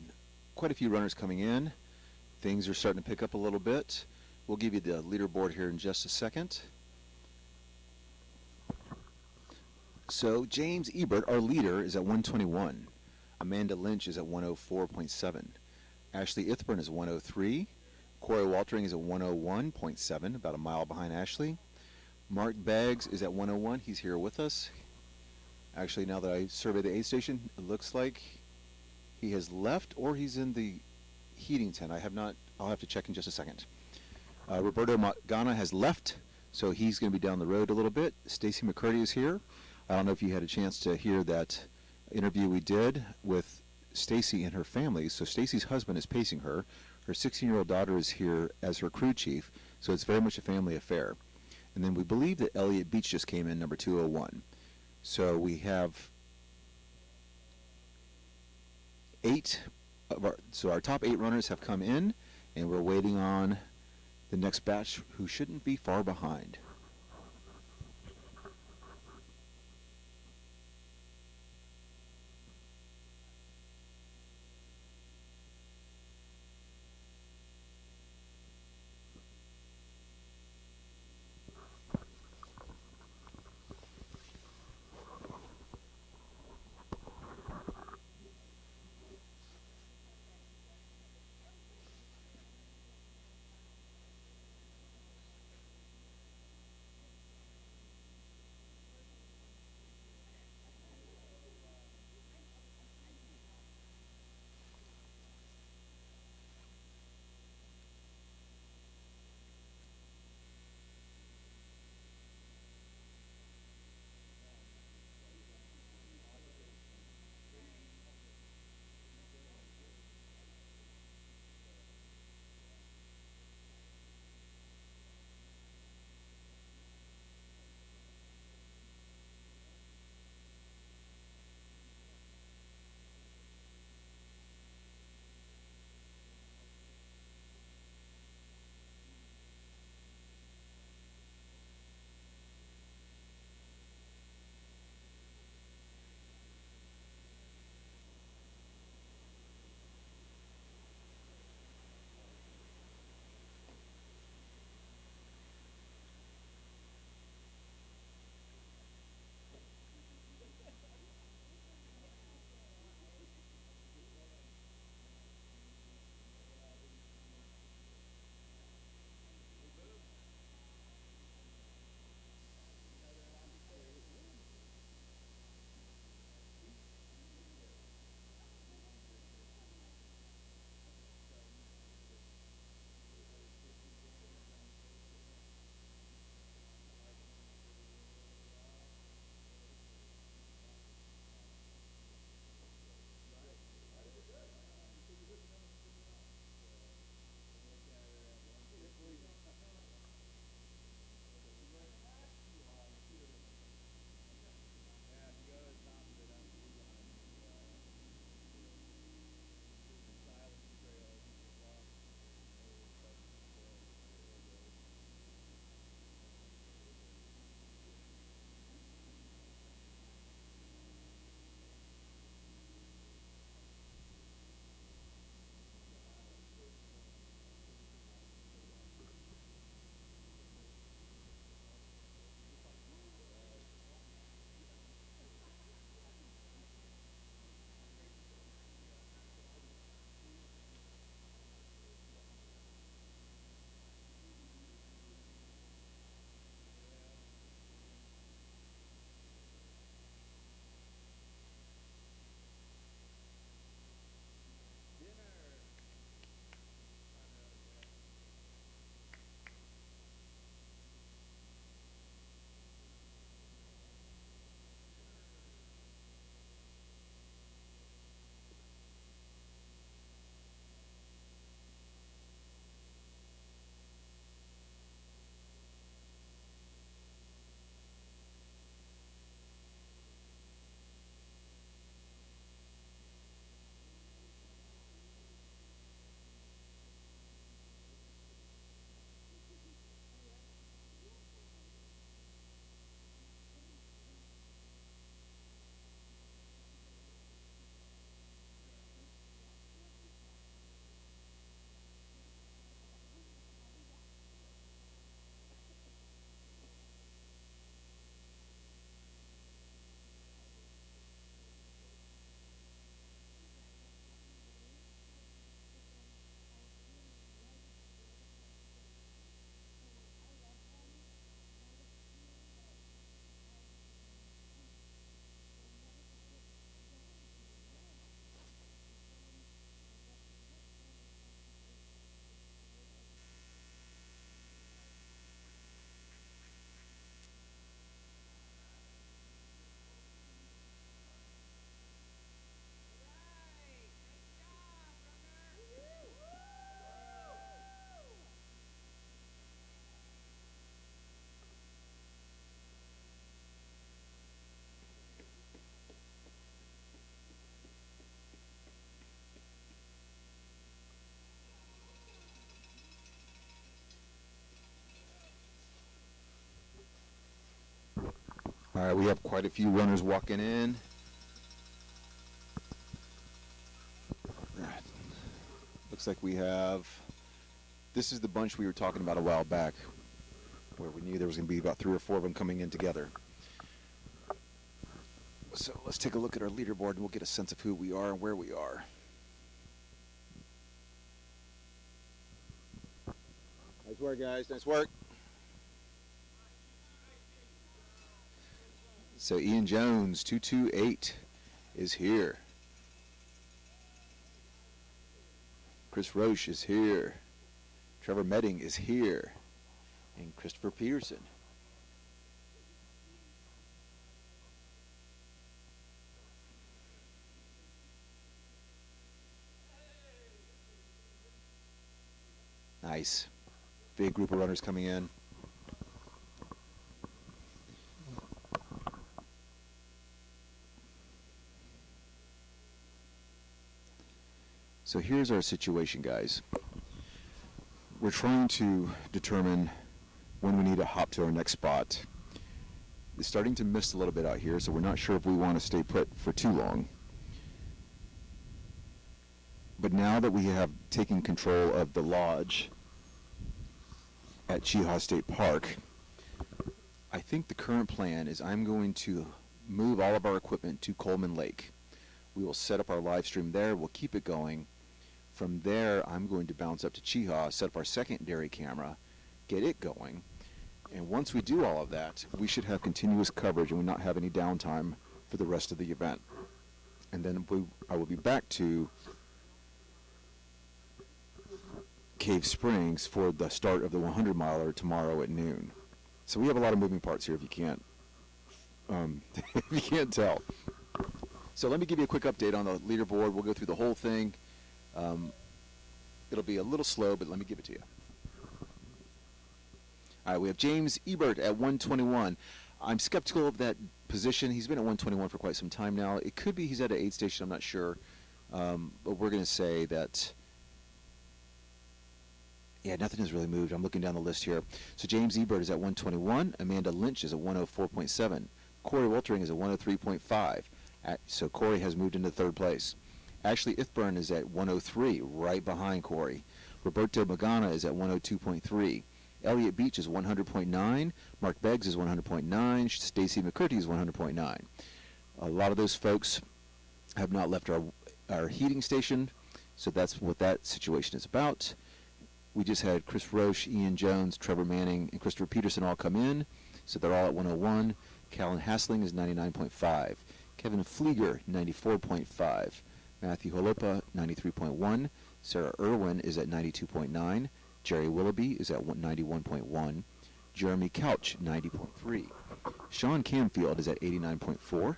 quite a few runners coming in. Things are starting to pick up a little bit. We'll give you the leaderboard here in just a second. So James Ebert, our leader, is at 121. Amanda Lynch is at 104.7. Ashley Eithburn is 103. Corey Waltering is at 101.7, about a mile behind Ashley. Mark Baggs is at 101. He's here with us. Actually, now that I survey the aid station, it looks like he has left or he's in the heating tent. I'll have to check in just a second. Roberto Magana has left, so he's going to be down the road a little bit. Stacy McCurdy is here. I don't know if you had a chance to hear that interview we did with Stacy and her family. So Stacy's husband is pacing her. Her 16-year-old daughter is here as her crew chief, so it's very much a family affair. And then we believe that Elliott Beach just came in, number 201. So we have our top 8 runners have come in, and we're waiting on the next batch who shouldn't be far behind. All right, we have quite a few runners walking in. Looks like we have, this is the bunch we were talking about a while back, where we knew there was going to be about 3 or 4 of them coming in together. So let's take a look at our leaderboard and we'll get a sense of who we are and where we are. Nice work, guys. Nice work. So Ian Jones, 228, is here. Chris Roche is here. Trevor Medding is here. And Christopher Peterson. Nice. Big group of runners coming in. So here's our situation, guys. We're trying to determine when we need to hop to our next spot. It's starting to mist a little bit out here, so we're not sure if we want to stay put for too long. But now that we have taken control of the lodge at Cheaha State Park, I think the current plan is I'm going to move all of our equipment to Coleman Lake. We will set up our live stream there. We'll keep it going. From there, I'm going to bounce up to Cheaha, set up our secondary camera, get it going. And once we do all of that, we should have continuous coverage and will not have any downtime for the rest of the event. And then I will be back to Cave Springs for the start of the 100-miler tomorrow at noon. So we have a lot of moving parts here if you can't if you can't tell. So let me give you a quick update on the leaderboard. We'll go through the whole thing. It'll be a little slow, but let me give it to you. All right, we have James Ebert at 121. I'm skeptical of that position. He's been at 121 for quite some time now. It could be he's at an aid station. I'm not sure. But we're going to say that, yeah, nothing has really moved. I'm looking down the list here. So James Ebert is at 121. Amanda Lynch is at 104.7. Corey Weltering is at 103.5. So Corey has moved into third place. Ashley Eithburn is at 103, right behind Corey. Roberto Magana is at 102.3. Elliot Beach is 100.9. Mark Beggs is 100.9. Stacy McCurdy is 100.9. A lot of those folks have not left our heating station, so that's what that situation is about. We just had Chris Roche, Ian Jones, Trevor Manning, and Christopher Peterson all come in, so they're all at 101. Callan Hassling is 99.5. Kevin Flieger, 94.5. Matthew Holopa, 93.1. Sarah Irwin is at 92.9. Jerry Willoughby is at 91.1. Jeremy Couch, 90.3. Sean Camfield is at 89.4.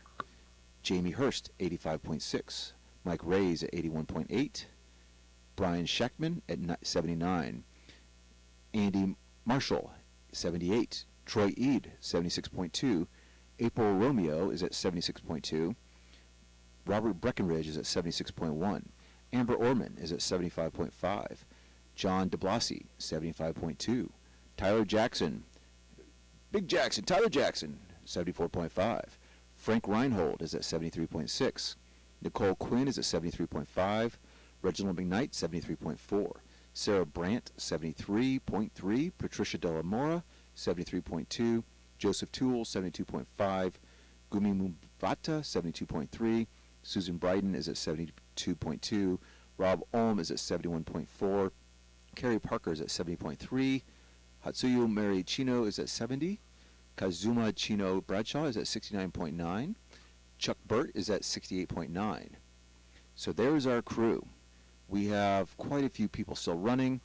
Jamie Hurst, 85.6. Mike Reyes at 81.8. Brian Scheckman at 79. Andy Marshall, 78. Troy Eade, 76.2. April Romeo is at 76.2. Robert Breckenridge is at 76.1. Amber Orman is at 75.5. John DeBlasi, 75.2. Tyler Jackson, Big Jackson, Tyler Jackson, 74.5. Frank Reinhold is at 73.6. Nicole Quinn is at 73.5. Reginald McKnight, 73.4. Sarah Brandt, 73.3. Patricia Della Mora, 73.2. Joseph Toole, 72.5. Gumi Mubata, 72.3. Susan Bryden is at 72.2. Rob Olm is at 71.4. Carrie Parker is at 70.3. Hatsuyo Mary Chino is at 70. Kazuma Chino Bradshaw is at 69.9. Chuck Burt is at 68.9. So there's our crew. We have quite a few people still running.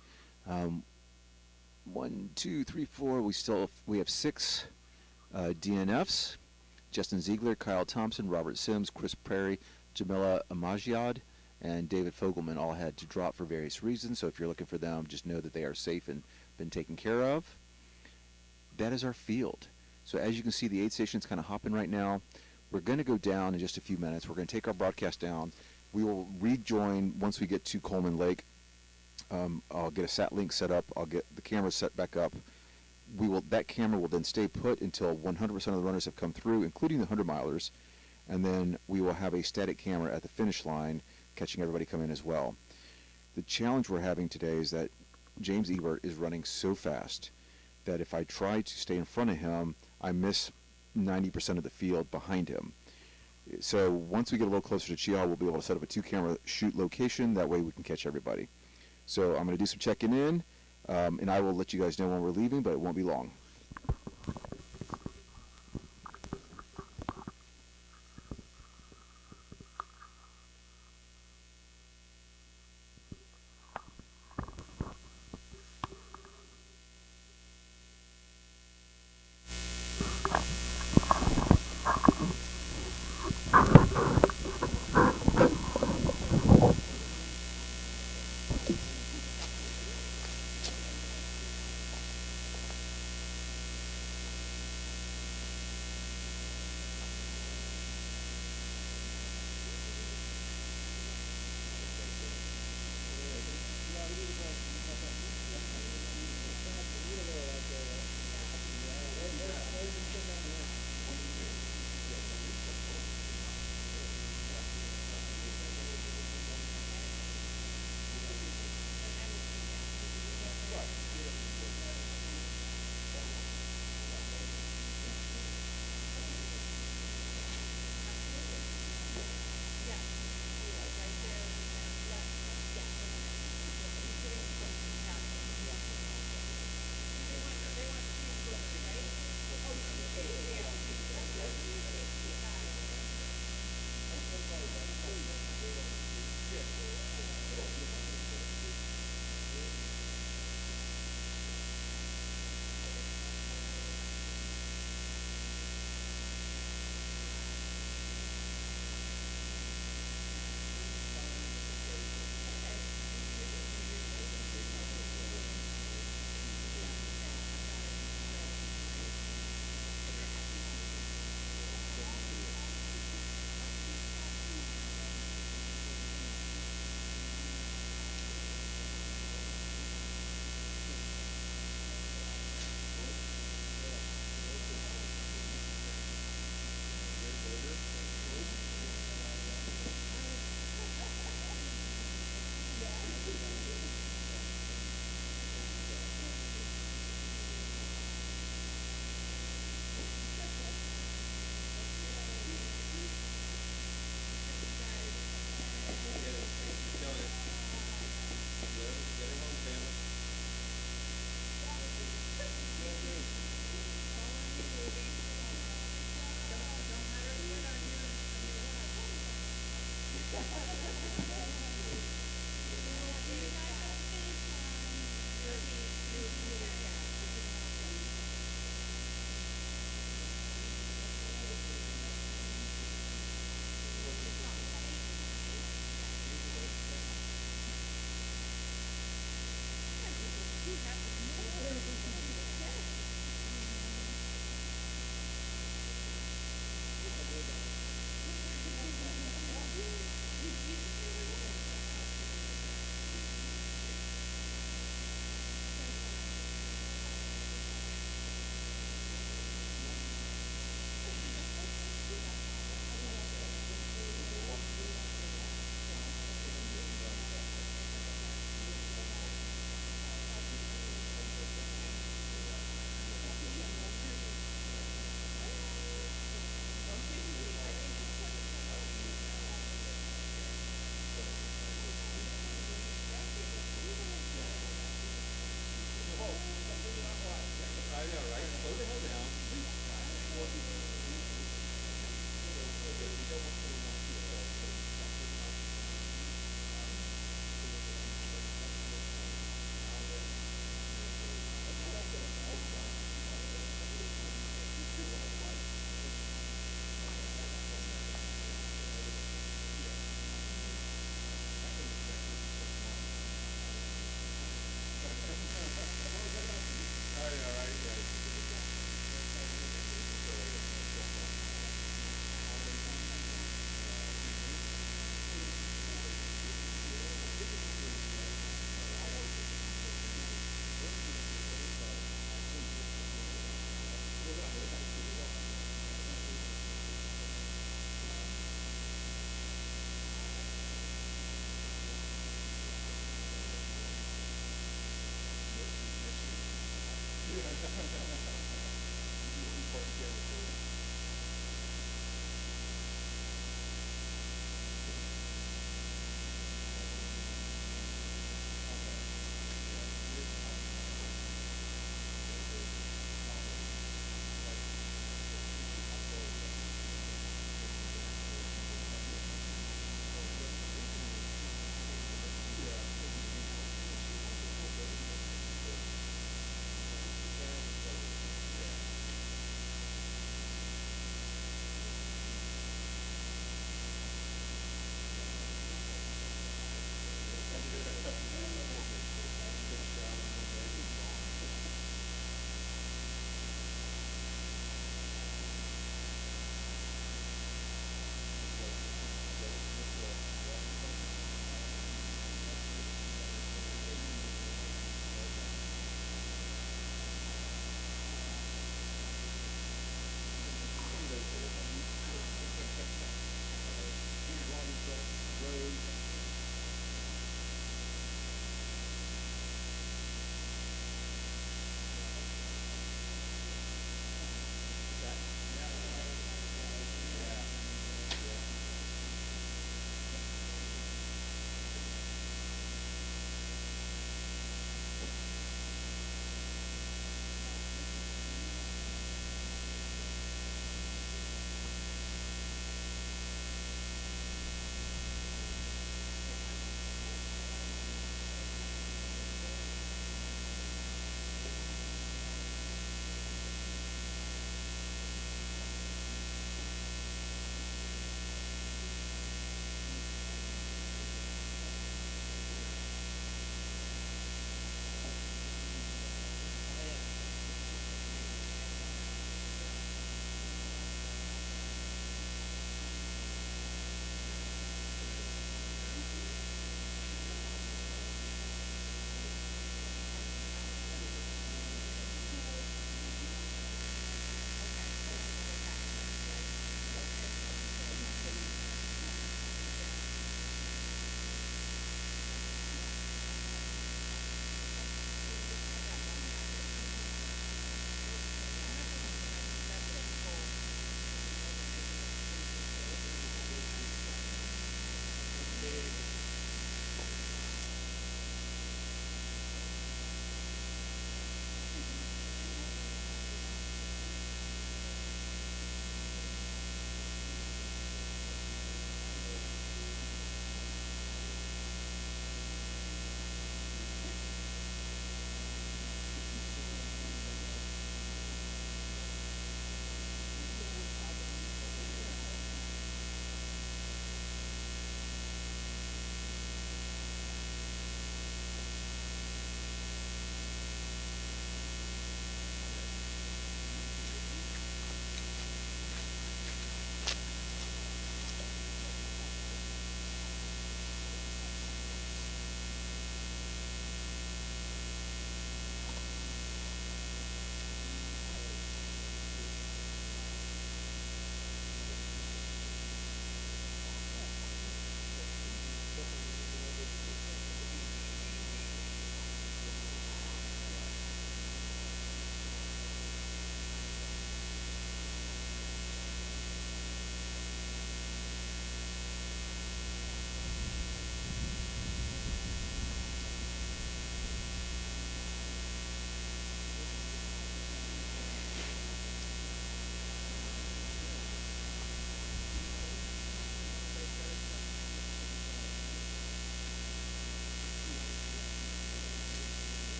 1, 2, 3, 4. We have 6 DNFs. Justin Ziegler, Kyle Thompson, Robert Sims, Chris Prairie, Jamila Amajiad, and David Fogelman all had to drop for various reasons. So if you're looking for them, just know that they are safe and been taken care of. That is our field. So as you can see, the aid station is kind of hopping right now. We're going to go down in just a few minutes. We're going to take our broadcast down. We will rejoin once we get to Coleman Lake. I'll get a sat link set up. I'll get the camera set back up. We will that camera will then stay put until 100% of the runners have come through, including the 100-milers, and then we will have a static camera at the finish line catching everybody come in as well. The challenge we're having today is that James Eithburn is running so fast that if I try to stay in front of him, I miss 90% of the field behind him. So once we get a little closer to Chial, we'll be able to set up a 2-camera shoot location. That way we can catch everybody. So I'm going to do some checking in, and I will let you guys know when we're leaving, but it won't be long.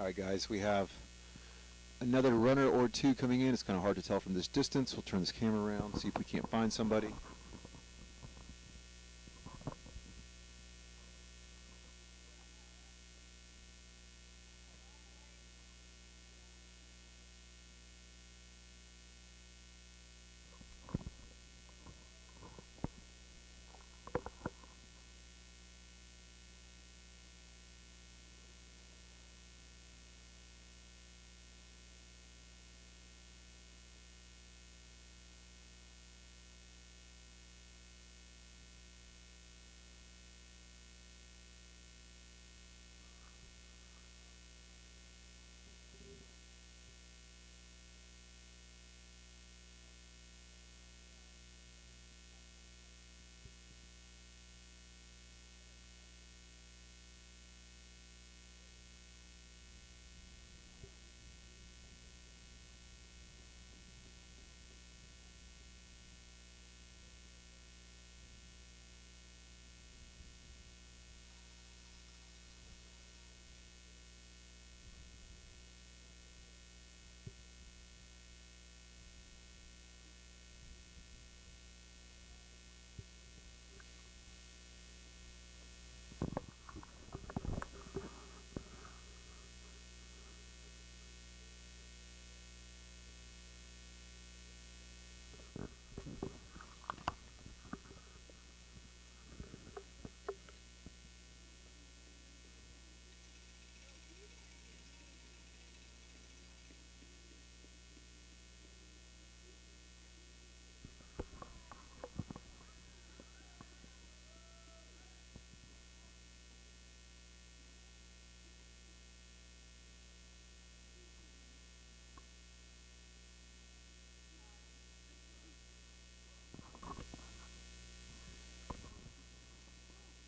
All right, guys, we have another runner or two coming in. It's kind of hard to tell from this distance. We'll turn this camera around, see if we can't find somebody.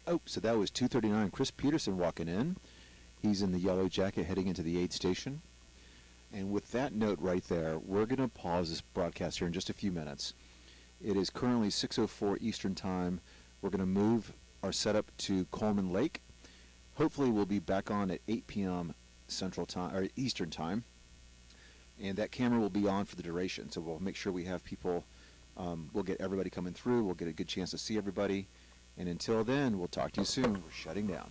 Oh, so that was 239. Chris Peterson walking in. He's in the yellow jacket heading into the aid station. And with that note right there, we're going to pause this broadcast here in just a few minutes. It is currently 6:04 Eastern Time. We're going to move our setup to Coleman Lake. Hopefully we'll be back on at 8 p.m. Central Time or Eastern Time. And that camera will be on for the duration. So we'll make sure we have people, we'll get everybody coming through. We'll get a good chance to see everybody. And until then, we'll talk to you soon. We're shutting down.